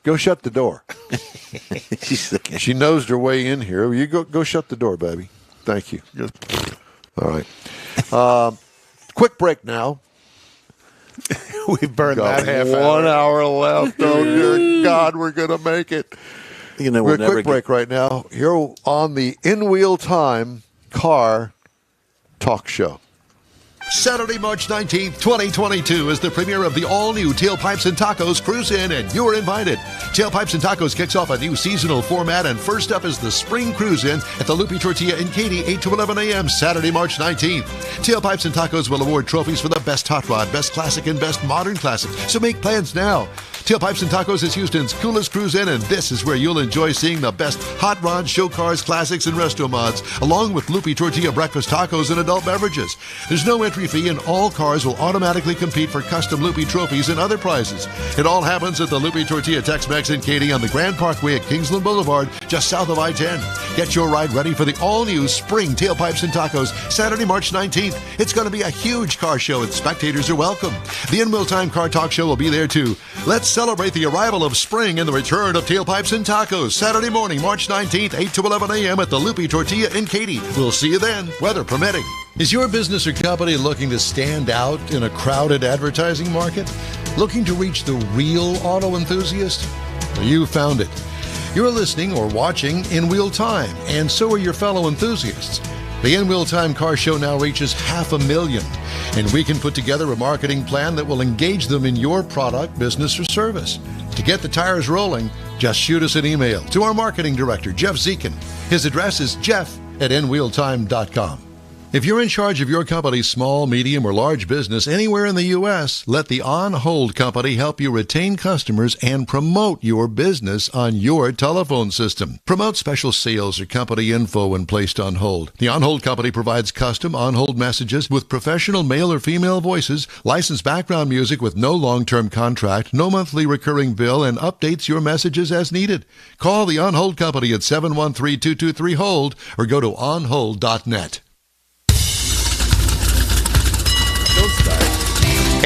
go shut the door. She nosed her way in here. You go shut the door, baby. Thank you. All right. Quick break now. We've burned that half 1 hour left. Oh, dear God, we're going to make it. We're a quick break right now. Here on the In Wheel Time Car Talk Show. Saturday, March 19th, 2022 is the premiere of the all-new Tailpipes and Tacos Cruise In, and you're invited. Tailpipes and Tacos kicks off a new seasonal format, and first up is the Spring Cruise In at the Lupi Tortilla in Katy, 8 to 11 a.m., Saturday, March 19th. Tailpipes and Tacos will award trophies for the best hot rod, best classic, and best modern classic, so make plans now. Tailpipes and Tacos is Houston's coolest cruise in, and this is where you'll enjoy seeing the best hot rods, show cars, classics, and resto mods, along with Lupi Tortilla breakfast tacos and adult beverages. There's no entry fee, and all cars will automatically compete for custom Lupi trophies and other prizes. It all happens at the Lupi Tortilla Tex-Mex in Katy on the Grand Parkway at Kingsland Boulevard, just south of I-10. Get your ride ready for the all-new Spring Tailpipes and Tacos, Saturday, March 19th. It's going to be a huge car show, and spectators are welcome. The In Wheel Time Car Talk Show will be there, too. Let's celebrate the arrival of spring and the return of Tailpipes and Tacos, Saturday morning, March 19th, 8 to 11 a.m. at the Lupi Tortilla in Katy. We'll see you then, weather permitting. Is your business or company looking to stand out in a crowded advertising market? Looking to reach the real auto enthusiast? Well, you found it. You're listening or watching In Wheel Time, and so are your fellow enthusiasts. The In Wheel Time Car Show now reaches 500,000, and we can put together a marketing plan that will engage them in your product, business, or service. To get the tires rolling, just shoot us an email to our marketing director, Jeff Zekin. His address is jeff@inwheeltime.com. If you're in charge of your company's small, medium, or large business anywhere in the U.S., let the On Hold Company help you retain customers and promote your business on your telephone system. Promote special sales or company info when placed on hold. The On Hold Company provides custom on-hold messages with professional male or female voices, licensed background music with no long-term contract, no monthly recurring bill, and updates your messages as needed. Call the On Hold Company at 713-223-HOLD or go to onhold.net.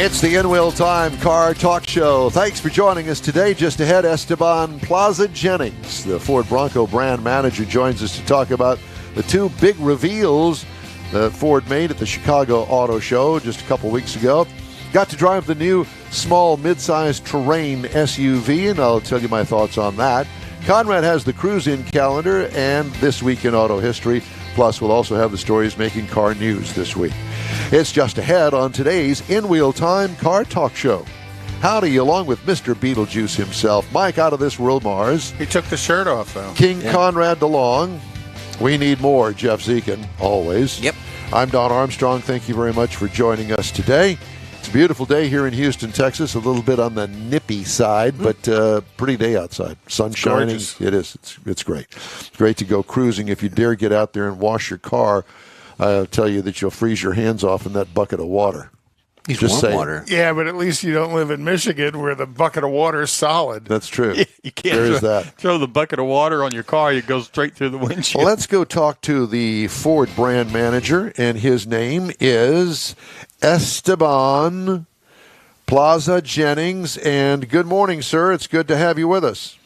It's the In Wheel Time Car Talk Show. Thanks for joining us today. Just ahead, Esteban Plaza Jennings, the Ford Bronco brand manager, joins us to talk about the two big reveals that Ford made at the Chicago Auto Show just a couple weeks ago. Got to drive the new small mid-sized Terrain SUV, and I'll tell you my thoughts on that. Conrad has the cruise-in calendar and This Week in Auto History. Plus, we'll also have the stories making car news this week. It's just ahead on today's In Wheel Time Car Talk Show. Howdy, along with Mr. Beetlejuice himself, Mike Out of This World Mars. He took the shirt off, though. King Conrad DeLong. We need more, Jeff Zekin, always. Yep. I'm Don Armstrong. Thank you very much for joining us today. It's a beautiful day here in Houston, Texas. A little bit on the nippy side, but pretty day outside. Sun shining. Gorgeous. It is. It's great. It's great to go cruising. If you dare get out there and wash your car, I'll tell you that you'll freeze your hands off in that bucket of water. He's Just warm saying. water. Yeah, but at least you don't live in Michigan where the bucket of water is solid. That's true. You can't There is that. throw the bucket of water on your car. It goes straight through the windshield. Well, let's go talk to the Ford brand manager, and his name is Esteban Plaza Jennings. And good morning, sir. It's good to have you with us.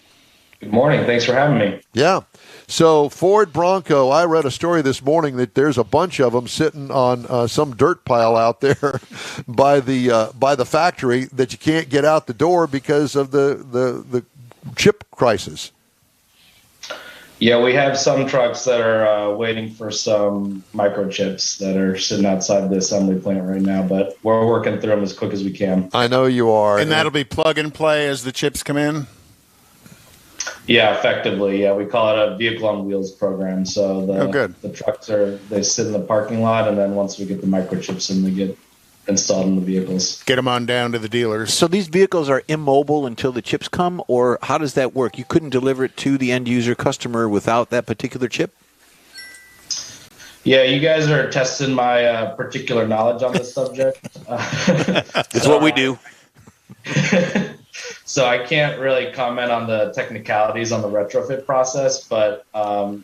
Good morning. Thanks for having me. Yeah. So Ford Bronco, I read a story this morning that there's a bunch of them sitting on some dirt pile out there by the factory that you can't get out the door because of the chip crisis. Yeah, we have some trucks that are waiting for some microchips that are sitting outside the assembly plant right now, but we're working through them as quick as we can. I know you are. And that'll be plug and play as the chips come in? Yeah, effectively. Yeah, we call it a vehicle on wheels program. So the trucks they sit in the parking lot, and then once we get the microchips in, they get installed in the vehicles. Get them on down to the dealers. So these vehicles are immobile until the chips come, or how does that work? You couldn't deliver it to the end user customer without that particular chip? Yeah, you guys are testing my particular knowledge on this subject. It's what we do. So I can't really comment on the technicalities on the retrofit process, but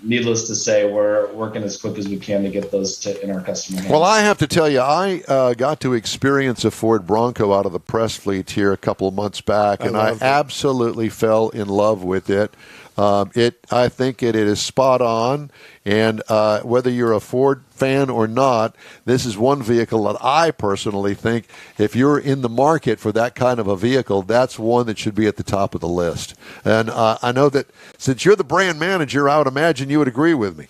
needless to say, we're working as quick as we can to get those in our customer hands. Well, I have to tell you, I got to experience a Ford Bronco out of the press fleet here a couple of months back, and I absolutely fell in love with it. I think it is spot on, and whether you're a Ford fan or not, this is one vehicle that I personally think if you're in the market for that kind of a vehicle, that's one that should be at the top of the list. And I know that since you're the brand manager, I would imagine you would agree with me.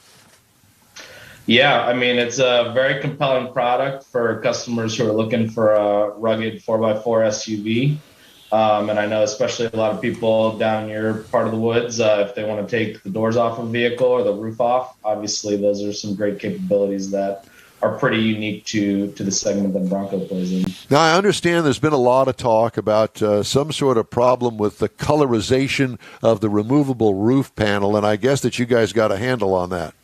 Yeah, I mean, it's a very compelling product for customers who are looking for a rugged 4x4 SUV. And I know especially a lot of people down in your part of the woods, if they want to take the doors off a vehicle or the roof off, obviously those are some great capabilities that are pretty unique to the segment that Bronco plays in. Now, I understand there's been a lot of talk about some sort of problem with the colorization of the removable roof panel, and I guess that you guys got a handle on that.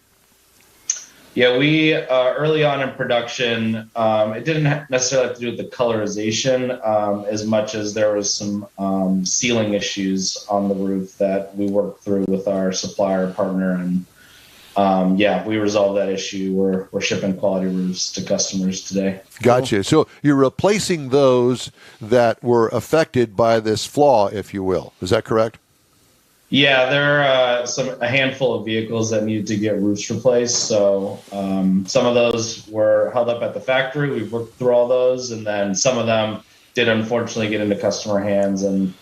Yeah, we early on in production, it didn't necessarily have to do with the colorization as much as there was some sealing issues on the roof that we worked through with our supplier partner, and we resolved that issue. We're shipping quality roofs to customers today. Gotcha. So you're replacing those that were affected by this flaw, if you will. Is that correct? Yeah, there are a handful of vehicles that needed to get roofs replaced. So some of those were held up at the factory. We've worked through all those, and then some of them did unfortunately get into customer hands, and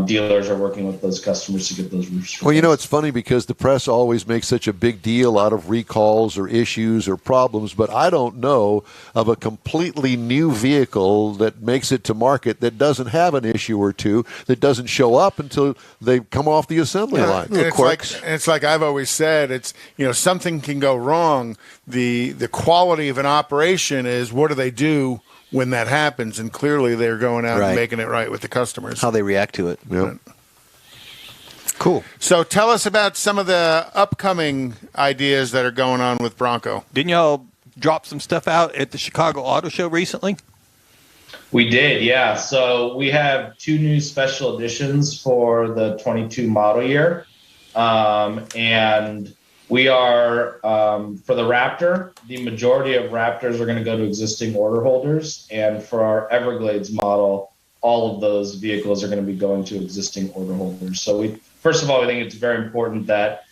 dealers are working with those customers to get those roofs replaced. Well, you know, it's funny because the press always makes such a big deal out of recalls or issues or problems, but I don't know of a completely new vehicle that makes it to market that doesn't have an issue or two, that doesn't show up until they come off the assembly line. It's like I've always said, it's, you know, something can go wrong. The quality of an operation is what do they do when that happens, and clearly they're going out and making it right with the customers. How they react to it. Yep. Cool. So tell us about some of the upcoming ideas that are going on with Bronco. Didn't y'all drop some stuff out at the Chicago Auto Show recently? We did, yeah. So we have 2 new special editions for the 22 model year. And we are, for the Raptor, the majority of Raptors are going to go to existing order holders. And for our Everglades model, all of those vehicles are going to be going to existing order holders. So first of all, we think it's very important that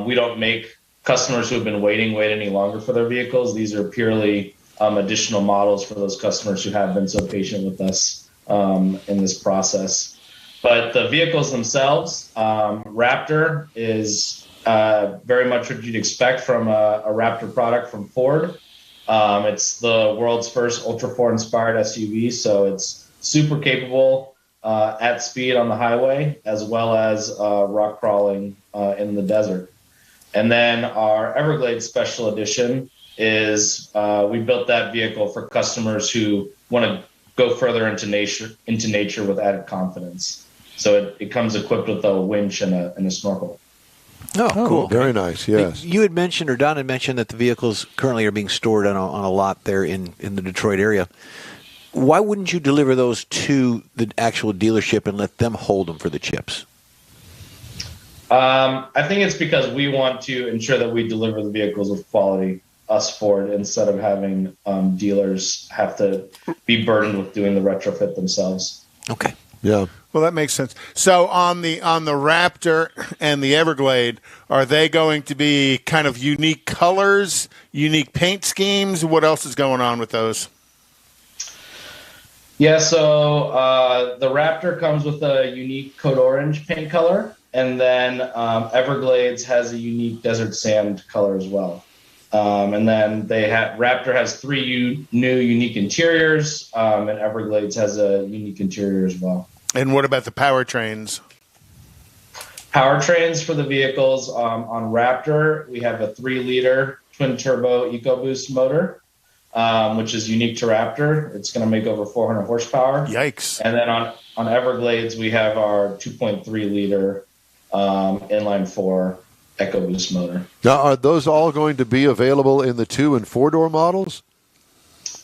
we don't make customers who have been waiting wait any longer for their vehicles. These are purely additional models for those customers who have been so patient with us in this process. But the vehicles themselves, Raptor is very much what you'd expect from a Raptor product from Ford. It's the world's first Ultra 4 inspired SUV, so it's super capable at speed on the highway, as well as rock crawling in the desert. And then our Everglades Special Edition is we built that vehicle for customers who want to go further into nature with added confidence. So it comes equipped with a winch and a snorkel. Oh, cool. Very nice, yes. You had mentioned, or Don had mentioned, that the vehicles currently are being stored on a lot there in the Detroit area. Why wouldn't you deliver those to the actual dealership and let them hold them for the chips? I think it's because we want to ensure that we deliver the vehicles with quality, us Ford, instead of having dealers have to be burdened with doing the retrofit themselves. Okay. Yeah. Well, that makes sense. So on the Raptor and the Everglade, are they going to be kind of unique colors, unique paint schemes? What else is going on with those? Yeah, so the Raptor comes with a unique code orange paint color, and then Everglades has a unique desert sand color as well. And then Raptor has three new unique interiors, and Everglades has a unique interior as well. And what about the powertrains? Powertrains for the vehicles on Raptor, we have a 3-liter twin-turbo EcoBoost motor, which is unique to Raptor. It's going to make over 400 horsepower. Yikes. And then on Everglades, we have our 2.3-liter inline-4 EcoBoost motor. Now, are those all going to be available in the 2- and 4-door models?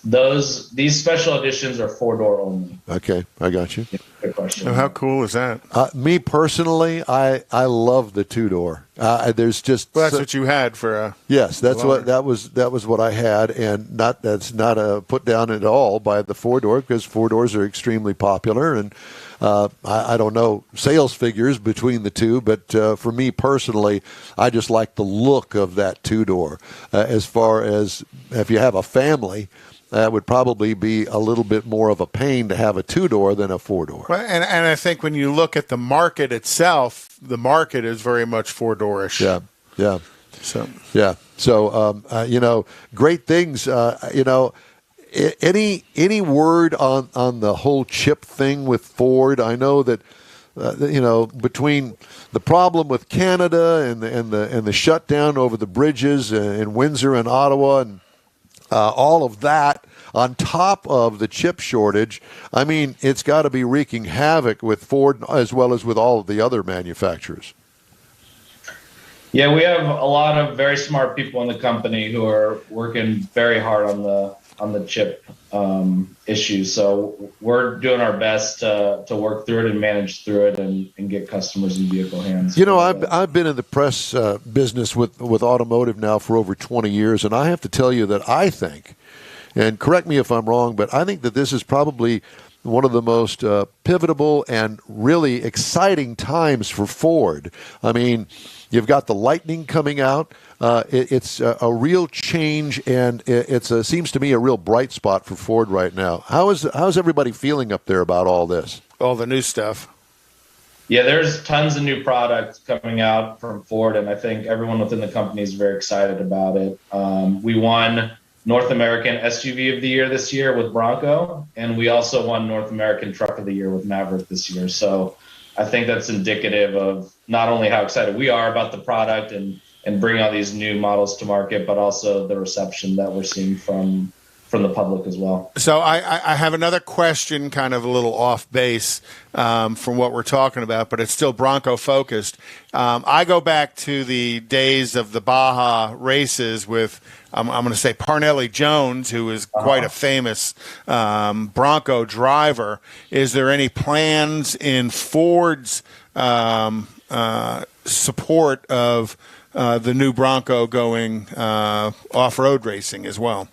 These special editions are 4-door only. Okay, I got you. Good question. Oh, how cool is that? Me personally, I love the 2-door. There's just Well, that's what you had for a yes, that's longer. that was what I had, and that's not a put down at all by the 4-door, because 4-doors are extremely popular, and I don't know sales figures between the two, but for me personally, I just like the look of that 2-door. As far as if you have a family, that would probably be a little bit more of a pain to have a 2-door than a 4-door. Well, and I think when you look at the market itself, the market is very much 4-door-ish. Yeah, yeah. So yeah. So great things. Any word on the whole chip thing with Ford? I know that between the problem with Canada and the shutdown over the bridges in Windsor and Ottawa and all of that, on top of the chip shortage, I mean, it's got to be wreaking havoc with Ford as well as with all of the other manufacturers. Yeah, we have a lot of very smart people in the company who are working very hard on the chip issue. So we're doing our best to work through it and manage through it and get customers in vehicle hands. I've been in the press business with automotive now for over 20 years, and I have to tell you that I think, and correct me if I'm wrong, but I think that this is probably one of the most pivotal and really exciting times for Ford. I mean, you've got the Lightning coming out. It's a real change, and it seems to me a real bright spot for Ford right now. How's everybody feeling up there about all this? all the new stuff. Yeah, there's tons of new products coming out from Ford, and I think everyone within the company is very excited about it. We won North American SUV of the Year this year with Bronco, and we also won North American Truck of the Year with Maverick this year. So I think that's indicative of not only how excited we are about the product and bringing all these new models to market, but also the reception that we're seeing from the public as well. So I have another question, kind of a little off base from what we're talking about, but it's still Bronco focused. I go back to the days of the Baja races with, I'm going to say Parnelli Jones, who is quite a famous Bronco driver. Is there any plans in Ford's support of the new Bronco going off-road racing as well?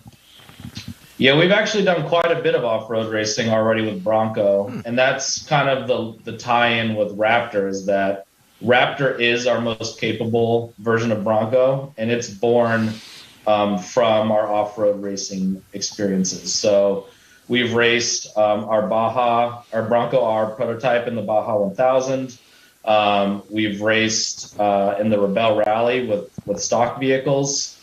Yeah, we've actually done quite a bit of off-road racing already with Bronco, and that's kind of the tie-in with Raptor, is that Raptor is our most capable version of Bronco, and it's born from our off-road racing experiences. So we've raced our Bronco R prototype in the Baja 1000. We've raced in the Rebel Rally with stock vehicles.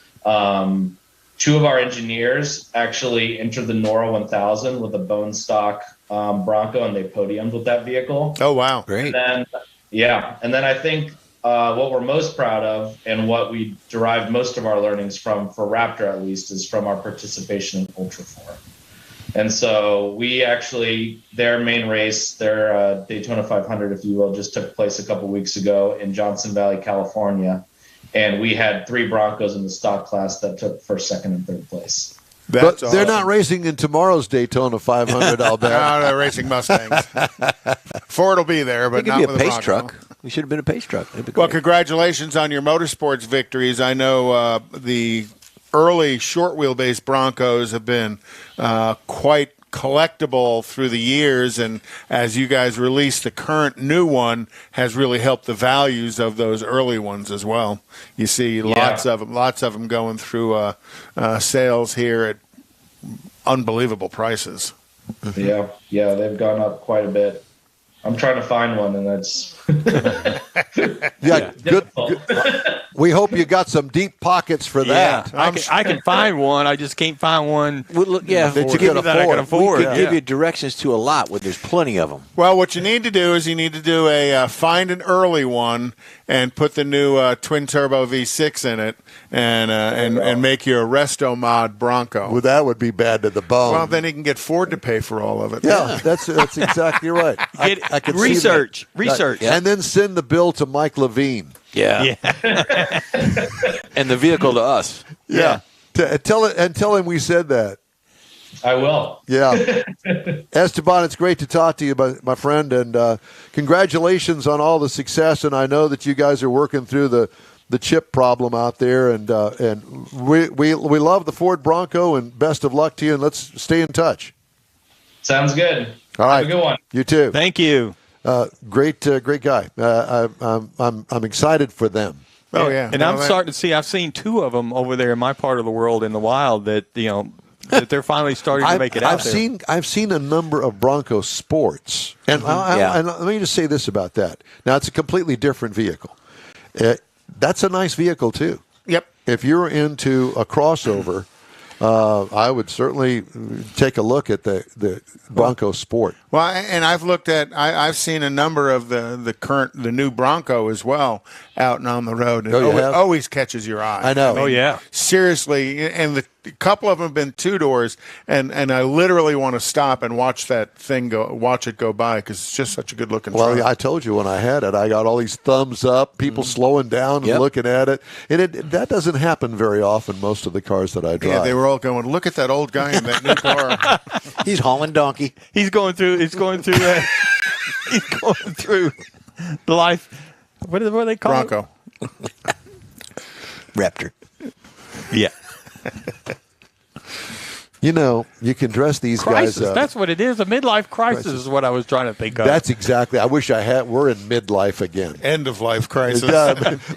Two of our engineers actually entered the Nhra 1000 with a bone stock Bronco, and they podiumed with that vehicle. Oh, wow. Great. And then I think what we're most proud of, and what we derived most of our learnings from, for Raptor at least, is from our participation in Ultra 4. And so we actually, their main race, their Daytona 500, if you will, just took place a couple weeks ago in Johnson Valley, California. And we had 3 Broncos in the stock class that took first, second, and third place. But they're awesome. not racing in tomorrow's Daytona 500, I'll bet. No, they're racing Mustangs. Ford will be there, but It could not be a with pace Bronco. truck. We should have been a pace truck. It'd be Well, great. congratulations on your motorsports victories. I know the early short wheelbase Broncos have been quite collectible through the years, and as you guys release the current new one, has really helped the values of those early ones as well. You see lots of them going through sales here at unbelievable prices. Yeah, they've gone up quite a bit. I'm trying to find one, and that's Yeah, good. difficult. We hope you got some deep pockets for that. I can find one. I just can't find one. Well, look, yeah, That you we'll can that I can afford. we could give Yeah. you directions to a lot where there's plenty of them. Well, what you need to do is you need to do a find an early one and put the new twin turbo V6 in it, and make you a Resto Mod Bronco. Well, that would be bad to the bone. Well, then he can get Ford to pay for all of it. yeah, that's exactly right. I could see Research. that. Research. And then send the bill to Mike Levine. Yeah. And the vehicle to us. Yeah. Tell him we said that. I will. Yeah. Esteban, it's great to talk to you, my friend, and congratulations on all the success. And I know that you guys are working through the chip problem out there, and we love the Ford Bronco, and best of luck to you, and let's stay in touch. Sounds good. All right. Have a good one. You too. Thank you. Great guy. I'm excited for them. Oh, yeah. And I'm starting to see. I've seen two of them over there in my part of the world in the wild that that they're finally starting to make it out there. I've seen a number of Bronco Sports, and and let me just say this about that. Now it's a completely different vehicle. That's a nice vehicle too. Yep. If you're into a crossover, I would certainly take a look at the Bronco Sport. Well, and I've looked at, I've seen a number of the new Bronco as well out and on the road. And Oh, you it have? always catches your eye. I know. Oh, yeah. Seriously, and a couple of them have been two doors, and I literally want to stop and watch that thing watch it go by because it's just such a good looking Well, truck. I told you when I had it, I got all these thumbs up, people slowing down and looking at it, and that doesn't happen very often. Most of the cars that I drive. Yeah, they were all going, look at that old guy in that new car. He's hauling donkey. He's going through. He's going through the life. What do they call Bronco. Raptor. it? Yeah. You can dress these Crisis. guys up. That's what it is. A midlife crisis is what I was trying to think of. That's exactly. I wish we're in midlife again. End of life crisis.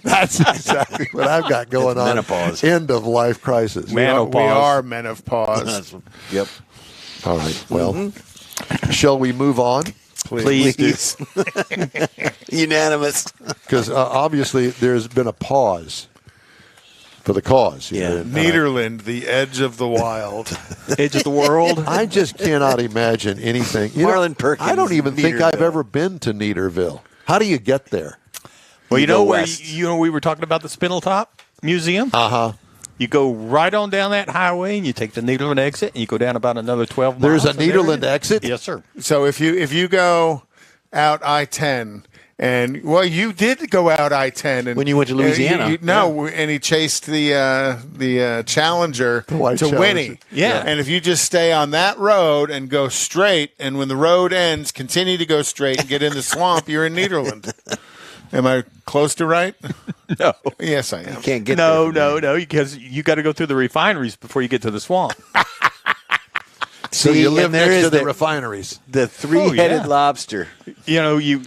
That's exactly what I've got going on. Menopause. End of life crisis. We are men of pause. Yep. All right. Well, shall we move on? Please. Unanimous. Because obviously there's been a pause for the cause. Yeah. Nederland, the edge of the wild. Edge of the world. I just cannot imagine anything. Marlon Perkins, I don't even think I've Nederville. ever been to Nederville. How do you get there? Well, You you know go where west. we were talking about the Spindletop Museum. You go right on down that highway, and you take the Nederland exit, and you go down about another 12 miles. There's a and there it Nederland is. exit? Yes, sir. So if you go out I-10, and you did go out I-10 and When you went to Louisiana. and he chased the Challenger white to Challenger. Winnie. Yeah. And if you just stay on that road and go straight, and when the road ends, continue to go straight and get in the swamp, you're in Nederland. Am I close to right? No. Yes, I am. Can't get No, there. because you got to go through the refineries before you get to the swamp. So See, you live and there next is to the the- refineries. The three-headed yeah. lobster.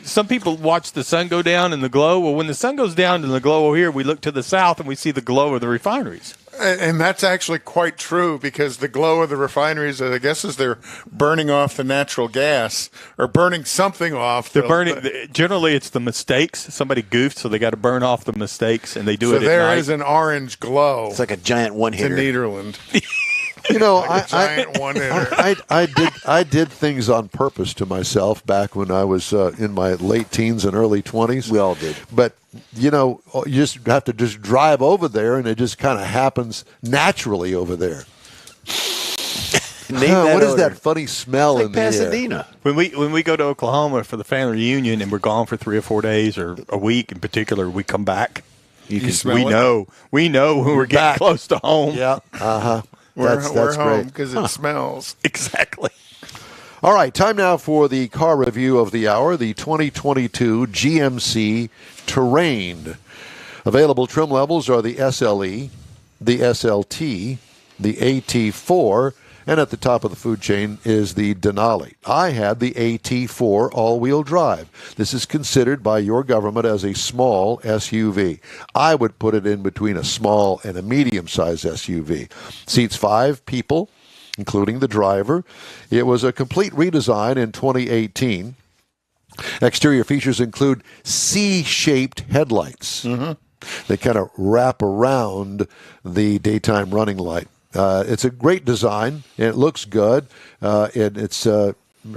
Some people watch the sun go down in the glow. Well, when the sun goes down in the glow here, we look to the south and we see the glow of the refineries. And that's actually quite true because the glow of the refineries, I guess, is they're burning off the natural gas or burning something off. They're burning. Generally, it's the mistakes. Somebody goofed, so they got to burn off the mistakes, and they do So it at there night. is an orange glow It's like a giant to one-hitter. Nederland. Giant one-hitter. I did things on purpose to myself back when I was in my late teens and early 20s. We all did. But, you just have to just drive over there, and it just kind of happens naturally over there. Name that What is odor. that funny smell Like in the air? Pasadena. When we go to Oklahoma for the family reunion and we're gone for 3 or 4 days or a week in particular, we come back. You smell we it? know when we're getting Back. close to home. Yeah. We're That's home great. because it smells. Exactly. All right, time now for the car review of the hour, the 2022 GMC Terrain. Available trim levels are the SLE, the SLT, the AT4, and at the top of the food chain is the Denali. I had the AT4 all-wheel drive. This is considered by your government as a small SUV. I would put it in between a small and a medium-sized SUV. Seats 5 people, including the driver. It was a complete redesign in 2018. Exterior features include C-shaped headlights. They kind of wrap around the daytime running light. It's a great design. It looks good. It's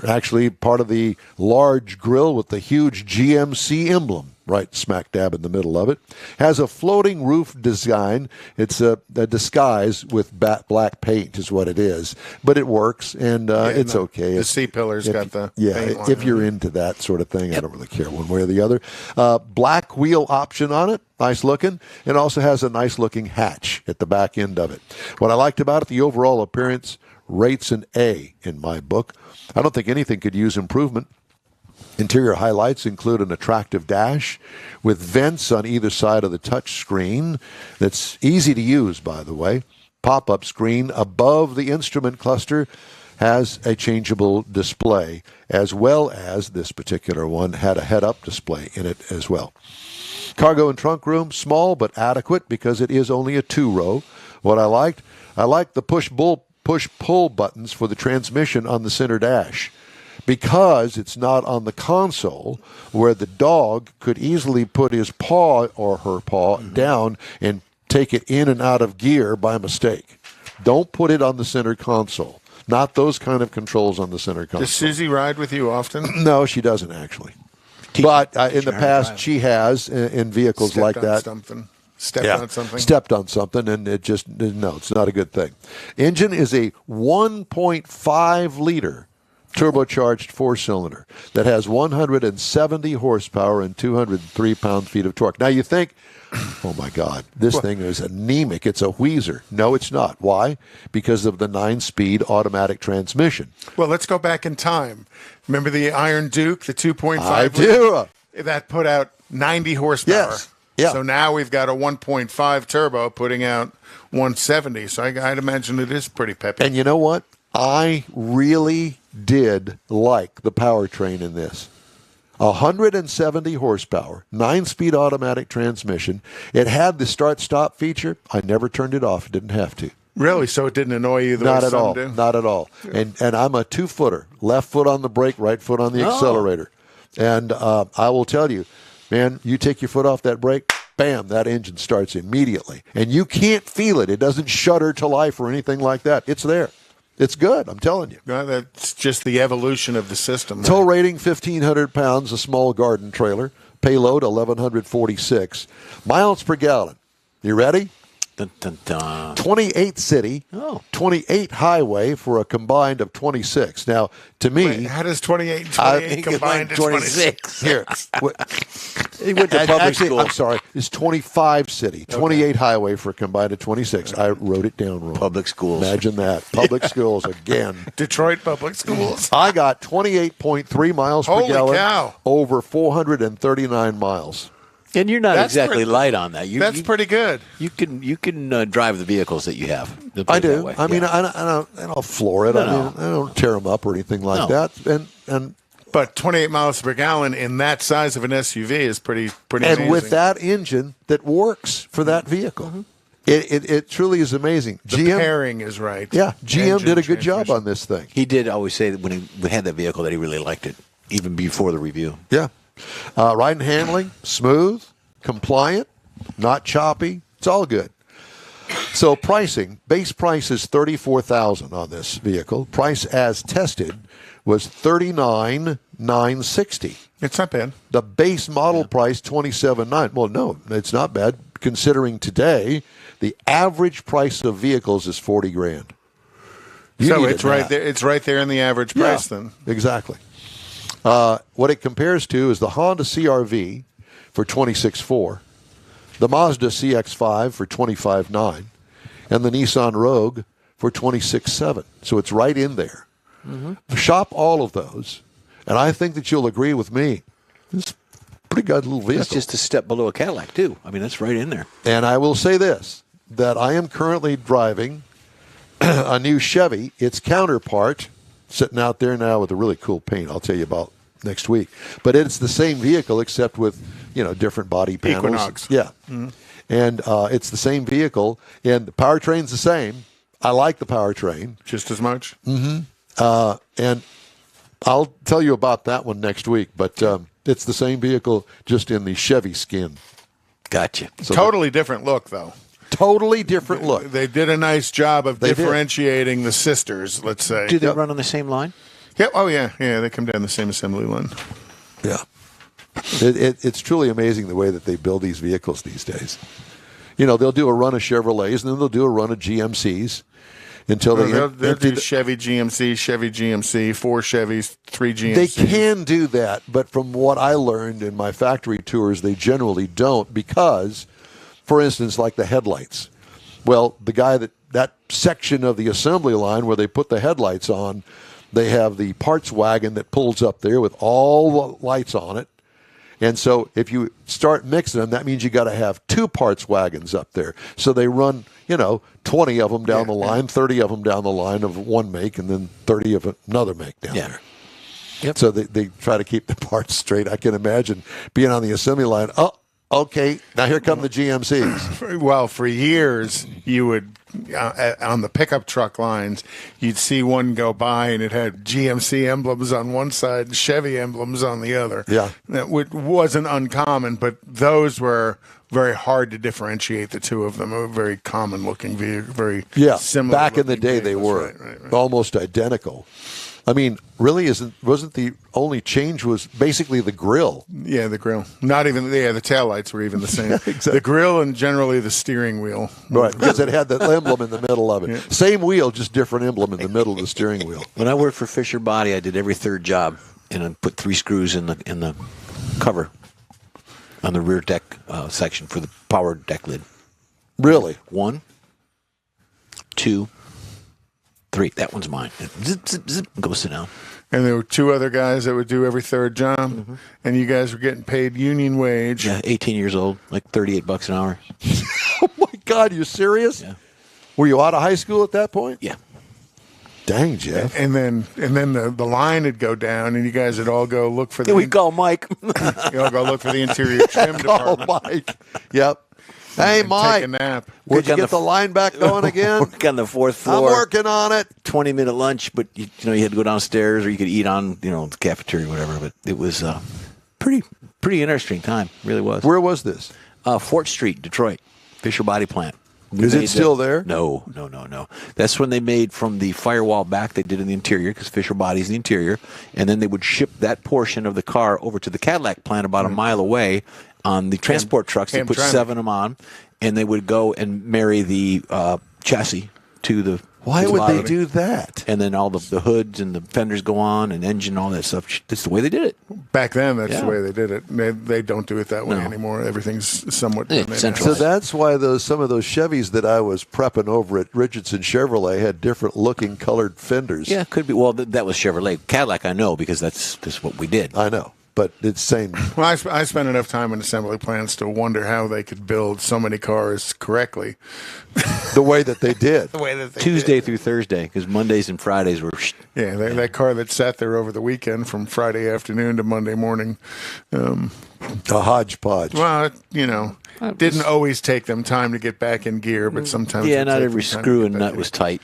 actually part of the large grille with the huge GMC emblem right smack dab in the middle of it. Has a floating roof design. It's a disguise with black paint is what it is. But it works, and it's okay. The C-pillar's got the paint line if you're into that sort of thing, I don't really care one way or the other. Black wheel option on it. Nice looking. It also has a nice looking hatch at the back end of it. What I liked about it, the overall appearance rates an A in my book. I don't think anything could use improvement. Interior highlights include an attractive dash with vents on either side of the touch screen that's easy to use, by the way. Pop-up screen above the instrument cluster has a changeable display, as well as this particular one had a head-up display in it as well. Cargo and trunk room, small but adequate because it is only a 2-row. What I liked the push-pull buttons for the transmission on the center dash. Because it's not on the console where the dog could easily put his paw or her paw down and take it in and out of gear by mistake. Don't put it on the center console. Not those kind of controls on the center console. Does Susie ride with you often? No, she doesn't actually. But in the past, she has in vehicles like that. Stepped on something, and it just, no, it's not a good thing. Engine is a 1.5 liter turbocharged 4-cylinder that has 170 horsepower and 203 pound-feet of torque. Now you think, oh my God, this thing is anemic. It's a wheezer. No, it's not. Why? Because of the 9-speed automatic transmission. Well, let's go back in time. Remember the Iron Duke, the 2.5? I do. That put out 90 horsepower. Yes. Yeah. So now we've got a 1.5 turbo putting out 170. So I'd imagine it is pretty peppy. And you know what? I really did like the powertrain in this. 170 horsepower, 9-speed automatic transmission. It had the start-stop feature. I never turned it off. Didn't have to. Really? So it didn't annoy you the way some do? Not at all. Yeah. And I'm a 2-footer. Left foot on the brake, right foot on the accelerator. And I will tell you, man, you take your foot off that brake, bam, that engine starts immediately. And you can't feel it. It doesn't shudder to life or anything like that. It's there. It's good, I'm telling you. No, that's just the evolution of the system. Tow rating, 1,500 pounds, a small garden trailer. Payload, 1,146. Miles per gallon. You ready? Dun, dun, dun. 28 city, 28 highway for a combined of 26. Now, to me... Wait, how does 28 and 28 combine to 26? Here. He went to public school. I'm sorry. It's 25 city, 28 highway for a combined of 26. I wrote it down wrong. Public schools. Imagine that. Public schools again. Detroit public schools. I got 28.3 miles per gallon. Cow. Over 439 miles. And you're not exactly light on that. That's pretty good. You can drive the vehicles that you have. I do. I mean, I don't floor it. I don't tear them up or anything like that. But 28 miles per gallon in that size of an SUV is pretty and amazing. with that engine that works for that vehicle. It truly is amazing. The pairing is right. Yeah, GM did a good job on this thing. He did always say that when he had that vehicle that he really liked it, even before the review. Yeah. Ride and handling, smooth, compliant, not choppy. It's all good. So pricing, base price is $34,000 on this vehicle. Price as tested was $39,960. It's not bad. The base model price $27,900. Well, no, it's not bad considering today the average price of vehicles is $40,000. So it's right there. It's right there in the average price then. Exactly. What it compares to is the Honda CR-V for $26,400, the Mazda CX-5 for $25,900, and the Nissan Rogue for $26,700. So it's right in there. Shop all of those, and I think that you'll agree with me. It's a pretty good little vehicle. It's just a step below a Cadillac, too. I mean, that's right in there. And I will say this, that I am currently driving a new Chevy. Its counterpart, sitting out there now with a really cool paint, I'll tell you about next week. But it's the same vehicle except with, different body panels. Equinox. Yeah. And it's the same vehicle, and the powertrain's the same. I like the powertrain. Just as much? And I'll tell you about that one next week, but it's the same vehicle, just in the Chevy skin. Gotcha. So Totally different look, though. Totally different look. They did a nice job of They did. differentiating the sisters, let's say. Do they run on the same line? Yep. Oh, yeah. Yeah, they come down the same assembly line. Yeah. It's truly amazing the way that they build these vehicles these days. They'll do a run of Chevrolets, and then they'll do a run of GMCs until They'll empty do Chevy GMC, 4 Chevys, 3 GMCs. They can do that, but from what I learned in my factory tours, they generally don't because, for instance, like the headlights. Well, the guy that section of the assembly line where they put the headlights on, they have the parts wagon that pulls up there with all the lights on it. And so if you start mixing them, that means you got to have 2 parts wagons up there. So they run, 20 of them down the line, 30 of them down the line of one make, and then 30 of another make down there. Yep. So they try to keep the parts straight. I can imagine being on the assembly line. Oh, okay, now here come the GMCs. Well, for years, you would, on the pickup truck lines, you'd see one go by and it had GMC emblems on one side and Chevy emblems on the other. Yeah. That wasn't uncommon, but those were very hard to differentiate the two of them. A very common looking vehicle, very similar. Back in the day, they were almost identical. I mean, really, wasn't the only change was basically the grill? Yeah, the grill. Not even the taillights were even the same. Exactly. The grill and generally the steering wheel. Right, because it had the emblem in the middle of it. Yeah. Same wheel, just different emblem in the middle of the steering wheel. When I worked for Fisher Body, I did every third job, and I put 3 screws in the cover on the rear deck section for the power deck lid. Really? 1, 2, 3. That one's mine. Zip, zip, zip. Go sit down. And there were 2 other guys that would do every third job, and you guys were getting paid union wage. Yeah, 18 years old, like $38 an hour. Oh my God, you serious? Yeah. Were you out of high school at that point? Yeah. Dang, Jeff. And then the line would go down, and you guys would all go look for the. Here we go, Mike. You all go look for the interior trim department. Oh, Mike. Yep. Hey, and Mike. Take a nap. Did you get the line back going again? Work on the 4th floor. I'm working on it. 20-minute lunch, but you had to go downstairs, or you could eat on the cafeteria or whatever. But it was pretty interesting time. It really was. Where was this? Fort Street, Detroit, Fisher Body Plant. Is it still there? No. That's when they made from the firewall back. They did in the interior because Fisher Body's the interior, and then they would ship that portion of the car over to the Cadillac plant about a mile away on the transport trucks. They put 7 of them on, and they would go and marry the chassis to the. Why would they do that? And then all the hoods and the fenders go on, and engine, all that stuff. That's the way they did it. Back then, that's the way they did it. They don't do it that way anymore. Everything's somewhat done centralized. So that's why some of those Chevys that I was prepping over at Richardson Chevrolet had different looking colored fenders. Yeah, could be. Well, that was Chevrolet. Cadillac, I know, because that's just what we did. I know. But it's same. Well, I spent enough time in assembly plants to wonder how they could build so many cars correctly. The way that they did. The way that they Tuesday did. through Thursday, because Mondays and Fridays were. Yeah, that car that sat there over the weekend from Friday afternoon to Monday morning. A hodgepodge. Well, didn't always take them time to get back in gear, but sometimes. Yeah, it not took every them time screw to and get back nut in. was tight.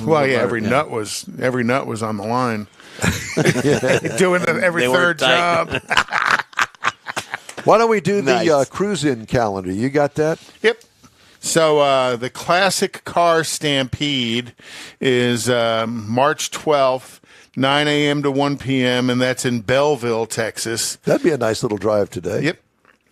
Well, yeah, every nut was on the line. Doing every They weren't third job. Why don't we do Nice. the cruise-in calendar? You got that? Yep. So the classic car stampede is March 12th, 9 a.m. to 1 p.m., and that's in Belleville, Texas. That'd be a nice little drive today. Yep.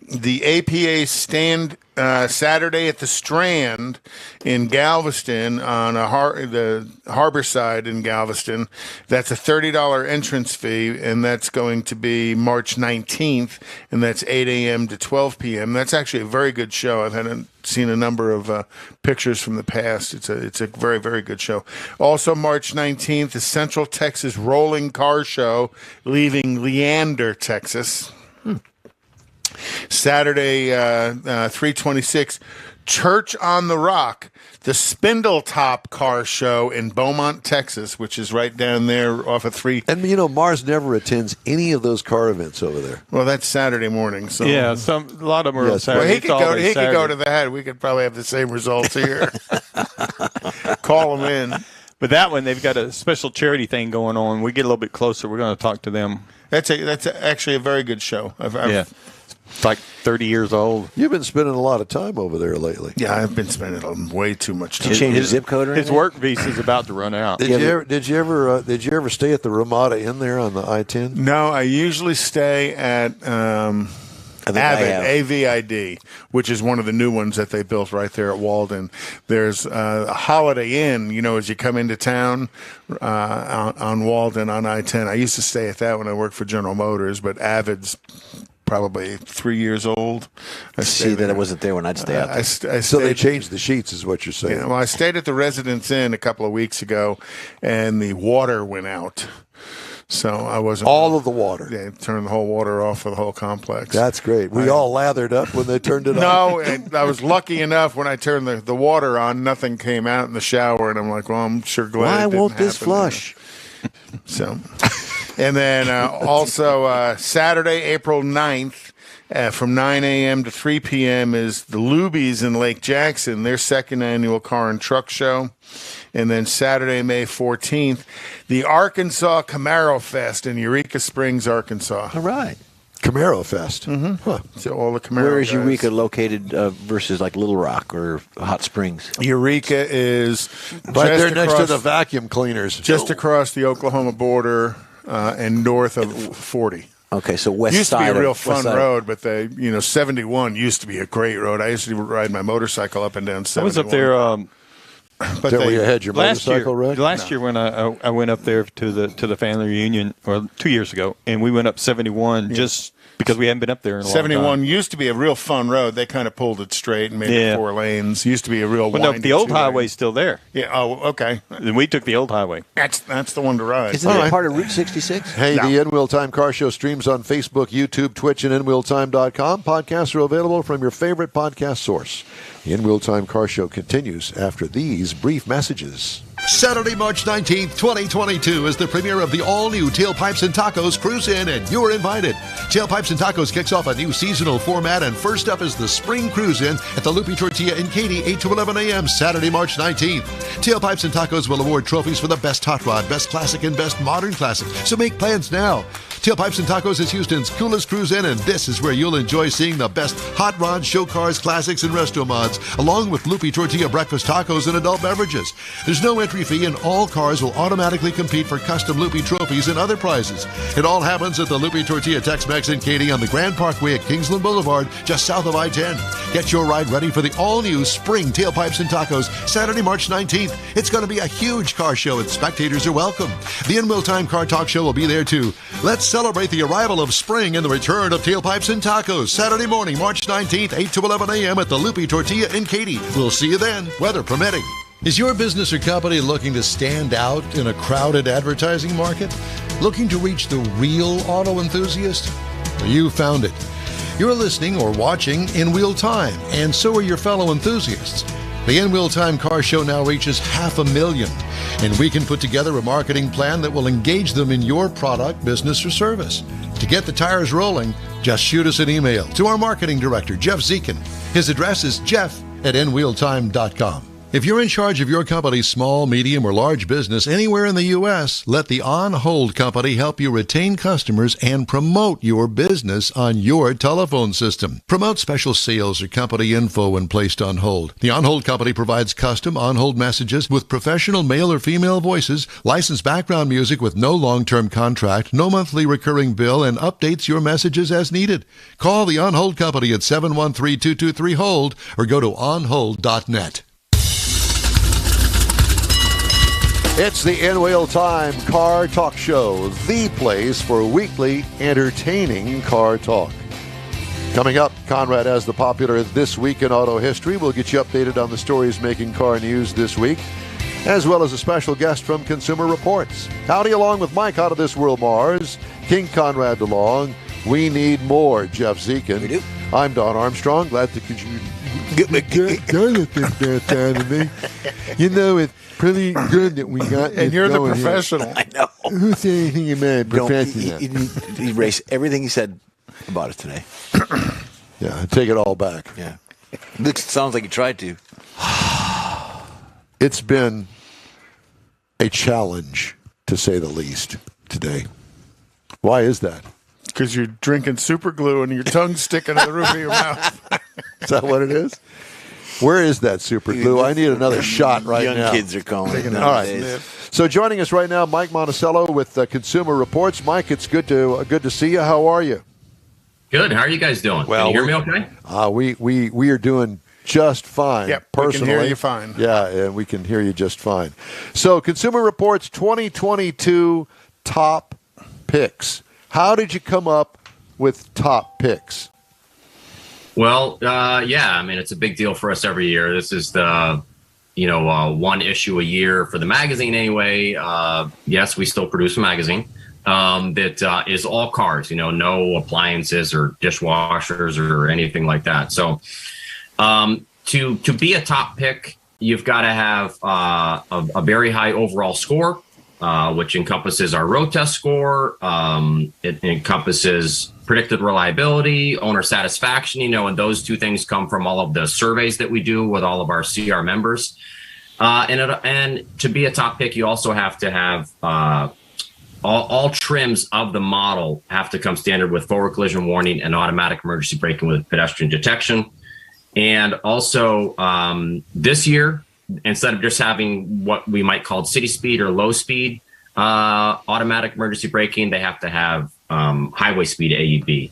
the APA stand Saturday at the Strand in Galveston on the harbor side in Galveston. That's a $30 entrance fee, and that's going to be March 19th, and that's 8 a.m. to 12 p.m. That's actually a very good show. I've seen a number of pictures from the past. It's a very, very good show. Also, March 19th, the Central Texas Rolling Car Show, leaving Leander, Texas. Saturday, 3/26, Church on the Rock, the Spindletop Car Show in Beaumont, Texas, which is right down there off of 3. And, you know, Mars never attends any of those car events over there. Well, that's Saturday morning. So. Yeah, a lot of them are on Saturday. Well, he could go to the head. We could probably have the same results here. Call them in. But that one, they've got a special charity thing going on. We get a little bit closer. We're going to talk to them. That's actually a very good show. Yeah. It's like 30 years old. You've been spending a lot of time over there lately. Yeah, I've been spending way too much time. Did you change his zip code or anything? His work visa is about to run out. Did you ever stay at the Ramada Inn there on the I-10? No, I usually stay at AVID, which is one of the new ones that they built right there at Walden. There's a Holiday Inn, you know, as you come into town on Walden on I-10. I used to stay at that when I worked for General Motors, but Avid's probably 3 years old. See that I wasn't there when I'd stay out there. So they changed the sheets, is what you're saying. Yeah, well, I stayed at the Residence Inn a couple of weeks ago, and the water went out. So I wasn't. All of the water. Yeah, turned the whole water off for the whole complex. That's great. We all lathered up when they turned it on. No, and I was lucky enough when I turned the water on, nothing came out in the shower, and I'm like, well, I'm sure glad. Why it didn't won't this happen. flush? So, and then also Saturday, April 9th, from 9 a.m. to 3 p.m. is the Lubies in Lake Jackson, their second annual car and truck show. And then Saturday, May 14th, the Arkansas Camaro Fest in Eureka Springs, Arkansas. All right. Camaro Fest. Mm-hmm. Huh. So all the Camaro Where is guys. Eureka located versus like Little Rock or Hot Springs? Eureka is right there next to the vacuum cleaners. Just across the Oklahoma border and north of 40. Okay, so west used side. Used to be a real of, fun road, but 71 used to be a great road. I used to ride my motorcycle up and down 71. I was up there. But where you had your motorcycle wreck? Last year when I went up there to the family reunion, or 2 years ago, and we went up 71 just because we hadn't been up there in a long time. 71 used to be a real fun road. They kind of pulled it straight and made it 4 lanes. Used to be a real windy. Well, no, the old highway's still there. Yeah. Oh, okay. And we took the old highway. That's the one to ride. Isn't that part of Route 66? Hey, the In Wheel Time Car Show streams on Facebook, YouTube, Twitch, and InWheelTime.com. Podcasts are available from your favorite podcast source. The In Wheel Time Car Show continues after these brief messages. Saturday, March 19th, 2022 is the premiere of the all-new Tailpipes and Tacos Cruise In, and you're invited. Tailpipes and Tacos kicks off a new seasonal format, and first up is the Spring Cruise In at the Lupi Tortilla in Katy, 8 to 11 a.m., Saturday, March 19th. Tailpipes and Tacos will award trophies for the best hot rod, best classic, and best modern classic, so make plans now. Tailpipes and Tacos is Houston's coolest cruise in, and this is where you'll enjoy seeing the best hot rods, show cars, classics, and resto mods, along with Lupi Tortilla breakfast tacos and adult beverages. There's no entry fee, and all cars will automatically compete for custom Lupi trophies and other prizes. It all happens at the Lupi Tortilla Tex-Mex in Katy on the Grand Parkway at Kingsland Boulevard, just south of I-10. Get your ride ready for the all-new Spring Tailpipes and Tacos, Saturday, March 19th. It's going to be a huge car show, and spectators are welcome. The In Wheel Time Car Talk Show will be there, too. Let's celebrate the arrival of spring and the return of Tailpipes and Tacos, Saturday morning, March 19th, 8 to 11 a.m. at the Lupi Tortilla in Katy. We'll see you then, weather permitting. Is your business or company looking to stand out in a crowded advertising market? Looking to reach the real auto enthusiast? Well, you found it. You're listening or watching In Wheel Time, and so are your fellow enthusiasts. The In Wheel Time Car Show now reaches 500,000, and we can put together a marketing plan that will engage them in your product, business, or service. To get the tires rolling, just shoot us an email to our marketing director, Jeff Zekin. His address is jeff@inwheeltime.com. If you're in charge of your company's small, medium, or large business anywhere in the U.S., let the On Hold Company help you retain customers and promote your business on your telephone system. Promote special sales or company info when placed on hold. The On Hold Company provides custom on-hold messages with professional male or female voices, licensed background music with no long-term contract, no monthly recurring bill, and updates your messages as needed. Call the On Hold Company at 713-223-HOLD or go to onhold.net. It's the In Wheel Time Car Talk Show, the place for weekly entertaining car talk. Coming up, Conrad has the popular This Week in Auto History. We'll get you updated on the stories making car news this week, as well as a special guest from Consumer Reports. Howdy, along with Mike out of This World Mars, King Conrad DeLong. We need more Jeff Zekin. We do. I'm Don Armstrong. Glad to continue. You know, it's pretty good that we got. And you're the professional. I know. Who said anything about professional? He erased everything he said about it today. Yeah, take it all back. Yeah. Sounds like he tried to. It's been a challenge, to say the least, today. Why is that? Because you're drinking super glue and your tongue's sticking to the roof of your mouth. Is that what it is? Where is that super glue? I need another shot right now. Young kids are calling. All right. So joining us right now, Mike Monticello with Consumer Reports. Mike, it's good to see you. How are you? Good. How are you guys doing? Can you hear me okay? We are doing just fine. Yep, personally. we can hear you fine. Yeah, and we can hear you just fine. So Consumer Reports 2022 top picks. How did you come up with top picks? Well, yeah, I mean, it's a big deal for us every year. This is the, one issue a year for the magazine anyway. Yes, we still produce a magazine that is all cars, no appliances or dishwashers or anything like that. So to be a top pick, you've got to have a very high overall score, which encompasses our road test score. It encompasses predicted reliability, owner satisfaction, and those two things come from all of the surveys that we do with all of our CR members. And to be a top pick, you also have to have all trims of the model have to come standard with forward collision warning and automatic emergency braking with pedestrian detection. And also this year, instead of just having what we might call city speed or low speed automatic emergency braking, they have to have highway speed AEB.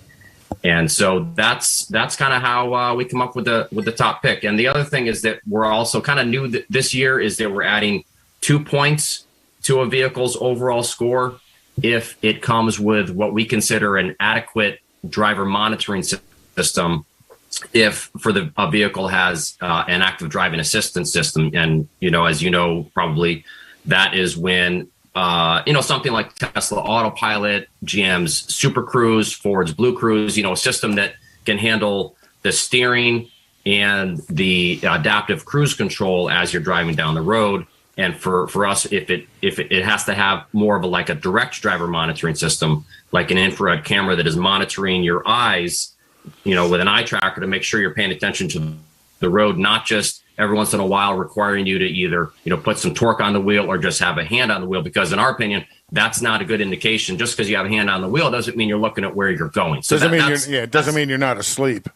And so that's kind of how we come up with the top pick. And the other thing is that we're also kind of new this year is that we're adding 2 points to a vehicle's overall score if it comes with what we consider an adequate driver monitoring system. If a vehicle has an active driving assistance system, and as you know, probably that is when something like Tesla Autopilot, GM's Super Cruise, Ford's Blue Cruise, a system that can handle the steering and the adaptive cruise control as you're driving down the road. And for us, if it has to have more of a direct driver monitoring system, like an infrared camera that is monitoring your eyes, with an eye tracker to make sure you're paying attention to the road, not just every once in a while requiring you to either, put some torque on the wheel or just have a hand on the wheel, because in our opinion, that's not a good indication. Just because you have a hand on the wheel doesn't mean you're looking at where you're going. So it doesn't mean you're not asleep.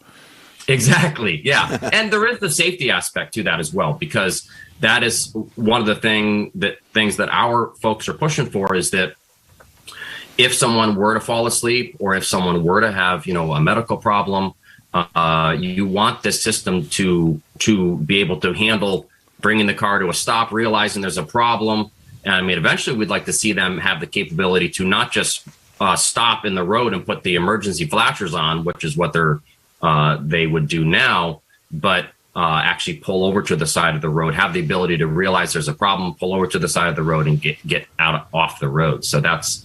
Exactly. Yeah. And there is the safety aspect to that as well, because that is one of the things that our folks are pushing for, is that if someone were to fall asleep or if someone were to have, a medical problem, you want this system to be able to handle bringing the car to a stop, realizing there's a problem. And I mean, eventually we'd like to see them have the capability to not just stop in the road and put the emergency flashers on, which is what they would do now, but actually pull over to the side of the road, have the ability to realize there's a problem, pull over to the side of the road and get off the road. So that's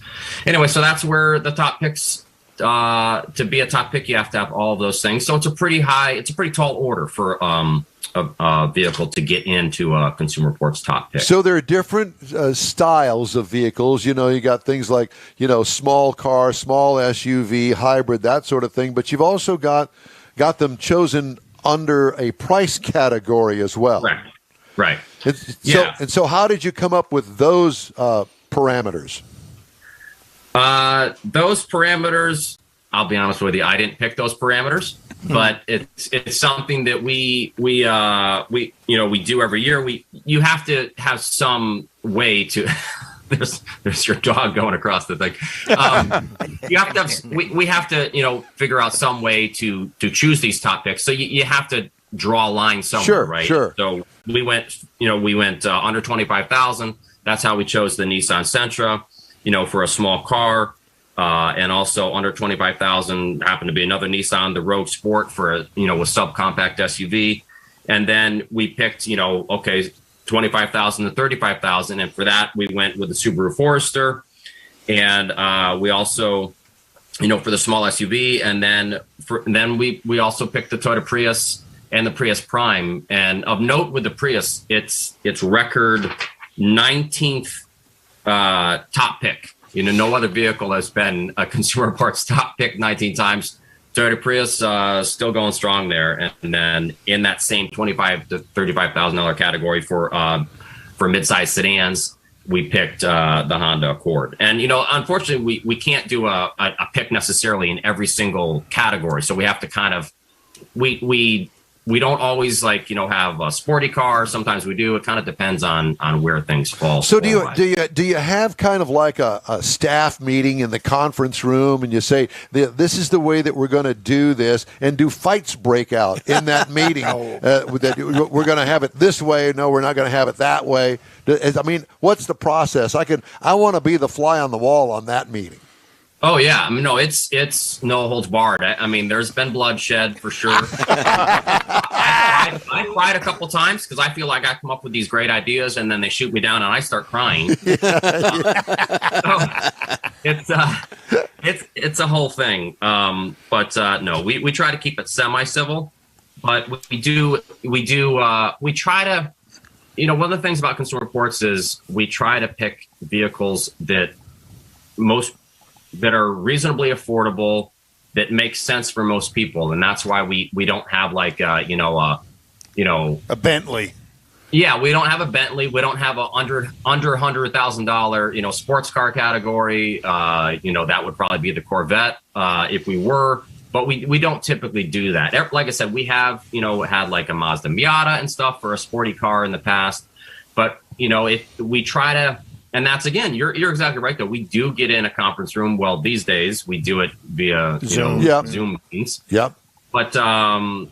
where the top picks, to be a top pick, you have to have all of those things. So it's a pretty tall order for a vehicle to get into a Consumer Reports top pick. So there are different styles of vehicles. You got things like, small car, small SUV, hybrid, that sort of thing. But you've also got them chosen under a price category as well. Correct. Right. So how did you come up with those parameters? Those parameters, I'll be honest with you, I didn't pick those parameters, but it's something that we do every year. You have to have some way to. There's your dog going across the thing. You have to we have to figure out some way to choose these top picks. So you have to draw a line somewhere, right? Sure. So we went under 25,000. That's how we chose the Nissan Sentra, for a small car, and also under 25,000 happened to be another Nissan, the Rogue Sport for a subcompact SUV, and then we picked 25,000 to 35,000, and for that we went with the Subaru Forester, and we also, for the small SUV, and then we also picked the Toyota Prius and the Prius Prime. And of note with the Prius, it's record 19th top pick. No other vehicle has been a Consumer Reports top pick 19 times. Toyota Prius still going strong there, and then in that same $25,000 to $35,000 category for mid-sized sedans, we picked the Honda Accord. And unfortunately, we can't do a pick necessarily in every single category, so we have to kind of we don't always have a sporty car. Sometimes we do. It kind of depends on where things fall. So do you have kind of like a staff meeting in the conference room, and you say this is the way that we're going to do this, and do fights break out in that meeting? That we're going to have it this way. No, we're not going to have it that way. I mean, what's the process? I want to be the fly on the wall on that meeting. Oh yeah, I mean, no, it's no holds barred. I mean, there's been bloodshed for sure. I cried a couple times because I feel like I come up with these great ideas and then they shoot me down and I start crying. It's a whole thing. But no, we try to keep it semi-civil, but we try to. One of the things about Consumer Reports is we try to pick vehicles that are reasonably affordable, that makes sense for most people, and that's why we don't have a Bentley. Yeah, we don't have a Bentley. We don't have a under $100,000 sports car category. That would probably be the Corvette if we were, but we don't typically do that. Like I said, we have had like a Mazda Miata and stuff for a sporty car in the past, but if we try to. And that's, again, you're exactly right, though. We do get in a conference room. Well, these days we do it via Zoom meetings. Yep. But so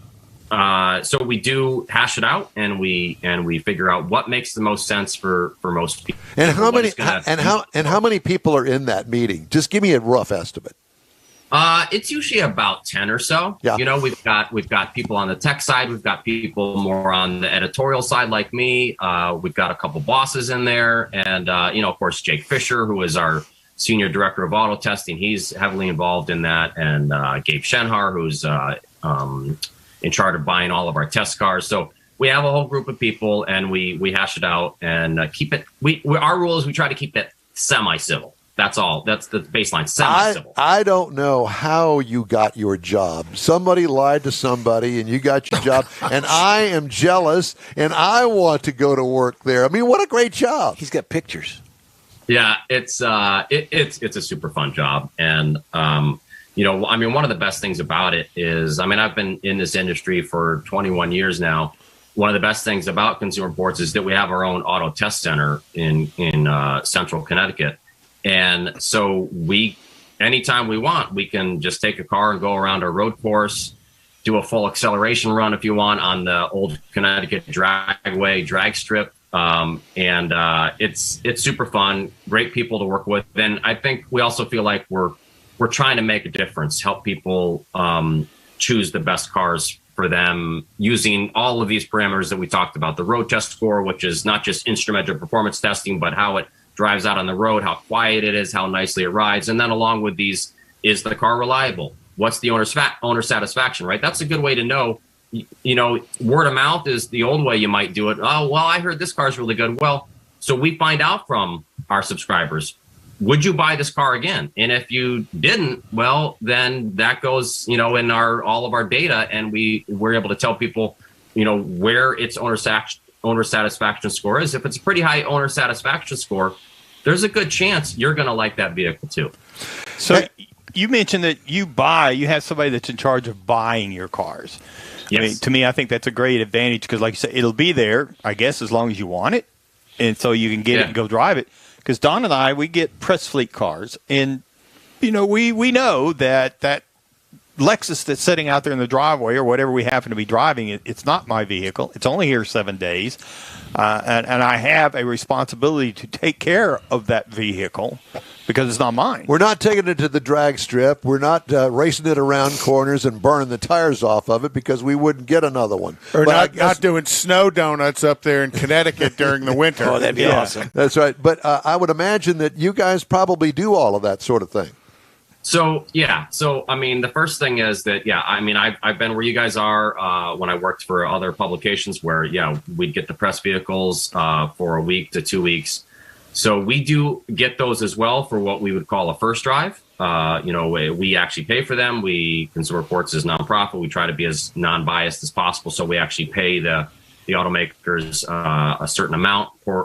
we do hash it out, and we figure out what makes the most sense for most people. And how many people are in that meeting? Just give me a rough estimate. It's usually about 10 or so. Yeah. We've got people on the tech side. We've got people more on the editorial side like me. We've got a couple bosses in there. And, of course, Jake Fisher, who is our senior director of auto testing. He's heavily involved in that. And Gabe Shenhar, who's in charge of buying all of our test cars. So we have a whole group of people, and we hash it out and keep it. Our rule is we try to keep it semi-civil. That's all. That's the baseline. Semi-civil. I don't know how you got your job. Somebody lied to somebody, and you got your job. And I am jealous, and I want to go to work there. I mean, what a great job! He's got pictures. Yeah, it's a super fun job, and one of the best things about it is, I've been in this industry for 21 years now. One of the best things about Consumer Reports is that we have our own auto test center in Central Connecticut. And so anytime we want, we can just take a car and go around our road course, do a full acceleration run if you want on the old Connecticut drag strip. And it's super fun, great people to work with. And I think we also feel like we're trying to make a difference, help people choose the best cars for them using all of these parameters that we talked about. The road test score, which is not just instrumental performance testing, but how it drives out on the road, how quiet it is, how nicely it rides. And then along with these, is the car reliable? What's the owner satisfaction, right? That's a good way to know. Word of mouth is the old way you might do it. Oh, well, I heard this car's really good. Well, so we find out from our subscribers, would you buy this car again? And if you didn't, well, then that goes, in all of our data, and we're able to tell people, where its owner owner satisfaction score is. If it's a pretty high owner satisfaction score, there's a good chance you're going to like that vehicle too. So you mentioned that you have somebody that's in charge of buying your cars. Yes. I mean, to me, I think that's a great advantage because, like you said, it'll be there, I guess, as long as you want it. And so you can get it and go drive it. Because Don and I, we get press fleet cars. And, we know that Lexus that's sitting out there in the driveway or whatever we happen to be driving, it's not my vehicle. It's only here 7 days. And I have a responsibility to take care of that vehicle because it's not mine. We're not taking it to the drag strip. We're not racing it around corners and burning the tires off of it because we wouldn't get another one. Or not doing snow donuts up there in Connecticut during the winter. Oh, that'd be awesome. That's right. But I would imagine that you guys probably do all of that sort of thing. So, I mean, the first thing is that, I've been where you guys are when I worked for other publications where, we'd get the press vehicles for a week to 2 weeks. So we do get those as well for what we would call a first drive. We actually pay for them. Consumer Reports is nonprofit. We try to be as non-biased as possible. So we actually pay the automakers a certain amount per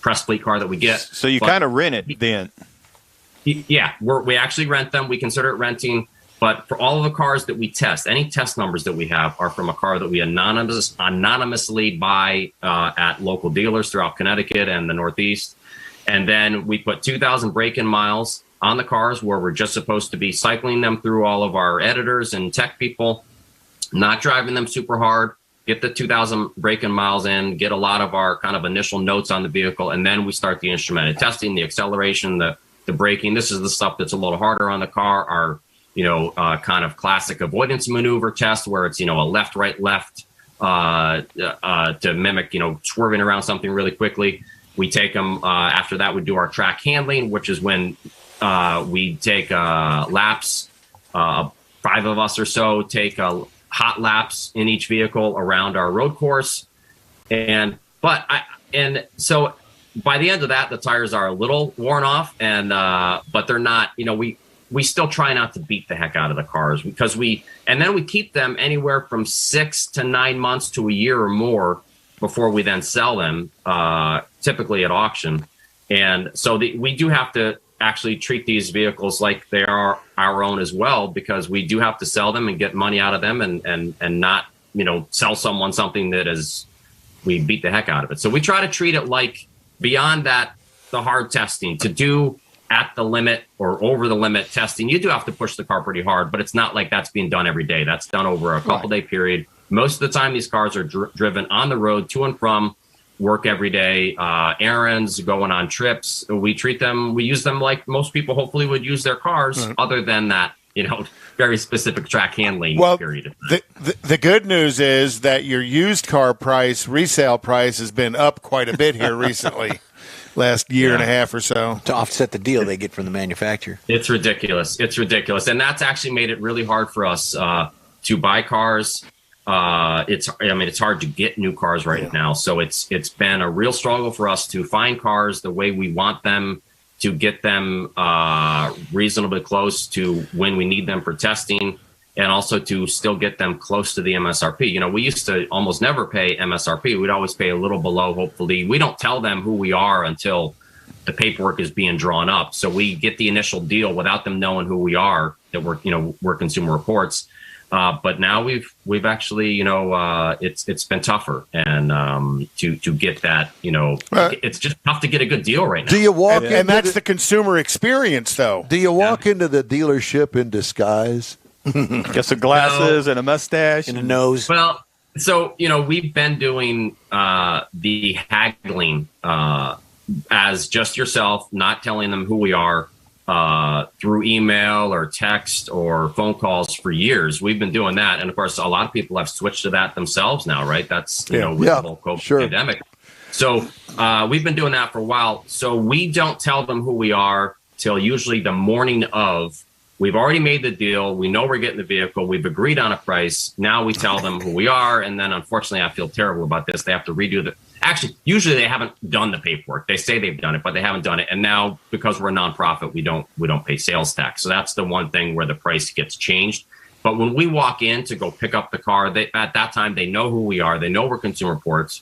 press fleet car that we get. So you kind of rent it then. Yeah, we actually rent them. We consider it renting. But for all of the cars that we test, any test numbers that we have are from a car that we anonymously buy at local dealers throughout Connecticut and the Northeast. And then we put 2,000 break-in miles on the cars where we're just supposed to be cycling them through all of our editors and tech people, not driving them super hard, get the 2,000 break-in miles in, get a lot of our kind of initial notes on the vehicle, and then we start the instrumented testing, the acceleration, the braking. This is the stuff that's a little harder on the car. Our kind of classic avoidance maneuver test where it's, a left, right, left to mimic, swerving around something really quickly. We take them after that. We do our track handling, which is when we take laps. 5 of us or so take hot laps in each vehicle around our road course. So by the end of that, the tires are a little worn off, but they're not. We still try not to beat the heck out of the cars because then we keep them anywhere from 6 to 9 months to a year or more before we then sell them, typically at auction. And so we do have to actually treat these vehicles like they are our own as well, because we do have to sell them and get money out of them and not, sell someone something that we beat the heck out of it. So we try to treat it like beyond that, the hard testing to do at the limit or over the limit testing. You do have to push the car pretty hard, but it's not like that's being done every day. That's done over a couple day period. Most of the time, these cars are driven on the road to and from work every day, errands, going on trips. We use them like most people hopefully would use their cars, other than that, very specific track handling period. The good news is that your used car resale price has been up quite a bit here recently. Last year and a half or so. To offset the deal they get from the manufacturer. It's ridiculous. And that's actually made it really hard for us to buy cars. It's hard to get new cars right now. So it's been a real struggle for us to find cars the way we want them, to get them reasonably close to when we need them for testing, and also to still get them close to the MSRP. We used to almost never pay MSRP. We'd always pay a little below, hopefully. We don't tell them who we are until the paperwork is being drawn up. So we get the initial deal without them knowing who we are, that we're Consumer Reports. But now we've actually, it's been tougher, and to get that, it's just tough to get a good deal right now. Do you walk and that's the consumer experience, though. Do you walk into the dealership in disguise? Got some glasses and a mustache and a nose. Well, so we've been doing the haggling as just yourself, not telling them who we are through email or text or phone calls for years. We've been doing that, and of course, a lot of people have switched to that themselves now, right? That's with the whole COVID pandemic. So we've been doing that for a while. So we don't tell them who we are till usually the morning of. We've already made the deal. We know we're getting the vehicle. We've agreed on a price. Now we tell them who we are. And then, unfortunately, I feel terrible about this. They have to redo actually, usually they haven't done the paperwork. They say they've done it, but they haven't done it. And now, because we're a nonprofit, we don't pay sales tax. So that's the one thing where the price gets changed. But when we walk in to go pick up the car, at that time, they know who we are. They know we're Consumer Reports.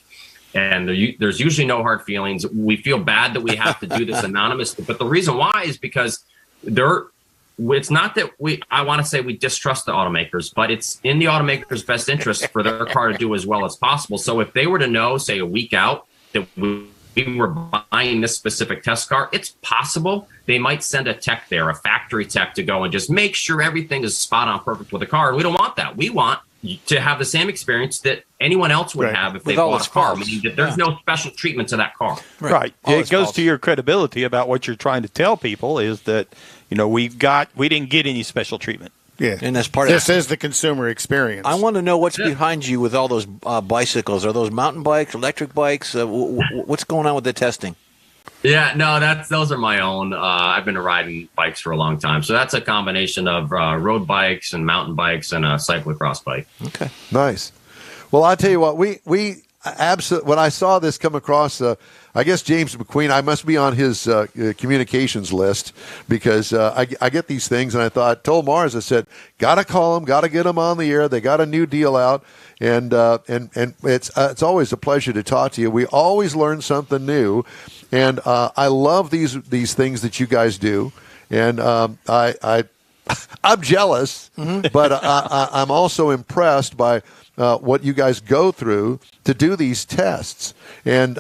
And there's usually no hard feelings. We feel bad that we have to do this anonymously. But the reason why is because it's not that I want to say we distrust the automakers, but it's in the automaker's best interest for their car to do as well as possible. So if they were to know, say, a week out that we were buying this specific test car, it's possible they might send a tech there, a factory tech, to go and just make sure everything is spot on perfect with the car. And we don't want that. We want to have the same experience that anyone else would have if they bought a car, meaning that there's no special treatment to that car. Right. It goes to your credibility about what you're trying to tell people is that, we didn't get any special treatment. Yeah, and that's part this of is the consumer experience. I want to know what's behind you with all those bicycles. Are those mountain bikes, electric bikes? What's going on with the testing? Yeah, no, those are my own. I've been riding bikes for a long time, so that's a combination of road bikes and mountain bikes and a cyclocross bike. Okay, nice. Well, I tell you what, we absolutely. When I saw this come across, I guess James McQueen, I must be on his communications list because I get these things, and I told Mars, I said, gotta call them, gotta get them on the air. They got a new deal out, and it's always a pleasure to talk to you. We always learn something new, and I love these things that you guys do, and I'm jealous, but I'm also impressed by what you guys go through to do these tests, and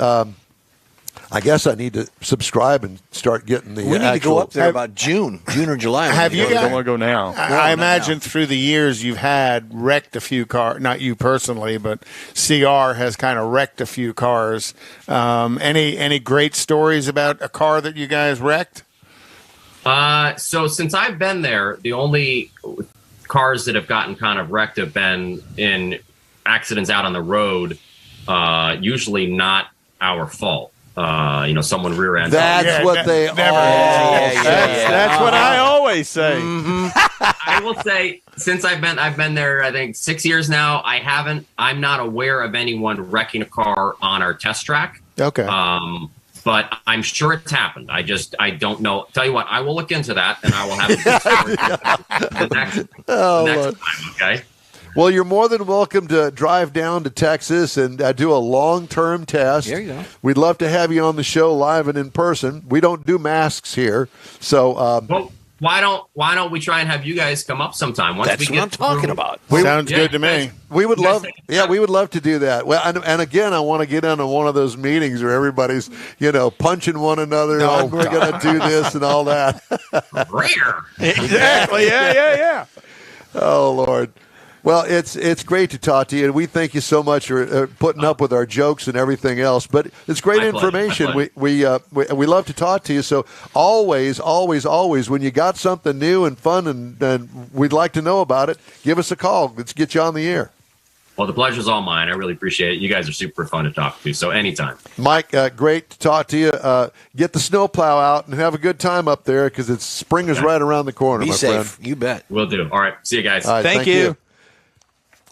I guess I need to subscribe and start getting the. We need to go up there about June or July. Have you? Don't want to go now. I imagine through the years you've wrecked a few cars. Not you personally, but CR has kind of wrecked a few cars. Any great stories about a car that you guys wrecked? So since I've been there, the only cars that have gotten kind of wrecked have been in accidents out on the road, usually not our fault. Someone rear ends. That's what they are. That's what I always say. I will say, since I've been there, I think 6 years now. I'm not aware of anyone wrecking a car on our test track. Okay. But I'm sure it's happened. I don't know. Tell you what, I will look into that, and I will have a good story the next time. Okay. Well, you're more than welcome to drive down to Texas and do a long-term test. There you go. We'd love to have you on the show live and in person. We don't do masks here, so. Well, why don't we try and have you guys come up sometime? That's what I'm talking about. Sounds good to me. We would love, we would love to do that. Well, and again, I want to get into one of those meetings where everybody's, punching one another. We're going to do this and all that. Rare. Exactly. Yeah. Oh Lord. Well, it's great to talk to you, and we thank you so much for putting up with our jokes and everything else. But it's great information. We love to talk to you. So always, when you got something new and fun and we'd like to know about it, give us a call. Let's get you on the air. Well, the pleasure's all mine. I really appreciate it. You guys are super fun to talk to. So anytime. Mike, great to talk to you. Get the snowplow out and have a good time up there because spring is right around the corner. Be my safe. friend. You bet. Will do. All right. See you guys. All right, thank you.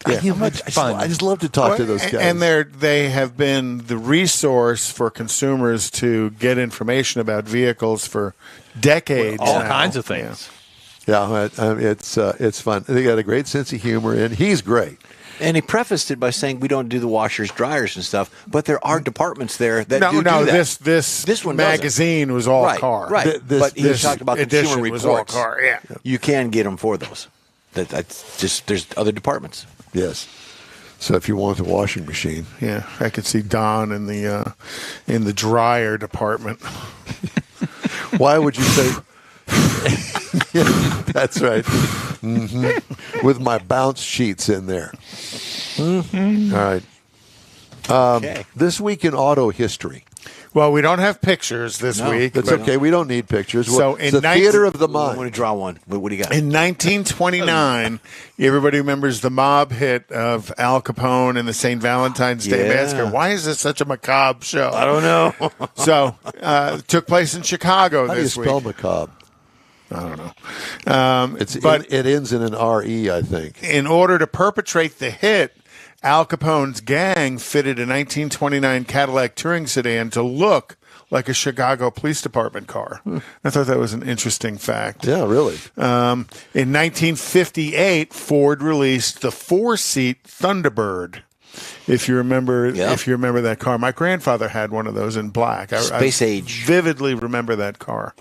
Yeah, I just love to talk to those guys. And they have been the resource for consumers to get information about vehicles for decades. All now. kinds of things. Yeah, it's fun. They got a great sense of humor, and he's great. And he prefaced it by saying we don't do the washers, dryers, and stuff, but there are departments there that do that. This one magazine was all right, car. right? But he talked about Consumer Reports. Was all car. Yeah, you can get them for those. That's just there's other departments. Yes. So if you want the washing machine, yeah, I could see Don in the dryer department. Why would you say? Yeah, that's right. Mm-hmm. With my bounce sheets in there. Mm-hmm. All right. Okay. This week in auto history. Well, we don't have pictures this week. That's okay. We don't need pictures. So it's a theater of the mind. I'm going to draw one. What do you got? In 1929, everybody remembers the mob hit of Al Capone and the St. Valentine's Day Massacre. Why is this such a macabre show? I don't know. So, it took place in Chicago this week. How do you spell macabre? I don't know. But it ends in an R-E, I think. In order to perpetrate the hit, Al Capone's gang fitted a 1929 Cadillac touring sedan to look like a Chicago Police Department car. I thought that was an interesting fact. Yeah, really. In 1958, Ford released the 4-seat Thunderbird. If you remember that car, my grandfather had one of those in black. Space I age. vividly remember that car.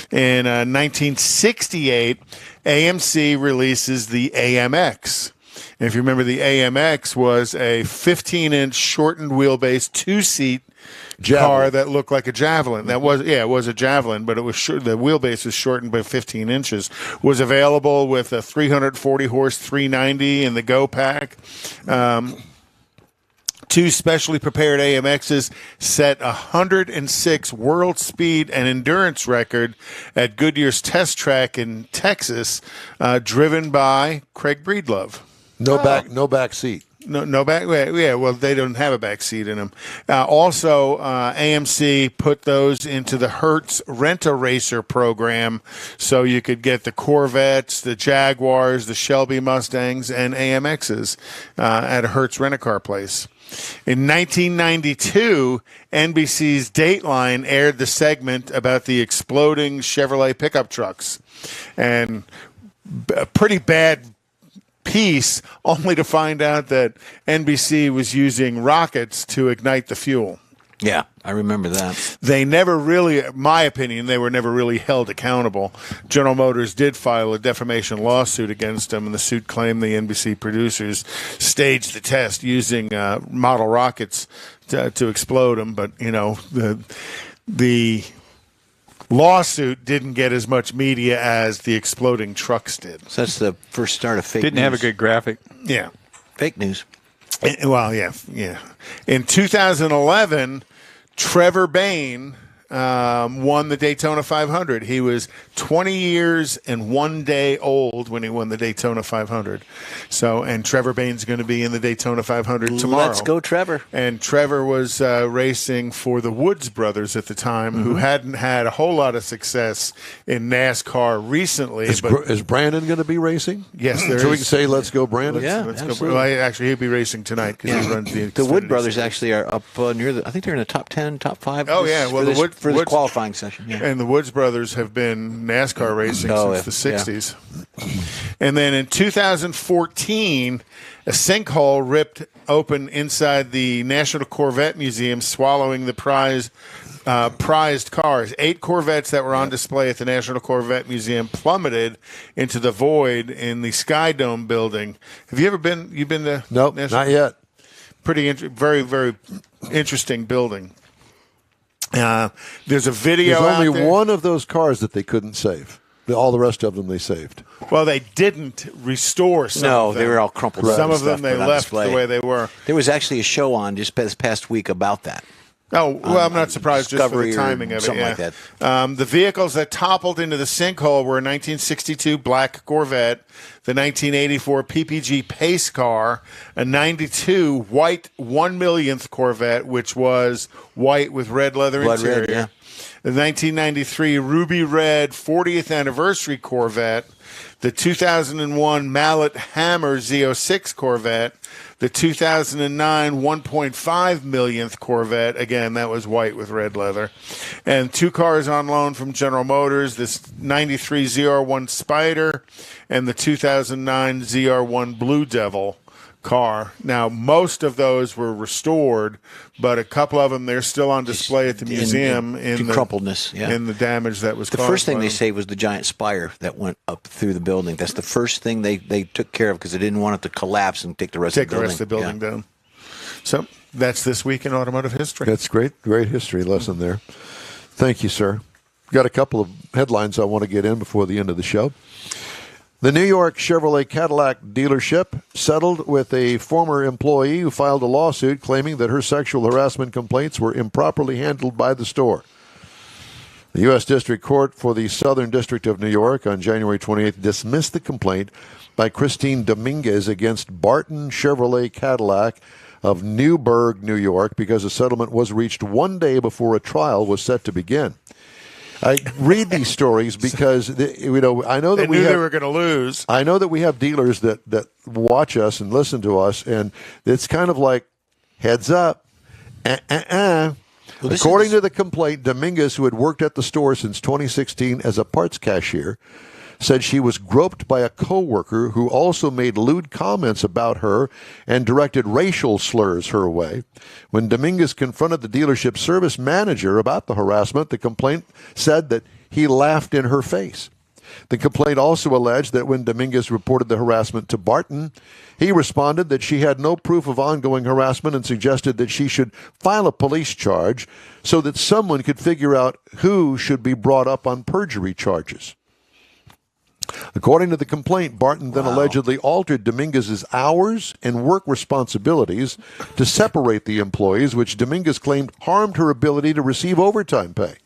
In 1968, AMC releases the AMX. And if you remember, the AMX was a 15-inch shortened wheelbase 2-seat car that looked like a Javelin. It was a Javelin, but it was the wheelbase was shortened by 15 inches. Was available with a 340 horse 390 in the Go Pack. 2 specially prepared AMXs set 106 world speed and endurance record at Goodyear's test track in Texas, driven by Craig Breedlove. No back seat. No back. Yeah, well, they don't have a back seat in them. Also, AMC put those into the Hertz Rent-A-Racer program, so you could get the Corvettes, the Jaguars, the Shelby Mustangs, and AMXs at a Hertz Rent-A-Car place. In 1992, NBC's Dateline aired the segment about the exploding Chevrolet pickup trucks, and a pretty bad piece, only to find out that NBC was using rockets to ignite the fuel. Yeah, I remember that. They never really, in my opinion, they were never really held accountable. General Motors did file a defamation lawsuit against them, and the suit claimed the NBC producers staged the test using model rockets to explode them. But, the lawsuit didn't get as much media as the exploding trucks did. So that's the first start of fake news. Didn't have a good graphic. Yeah. Fake news. Well, yeah. In 2011, Trevor Bayne won the Daytona 500. He was 20 years and 1 day old when he won the Daytona 500. And Trevor Bayne's going to be in the Daytona 500 tomorrow. Let's go, Trevor. And Trevor was racing for the Woods brothers at the time, who hadn't had a whole lot of success in NASCAR recently. Is Brandon going to be racing? Yes, there is. So we can say, let's go, Brandon? Let's go. Well, actually, he'll be racing tonight because he runs the Wood brothers actually are up near I think they're in the top 10, top 5. Oh, yeah. Well, for this qualifying session. Yeah. And the Woods brothers have been NASCAR racing since the 60s. Yeah. And then in 2014, a sinkhole ripped open inside the National Corvette Museum, swallowing the prized cars. 8 Corvettes that were on display at the National Corvette Museum plummeted into the void in the Sky Dome building. Have you ever been? You've been to? Nope, not yet. Very, very interesting building. There's a video. There's only out one of those cars that they couldn't save. All the rest of them they saved. Well, they didn't restore some of them. They were all crumpled up. Some of them they left the way they were. There was actually a show on just this past week about that. Oh, well, I'm not surprised just for the timing of it. Something like that. The vehicles that toppled into the sinkhole were a 1962 black Corvette, the 1984 PPG Pace car, a 92 white 1/millionth Corvette, which was white with red leather interior. Red, yeah. The 1993 ruby red 40th anniversary Corvette, the 2001 Mallet Hammer Z06 Corvette, the 2009 1.5 millionth Corvette, again, that was white with red leather, and 2 cars on loan from General Motors, this 93 ZR1 Spider and the 2009 ZR1 Blue Devil car. Now, most of those were restored, but a couple of them, they're still on display at the museum in the crumpledness, in the damage that was caused. The first thing they saved was the giant spire that went up through the building. That's the first thing they took care of because they didn't want it to collapse and take the rest of the building down. So that's this week in automotive history. That's great history lesson there. Thank you, sir. Got a couple of headlines I want to get in before the end of the show. The New York Chevrolet Cadillac dealership settled with a former employee who filed a lawsuit claiming that her sexual harassment complaints were improperly handled by the store. The U.S. District Court for the Southern District of New York on January 28th dismissed the complaint by Christine Dominguez against Barton Chevrolet Cadillac of Newburgh, New York, because a settlement was reached one day before a trial was set to begin. I read these stories because I know that they were going to lose. I know that we have dealers that watch us and listen to us, and it's kind of like heads up. According to the complaint, Dominguez, who had worked at the store since 2016 as a parts cashier, said she was groped by a coworker who also made lewd comments about her and directed racial slurs her way. When Dominguez confronted the dealership service manager about the harassment, the complaint said that he laughed in her face. The complaint also alleged that when Dominguez reported the harassment to Barton, he responded that she had no proof of ongoing harassment and suggested that she should file a police charge so that someone could figure out who should be brought up on perjury charges. According to the complaint, Barton then allegedly altered Dominguez's hours and work responsibilities to separate the employees, which Dominguez claimed harmed her ability to receive overtime pay.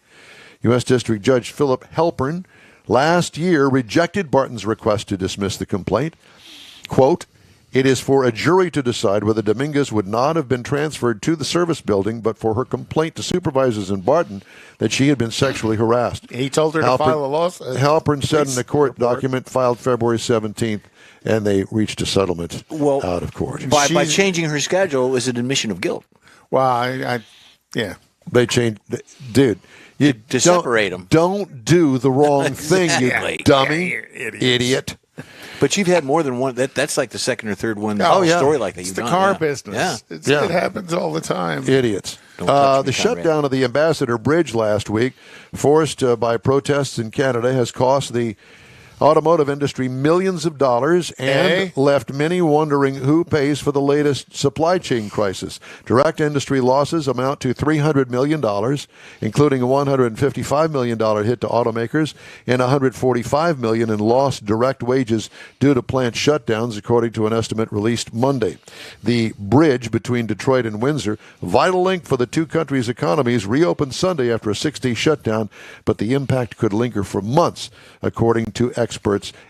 U.S. District Judge Philip Halpern last year rejected Barton's request to dismiss the complaint. Quote, "It is for a jury to decide whether Dominguez would not have been transferred to the service building but for her complaint to supervisors in Barton that she had been sexually harassed." He told her to file a lawsuit. Halpern said in a court document filed February 17th, and they reached a settlement out of court. By changing her schedule, it was an admission of guilt. Well, yeah. They changed, dude. To separate them. Don't do the wrong thing, you dummy, idiot. But you've had more than one. That's like the second or third one. Yeah. Story like that. It's You've the done. car Yeah. business. Yeah. It happens all the time. Idiots. The shutdown of the Ambassador Bridge last week, forced by protests in Canada, has cost the automotive industry millions of dollars and left many wondering who pays for the latest supply chain crisis. Direct industry losses amount to $300 million, including a $155 million hit to automakers and $145 million in lost direct wages due to plant shutdowns, according to an estimate released Monday. The bridge between Detroit and Windsor, vital link for the two countries' economies, reopened Sunday after a 6-day shutdown, but the impact could linger for months, according to experts,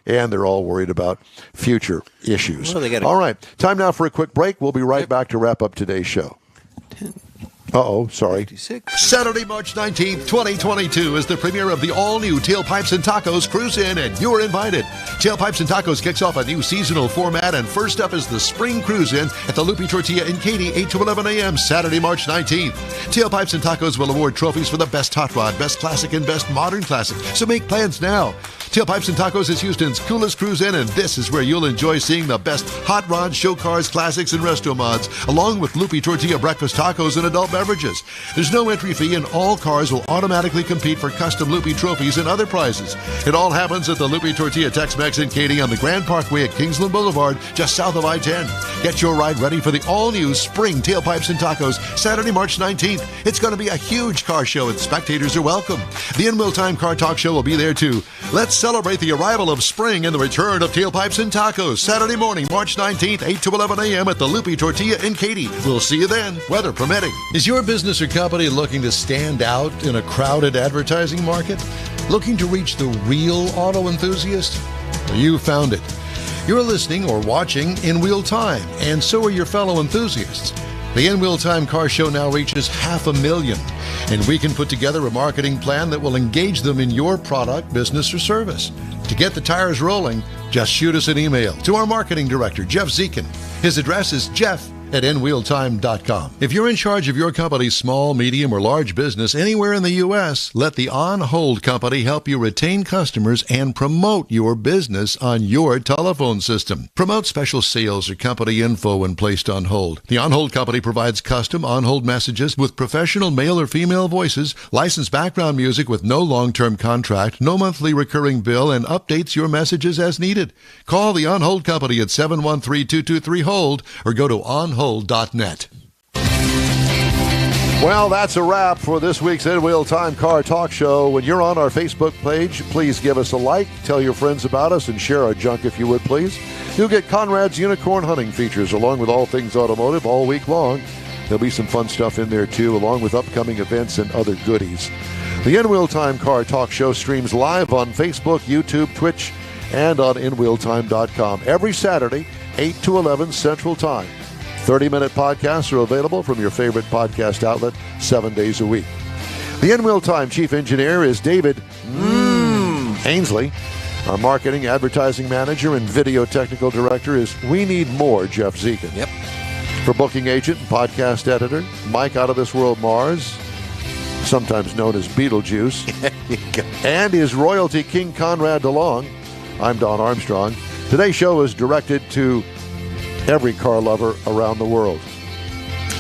and they're all worried about future issues. Well, all right, time now for a quick break. We'll be right back to wrap up today's show. Sorry. Saturday, March 19th, 2022 is the premiere of the all-new Tailpipes and Tacos Cruise In, and you're invited. Tailpipes and Tacos kicks off a new seasonal format, and first up is the Spring Cruise In at the Lupi Tortilla in Katy, 8 to 11 a.m., Saturday, March 19th. Tailpipes and Tacos will award trophies for the best hot rod, best classic, and best modern classic, so make plans now. Tailpipes and Tacos is Houston's coolest cruise in, and this is where you'll enjoy seeing the best hot rods, show cars, classics, and resto mods, along with Lupi Tortilla breakfast tacos and adult beverages. There's no entry fee, and all cars will automatically compete for custom Lupi trophies and other prizes. It all happens at the Lupi Tortilla Tex-Mex in Katy on the Grand Parkway at Kingsland Boulevard, just south of I-10. Get your ride ready for the all-new Spring Tailpipes and Tacos, Saturday, March 19th. It's going to be a huge car show, and spectators are welcome. The In Wheel Time Car Talk Show will be there, too. Let's celebrate the arrival of spring and the return of Tailpipes and Tacos, Saturday morning, March 19th, 8 to 11 a.m. at the Lupi Tortilla in Katy. We'll see you then, weather permitting. Is your business or company looking to stand out in a crowded advertising market? Looking to reach the real auto enthusiast? Well, you found it. You're listening or watching In Wheel Time, and so are your fellow enthusiasts. The In Wheel Time Car Show now reaches 500,000, and we can put together a marketing plan that will engage them in your product, business, or service. To get the tires rolling, just shoot us an email to our marketing director, Jeff Zekin. His address is jeff@nwheeltime.com. If you're in charge of your company's small, medium, or large business anywhere in the U.S., let the On Hold Company help you retain customers and promote your business on your telephone system. Promote special sales or company info when placed on hold. The On Hold Company provides custom on-hold messages with professional male or female voices, licensed background music with no long-term contract, no monthly recurring bill, and updates your messages as needed. Call the On Hold Company at 713-223-HOLD or go to onhold.net. Well, that's a wrap for this week's In Wheel Time Car Talk Show. When you're on our Facebook page, please give us a like, tell your friends about us, and share our junk if you would, please. You'll get Conrad's Unicorn Hunting features along with all things automotive all week long. There'll be some fun stuff in there, too, along with upcoming events and other goodies. The In Wheel Time Car Talk Show streams live on Facebook, YouTube, Twitch, and on InWheelTime.com every Saturday, 8 to 11 Central Time. 30-minute podcasts are available from your favorite podcast outlet 7 days a week. The In Wheel Time Chief Engineer is David Ainsley. Our Marketing, Advertising Manager, and Video Technical Director is We Need More, Jeff Zekin. Yep. For Booking Agent and Podcast Editor, Mike Out of This World Mars. sometimes known as Beetlejuice, and his royalty King Conrad DeLong. I'm Don Armstrong. Today's show is directed to every car lover around the world.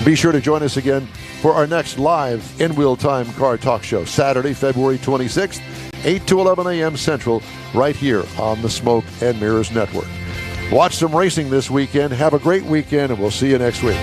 Be sure to join us again for our next live in-wheel time car talk show, Saturday, February 26th, 8 to 11 a.m. Central, right here on the Smoke and Mirrors Network. Watch some racing this weekend. Have a great weekend, and we'll see you next week.